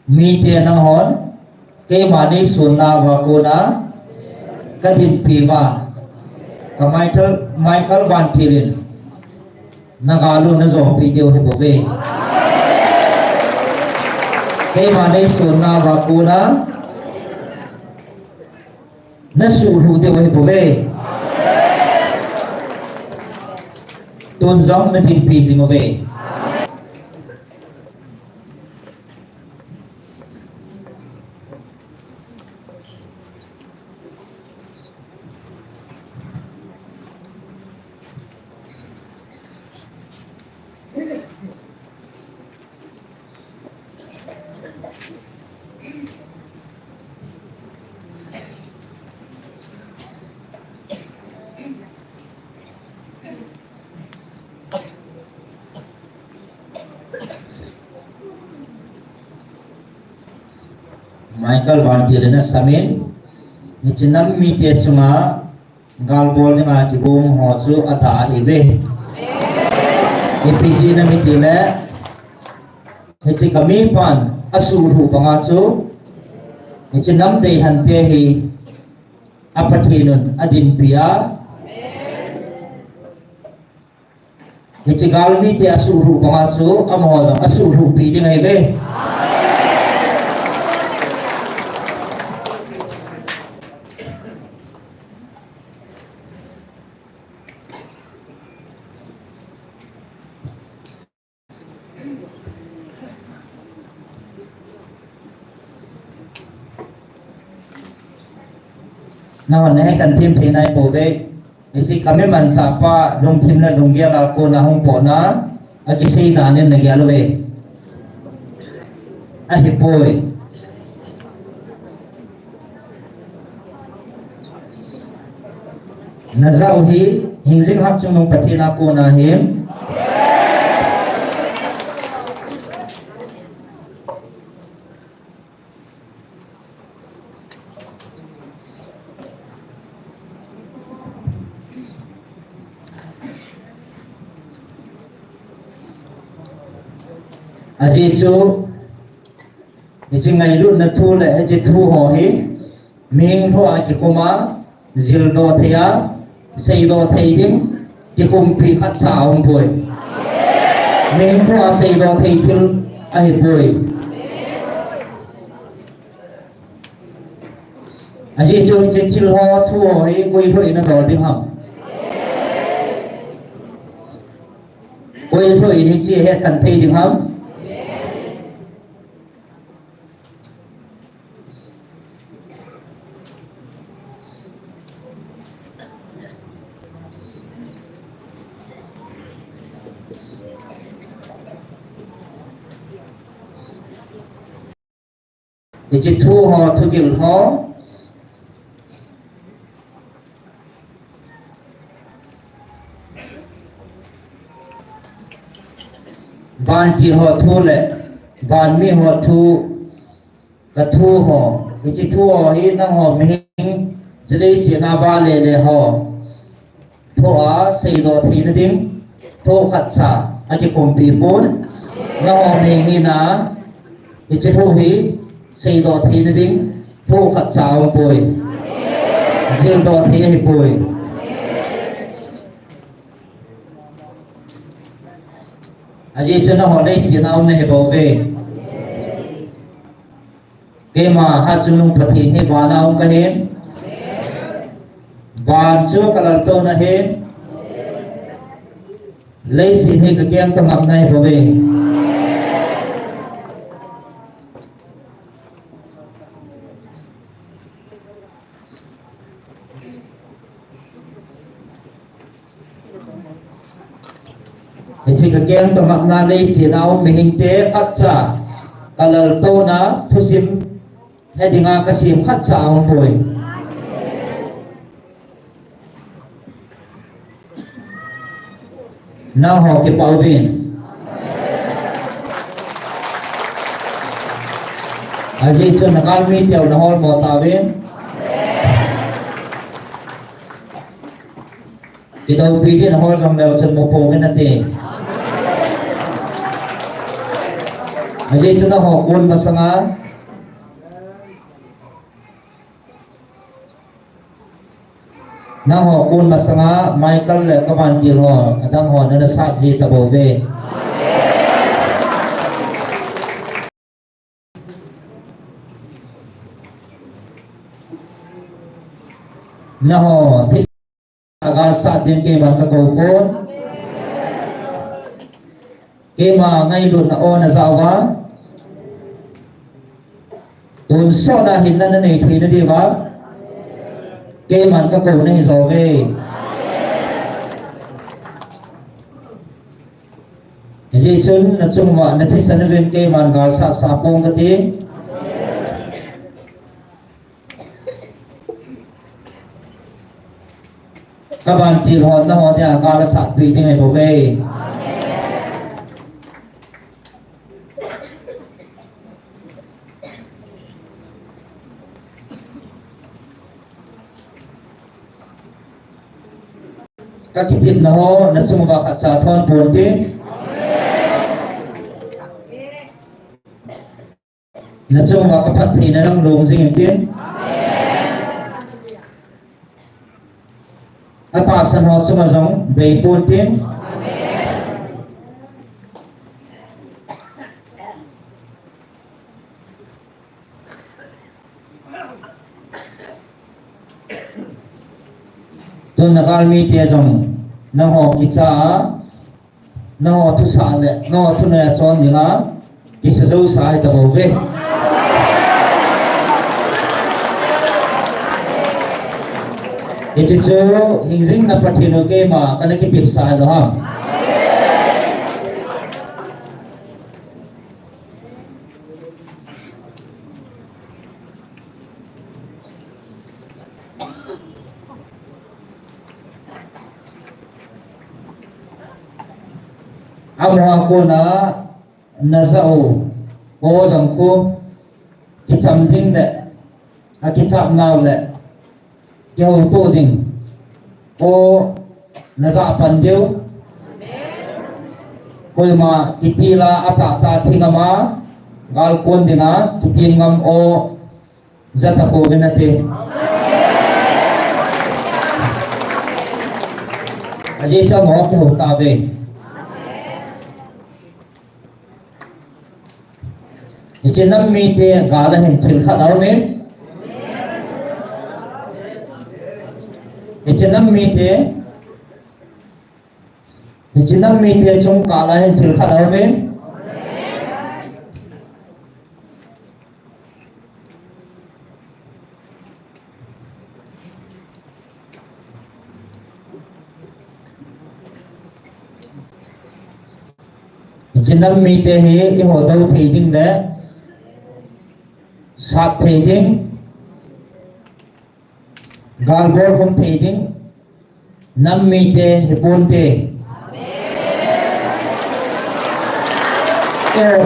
mi te nang hon kema ni sona wa kona kadin piva Michael Van Tirin nagalo na zo video he bove kay manay suna bakuna nasuhu de he bove tunzong na din pising ove Michael Van Tirin na samin ni chinam mi te chunga galbol ni nga kibong hochu ata ibe ipisi na mi tile ni kami pan asuru pangachu ni chinam de hante hi apatinun adin pia ni galmi te asuru pangachu amho asuru pi di nga ibe na hon hai kan tim thinai bove isi kami man sapa dong tim na dong gia la ko na hong po na akisi na nen na gia lo ve a hi poi na zau hi hingjing hap chung nong pathina ko na him aji chu ichi ngai lu na thu le aji thu ho hi ming ho a ki koma zil do thea sei do thei ding ki kum pi khat sa ong poi ming ho a sei do thei thil a hi poi aji chu ichi chil ho thu ho hi koi hoi na do ding ham quên thôi đi chia hết cần thi được không thì chỉ thu họ thu kiểu họ van chỉ họ thu lệ van mi họ thu cả thu họ thì chỉ thu họ hi năng họ mình chỉ lấy sự na ba lệ họ thu á xây đồ thì nó tiếng thu khát xả anh chỉ cùng bị bốn năng họ mình hi na thì chỉ thu hi xây đồ thì nó tiếng thu khát xả ông bồi riêng đồ thì hi bồi aji chana hone sinau ne bove ke ma ha chunung phathi he banau ka hen ban chu kalar to na hen lei si he ka kyang ta ngam nai bove chỉ cái keng tông ngọc na lấy xì nào mình hình tế khát trả color to na thu sim hay đi ngang cái sim khát trả ông bồi nào họ cái bảo viên à gì cho nó cao mi tiểu nó hol bỏ tàu bên cái đầu tiên là hol cầm đầu chân một phố bên là tiền aje chuna ho kun masanga na ho kun masanga Michael le kaman til ho adang ho na sa ji ta bo ve na ho this agar sa din ke man ka ko kon ke ma ngai lu na o na zawa tun so na hin na nei thi na di ba ke man ka ko nei zo ve ji sun na chung ma na thi san ven ke man gar sa sa pong ka ti các bạn chỉ hỏi nó hỏi nhà ga là sạch vị như ngày bố về các cái thịt nó xung vào cả trà thon buồn tiếng nó xung vào cái phật thì nó đang lùng gì tiếng các ta sân họ xung vào giống về buồn tiếng tôi là gal mi tia dòng nó họ kí cha nó họ thu sa lệ nó họ thu này cho những á kí sẽ dâu sai tập bảo vệ cái chuyện số hình dinh là phát hiện ok mà cái này cái tiệm sai đó ha hoa cô na dậu cô dòng cô cái chăm đinh lệ cái chạm nào lệ cái hồng tô đỉnh cô na dạ phần điêu cô mà cái pi là ata ta chi ngam á gal quân đỉnh á cái tim ngam o rất là cô bên đây aje cho mỏ cái hồng ta về trên năm mi te gà là hình thil khát áo nên trên năm mi te Jinam mi te chung kala hen thil khat awen Jinam mi te he i ho do thei ding le sat thei ding gal bor hom thei ding nam mi te he pon te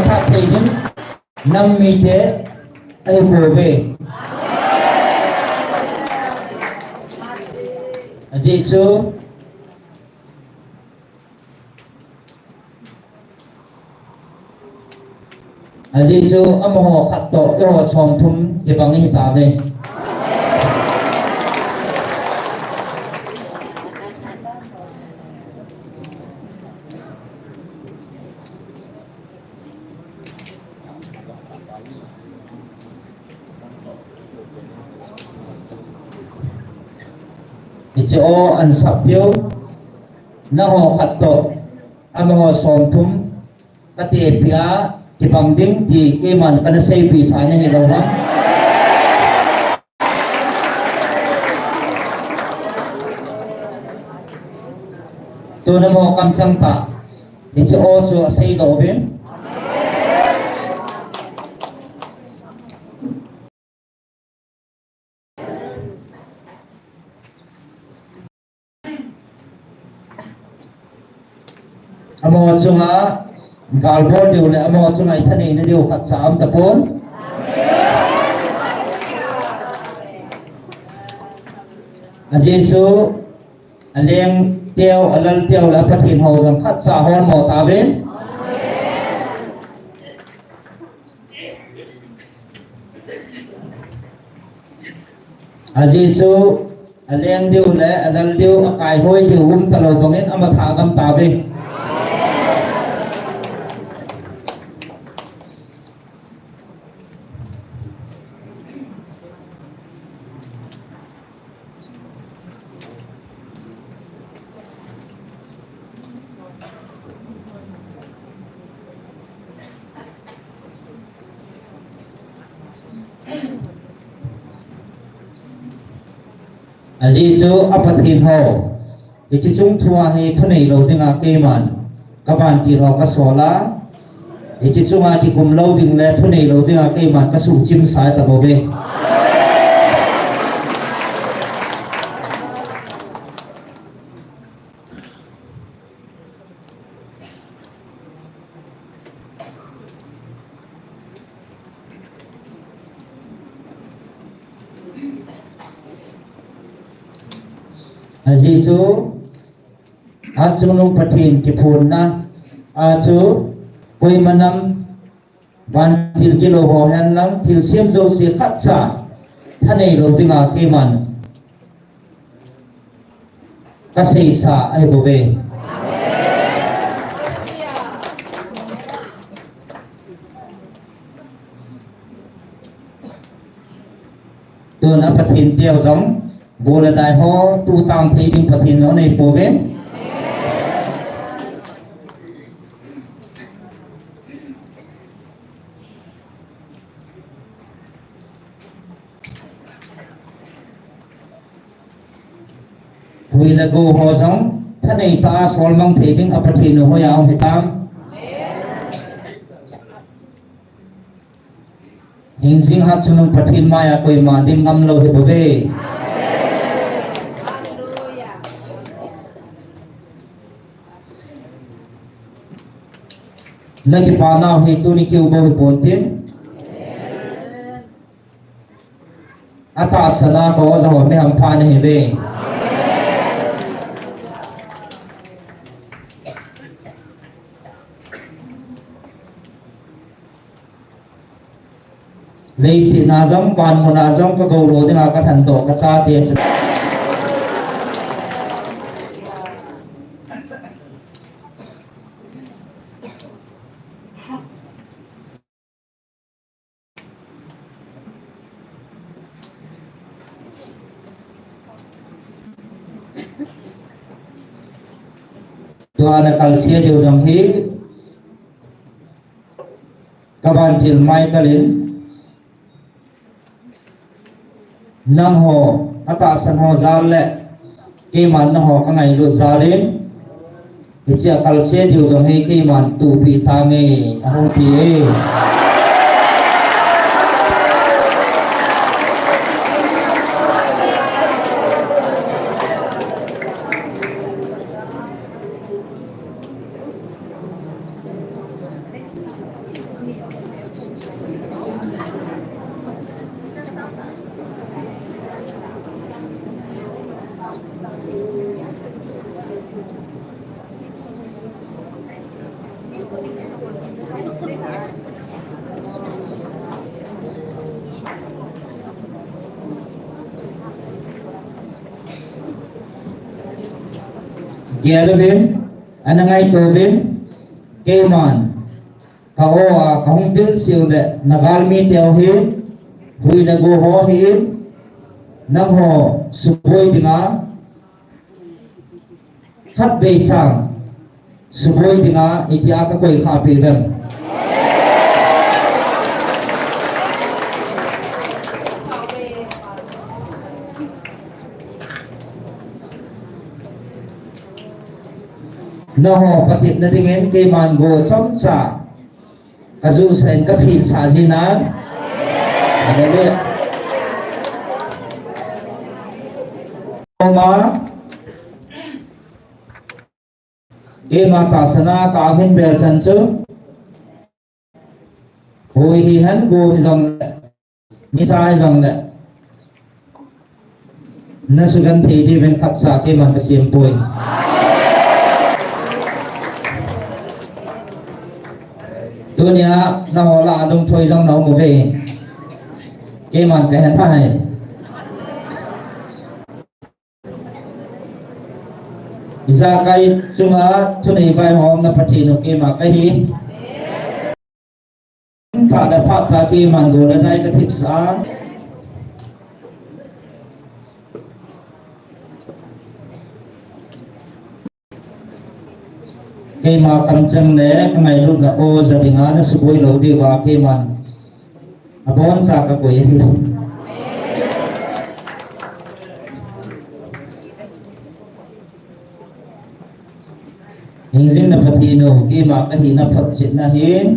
sat thei ding nam mi te ai bo ve Aji chu amoho khat to yo som thum ke bang hi ta ve Ichi o an sap yo na ho khat to amoho som thum ka te pia ki bang ding ti ke man kana sei pi sa ne lo wa tu na mo kam chang ta Ichi o chu sei do ven amo chunga galbor diu le amo chunga ithani ne diu khat sam tapon aje chu aleng teo alal teo la pathin ho jam khat cha hon mo ta ven aje chu aleng diu le alal diu akai hoi diu hum talo bangin ama tha gam ta ve Aji chu apathin ho ichi chung thua he thunei lo dinga keman kaban ti ro ka sola ichi chunga ti kum lo ding le thunei lo dinga keman ka su chim sai ta bo ve Aji chu achunung pathin ki phun na achu koi manam van til kilo ho han lam til siam jo se khat cha thanei lo dinga keman ka sei sa ai bo ve tu na pathin teo giống bố là đại ho tu tam thấy đinh Phật hiện nó này bố vén Hui là go ho giống thân này ta sol mang thấy đinh Phật hiện nó hồi áo phải tam hình sinh hát sunung Phật hiện maya koi ma đinh ngâm lâu thì bố về Naki pa nào hi tu ni kêu bầu bốn tiếng ata sana có giờ mấy ham pha này về lấy xị na giống quan một na giống có gầu rồi thì là cái thần tổ cái cha tiền tua na kalsia điều dòng hi các bạn til mai kalin nang ho ata san ho zal le ke man na ho ka ngai lu zalin ichia kalsia điều dòng hi ke man tu pi ta nge ahong ti e Gervin, anangay tovin, keman, kao kahong til siu de nagalmi teo hi, hui nago ho hi, nang ho suboy dinga, khat bei chang, suboy dinga iti aka koy kapilem. Nó họ phát hiện ra tiếng cái màn gồ trong xã cả dù sen các phim xã gì ná đấy đấy mà cái mà ta sana cả hình bèo chân chứ hồi thì hắn gồ dòng như sai dòng đấy nó sự gần thì đi bên khắp xã cái màn cái xiêm bùi tôi nhớ nó họ là đông thôi trong đó một về cái màn cái hắn phải ra cái chung á cho này vai hòm nó phát triển được cái mà cái hi phải đã phát ra cái màn gồ lên đây cái thịt xã cái mà cầm chân đấy ngày lúc là ô gia đình nó sụp lâu đi vào cái mà bốn sa cái quỷ thì hình dung là phát hiện được cái mà cái gì nó phát triển là hiến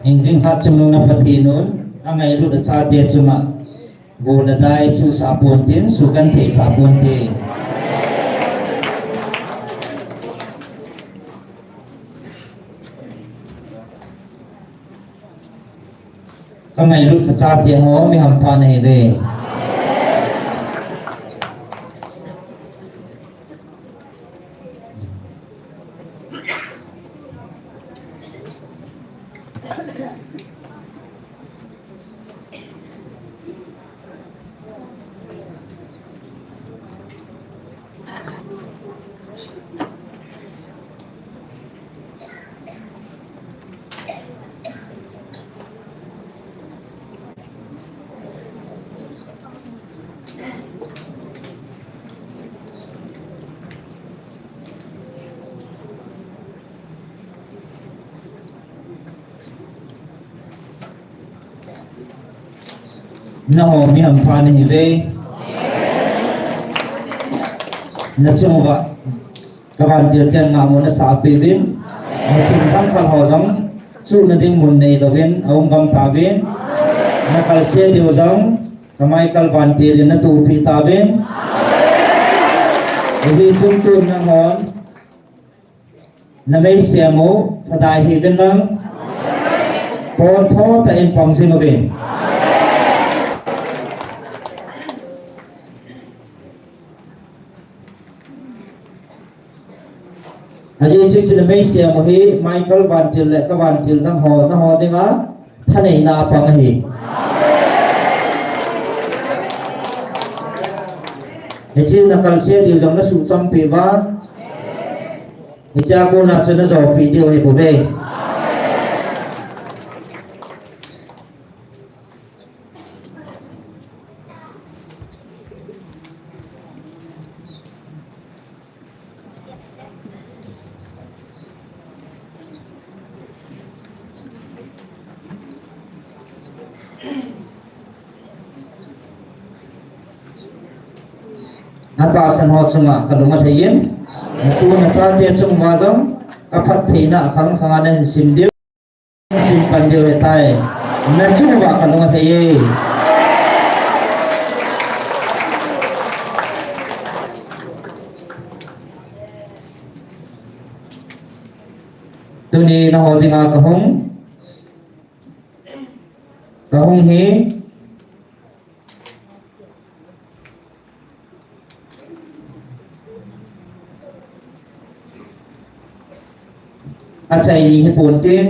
hình dung phát chung nó phát hiện luôn anh ngày lúc là sa địa chung mà vô là đại chu sa buồn tiến su căn thể sa buồn thể anh ngày lúc là sa địa hó mới hầm pha này về nó hồ mi hầm pha này về nó chung vậy các bạn chưa chân ngạo muốn nó xả bì viên nó chung tăng khăn hồ giống su nó tiếng muốn này đầu viên ông gom ta viên nó kal xe điều giống kamai kal van tiền nó tụ phi ta viên vì chung tu nó ngon nó mấy xe mũ thật đại hi bên lăng còn thô tại em phòng sinh ở bên Aji sik sila may siya mo hi Michael Van Til le ka Van Til nang ho ding a thanei na pa hi Echi na kalse diu jong na su chom pi wa Echa ko na se na zo pi diu hi bu ve atasan ho chunga kalunga thayin tu na chan te chung ma jong ka phat theina akhang khangana sim deu sim pan deu tai na chung wa kalunga thaye tu ni na ho dinga kahung hi achai ni hipon tin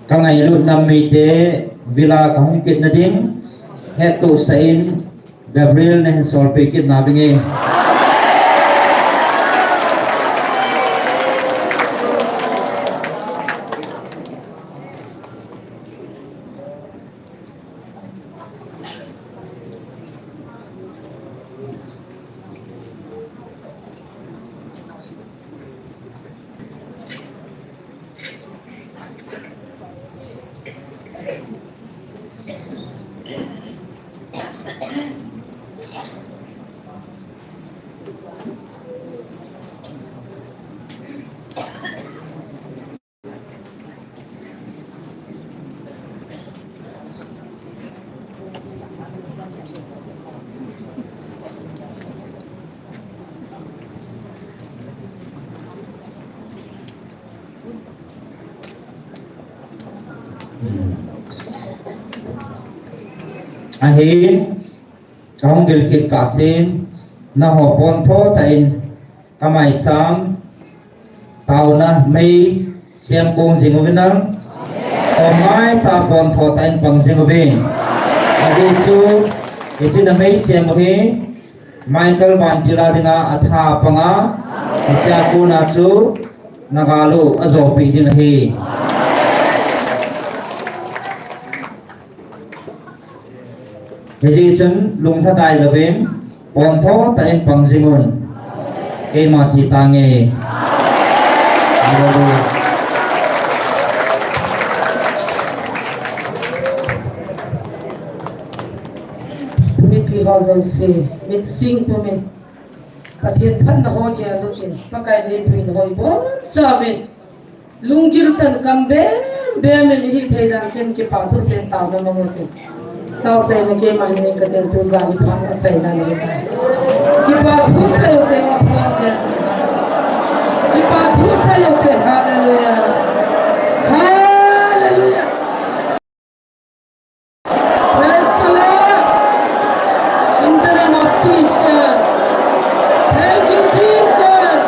kangai lut nam mi te vila kahung kit na ding hetu sain Gabriel na sol pe kit na bingi ahin kahung gilkit kasin na ho pontho tain kamai sam tau na mei siam kong zingovinang o mai ta pontho tain pang zingovin aji chu isi na mei siam hi Michael van tila dinga atha panga icha ku na chu nagalu azopi din hi Hezi chen lung tha dai la ven pon tho ta en pang zingun e ma chi ta nge mit pi hazal se mit sing to mit pathian phan na ho kya lukin pakai le pin hoi bo chavin lungir tan kambe be me ni hi theidan chen ki pa thu sen ta na mote tao say na ke mahine ka ten tu zali phang at say na ni ki pa thu sa yo te wa phang se ki pa thu sa yo te hallelujah hallelujah praise the Lord in the name of Jesus thank you Jesus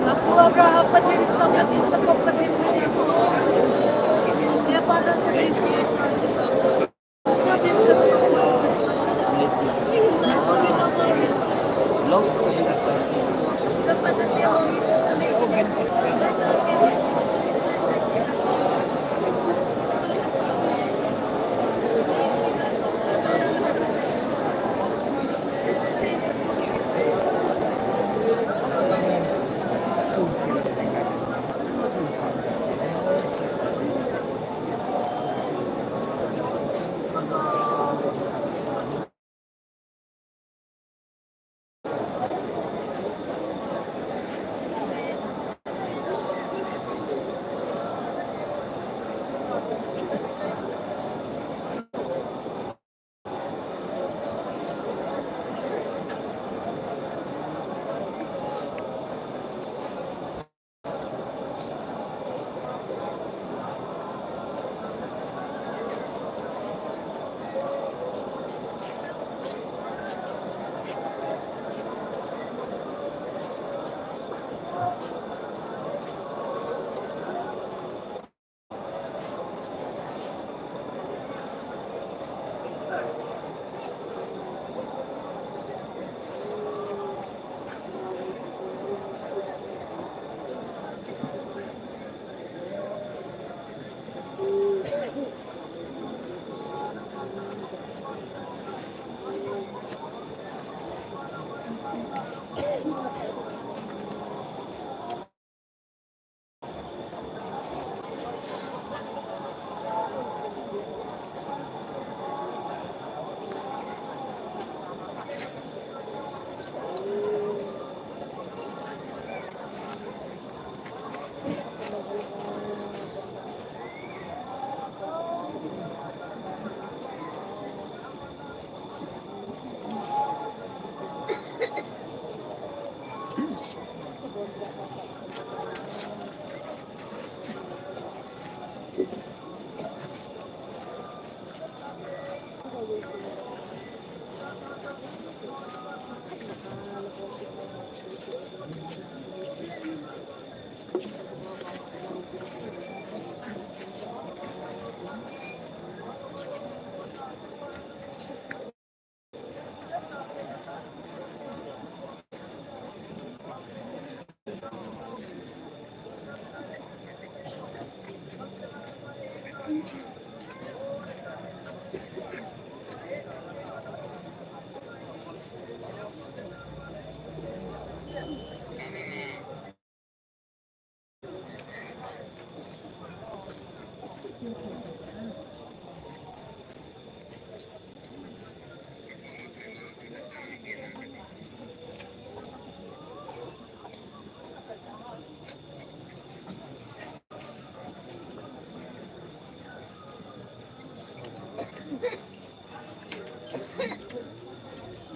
Aku berapa dari sangat disebut kasih dia pada terisi.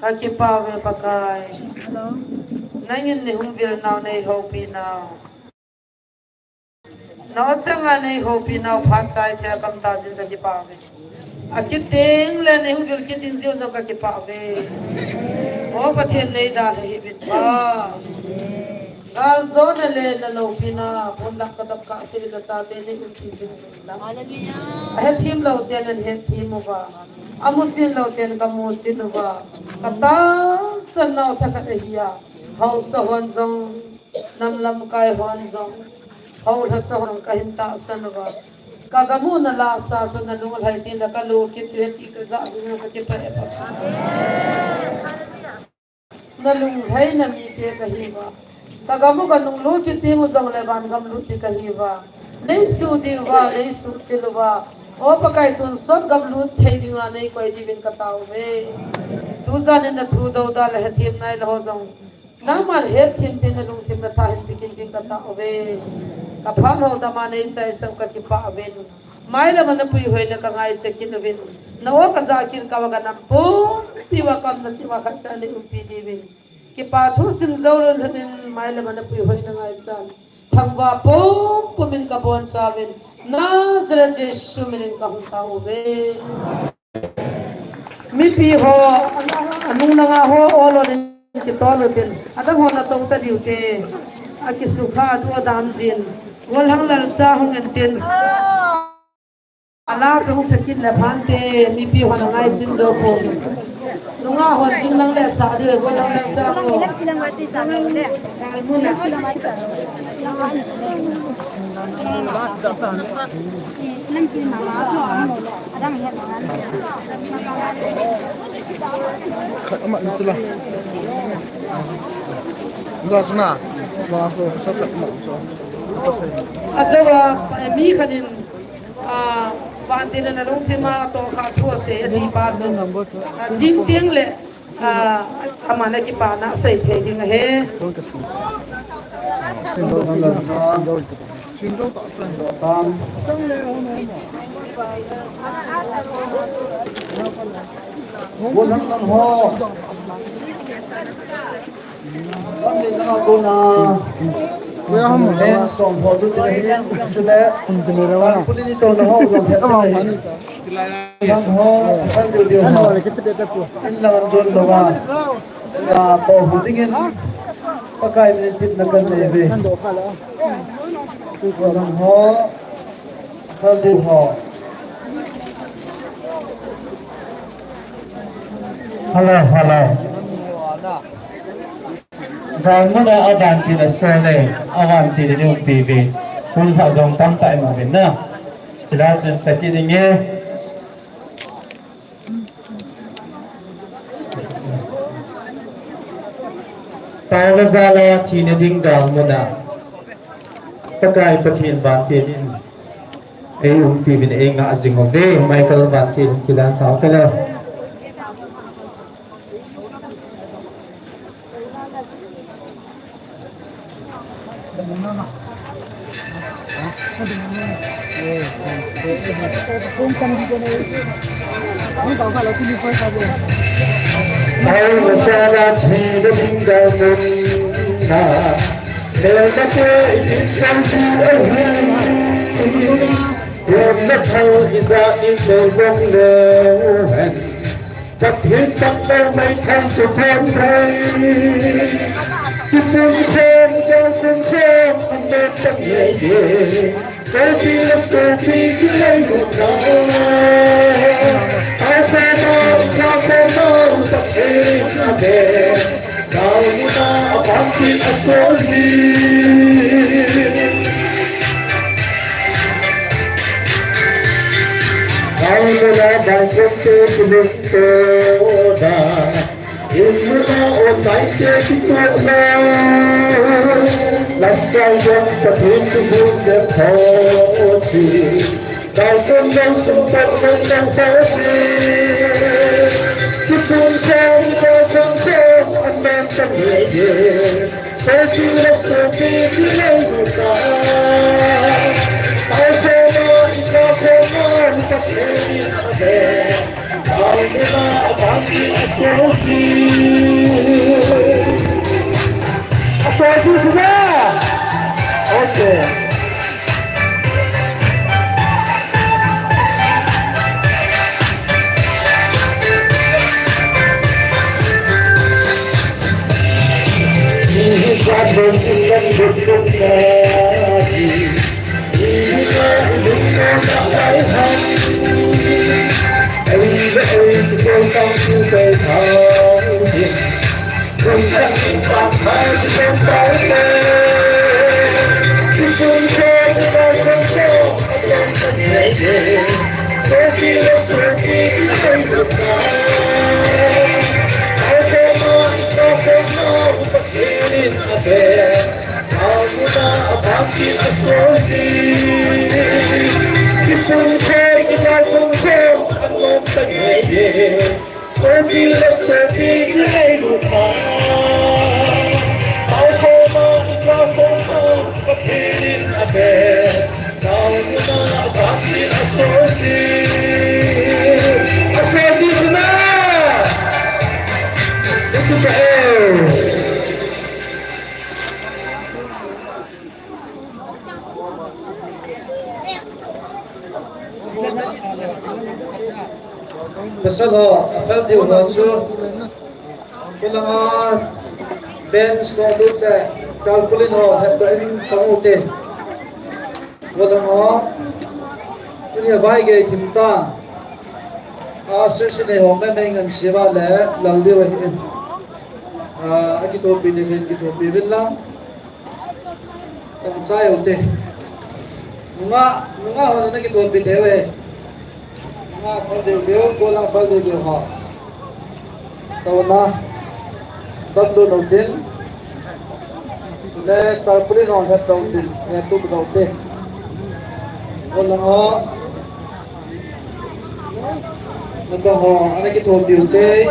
Kakipawe pakai. Nangin ni humbil now na hopi now. Now sanga na hopi now patsai te kam tazin kakipawe. Akiting le ni humbil kiting siyo sa kakipawe. O pathin na idal hibit pa. Kalso na le na lopi na punlak katap ka sibit at sa atin ni humpi sinubit. Het him lau ten and het him ba. Amusin lau ten kamusin ba. Kata sanau thakat hiya. Hau sa honzong namlam kai honzong. Hau hat sa honzong kahinta sanwa. Kagamu na lasa so na lungal hay tinda kalukit heti kaza sino kakipae pa. Nalunghay na mite kahiwa. Kagamu kanung lukit timo sa leban gamluti kahiwa. Nei su diwa, nei su silwa. O pakai tun sot gamlut thei dingla nei koi divin katau me. Tu zanin na thu do dal hetim nai lo zong. Namal het tim tin na lung tim na tahin bikin din katau me. Kaphan ho da ma nei chai sam ka ki pa ven. Mai la man pui hoi na ka ngai che kin ven. Na o ka za kin ka waga na po piwa kam na siwa khat sa ni umpi divin. Ki pa thu sim zauron hanin mai la man pui hoi na ngai chan. Thangwa po pumin ka bon saben na zra jesu minin ka hunta ube mi pi ho anung na nga ho olo din kitolo din atang ho na tong ta diute akisukha du adam jin wal hang lar cha hong en tin ala chung sakit la phante mi pi ho na ngai jin zo ko nunga ho jing nang le sa de wal hang lar cha ho dal mu na Khát ấm mạnh chưa là lo cho nào lo cho sắp sắp mạnh cho azawa mi khanin vantin na long thema to kha thua se di pa zo jing tiang le amana ki pa na sai the ding he xin đâu tạo thành tam buôn lắm lắm ho lắm đi lắm cô na quê không em sống hồ tôi tới đây cho nên bạn cũng đi tôi nó ho rồi thế này lắm ho phải điều ho anh làm chuyện đâu mà là tổ phụ tinh pakai mình tin là cần gì về tôi còn làm ho phải điều ho hello Vâng, mới là Avanti là xe này, Avanti là những PV Tôi thảo dòng tâm tại mà bên nữa Chỉ là chuyện sẽ kia đi nghe Tao là ra là thì nó đinh đào mà nè Các cái bất hiện Avanti nên Ê PV này ngã dừng ở về Michael Avanti thì là sao cái nào Ai mà xa ra thì đã đinh đào một nà Nếu nó kê ít sang gì ở đây Nếu nó thâu ý ra ít để dòng leo hẹn Các thiết tắc đâu mấy thay cho thêm thay Cái buồn khôn đau không khôn Anh đến tâm nhẹ nhẹ Sophie là Sophie cứ lấy một nào Ai phê mơ đi cao phê mơ Tập hê đi ca bè Nào như ta ở phán tin ở số gì Nào như là bài công tê của mình tô đà Yên mưa ta ôm tay tê khi tô đà Làm cao dân và thiên tư buôn đẹp khó chịu Đào cơn đau sông tận vẫn đang khó gì Cái buồn khao như đau cơn khao Anh đem tâm nhẹ nhẹ Sophie là Sophie cứ lấy một ta Tao khô mơ đi cao khô mơ Bắt lê đi hạ về Đào như ta bán đi là số gì Sophie gì đó Okay. Sabon isang bukod lagi Hindi na ilong na nakaihan Ay ba ay ito sa kubay hawin Kung tanging pangmay sa pangpawin Tipon ko, ikaw kong ko, at ang pagkain Sophie na Sophie, kitang lupa Ikaw ko mo, pagkirin abe Tao mo na abangkin asosi Tipon ko, ikaw kong ko, ang mong tangayin Sophie na Sophie, kinay lupa Tao ko mo, ikaw kong ko, pagkirin abe Tao mo na abangkin asosi Asosi na! Ito ba Basta lo, afel di ho chu Kulangan Ben Snowdun le Tarpaulin ho Heptain Pangute Kulangan Kunya Vaige Timtan Sirsine ho Memengan Siva le Laldewa Hin Akito Binitin Kito Bibin lang Ang sayo te Mga ho na kito bitewe Mga faldew Kulang faldew ha Tau na Dablo nautin Le Tarpaulin ho Het nautin Tub nautin Kulang ho Ito ho Anak ito beauty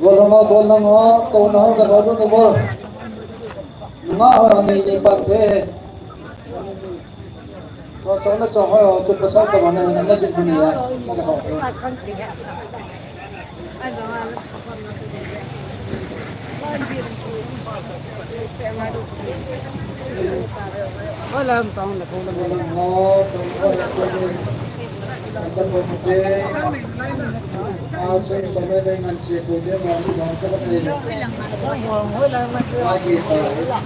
Walang tau na ho Gano'n na mo Mga ho Ang nilipat Tau na tsaka ho Tupasal ka man Ang nagigit mo niya Nagkakato Wala ang taong na kulang. Walang ho Anda po mute Asal sa memengan siya po niya Mami mga sa kanila Lagi ta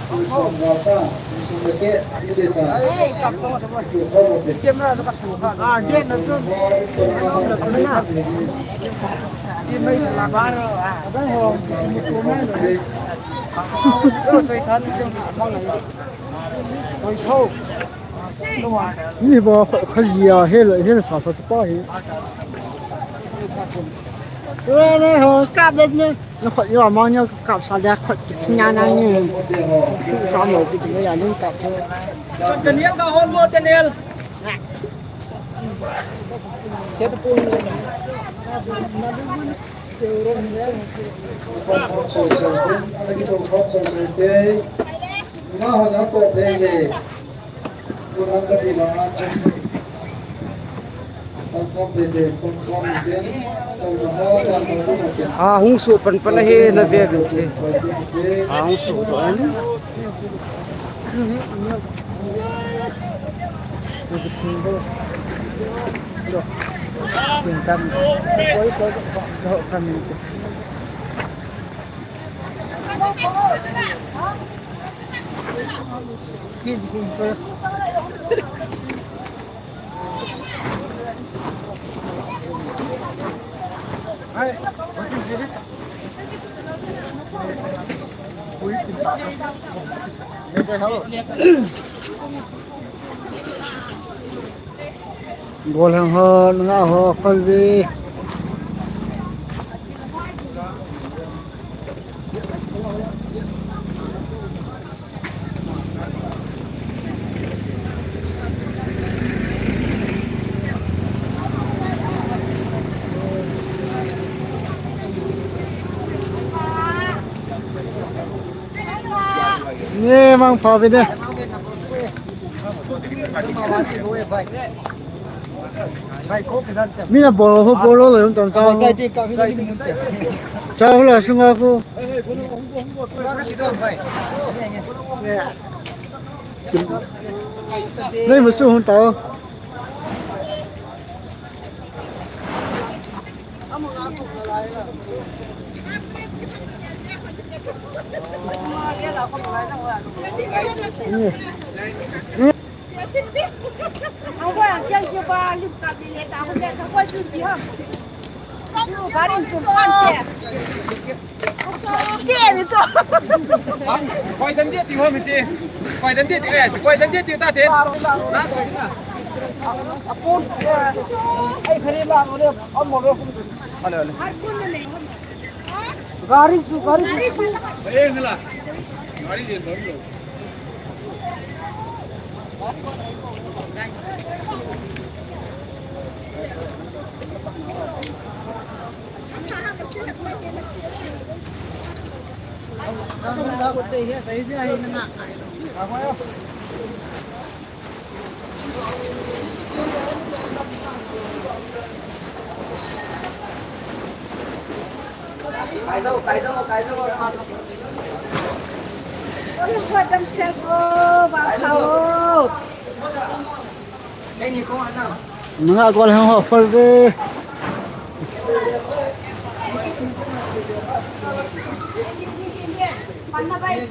Usong gata Usong laki Ili ta Ito ka mo te Camera na kasuha. Again, nandun. Di may labaro. Abang ho. Ito, sa itan yung abang na yun. Oi, ho. Ni ba khazia hela sa sa pa hi. Wala ho kap det ne. Nó khot yo ma nya kap sa da khot nya na ni. Sa mo ki ni ya ni kap. Chọn Daniel ka hôn mo, Daniel. Set po yun. Mga ho na po te Kulang ka di mga Pagkakabede Pagkakabede Ahong supan pala he na vero. Ahong supan. Pintam. Koi ko kami. Skin ko. Ay, bakit sila? Uy, tinta. Golang ho nga ho kalbi. Ni mang phabi de. Mina bolo ho bolo lo yung tao. Chao la sunga ko. Nei mo su hon tao. Aku yang jadi balik kabinet aku lihat aku itu dia. Garing kumpulan dia. Dia itu. Quay tấn tiết thì hơn mình chị. Quay tấn tiết thì quay tấn tiết thì ta thế. Apun. Ai khari lang udah om mo. Halo. Garing su. Eh ngela. Garing dia baru. Ôi, hoa đâm xe cô, bà khẩu. Mga agwal hang offer be. Bắn nó bay.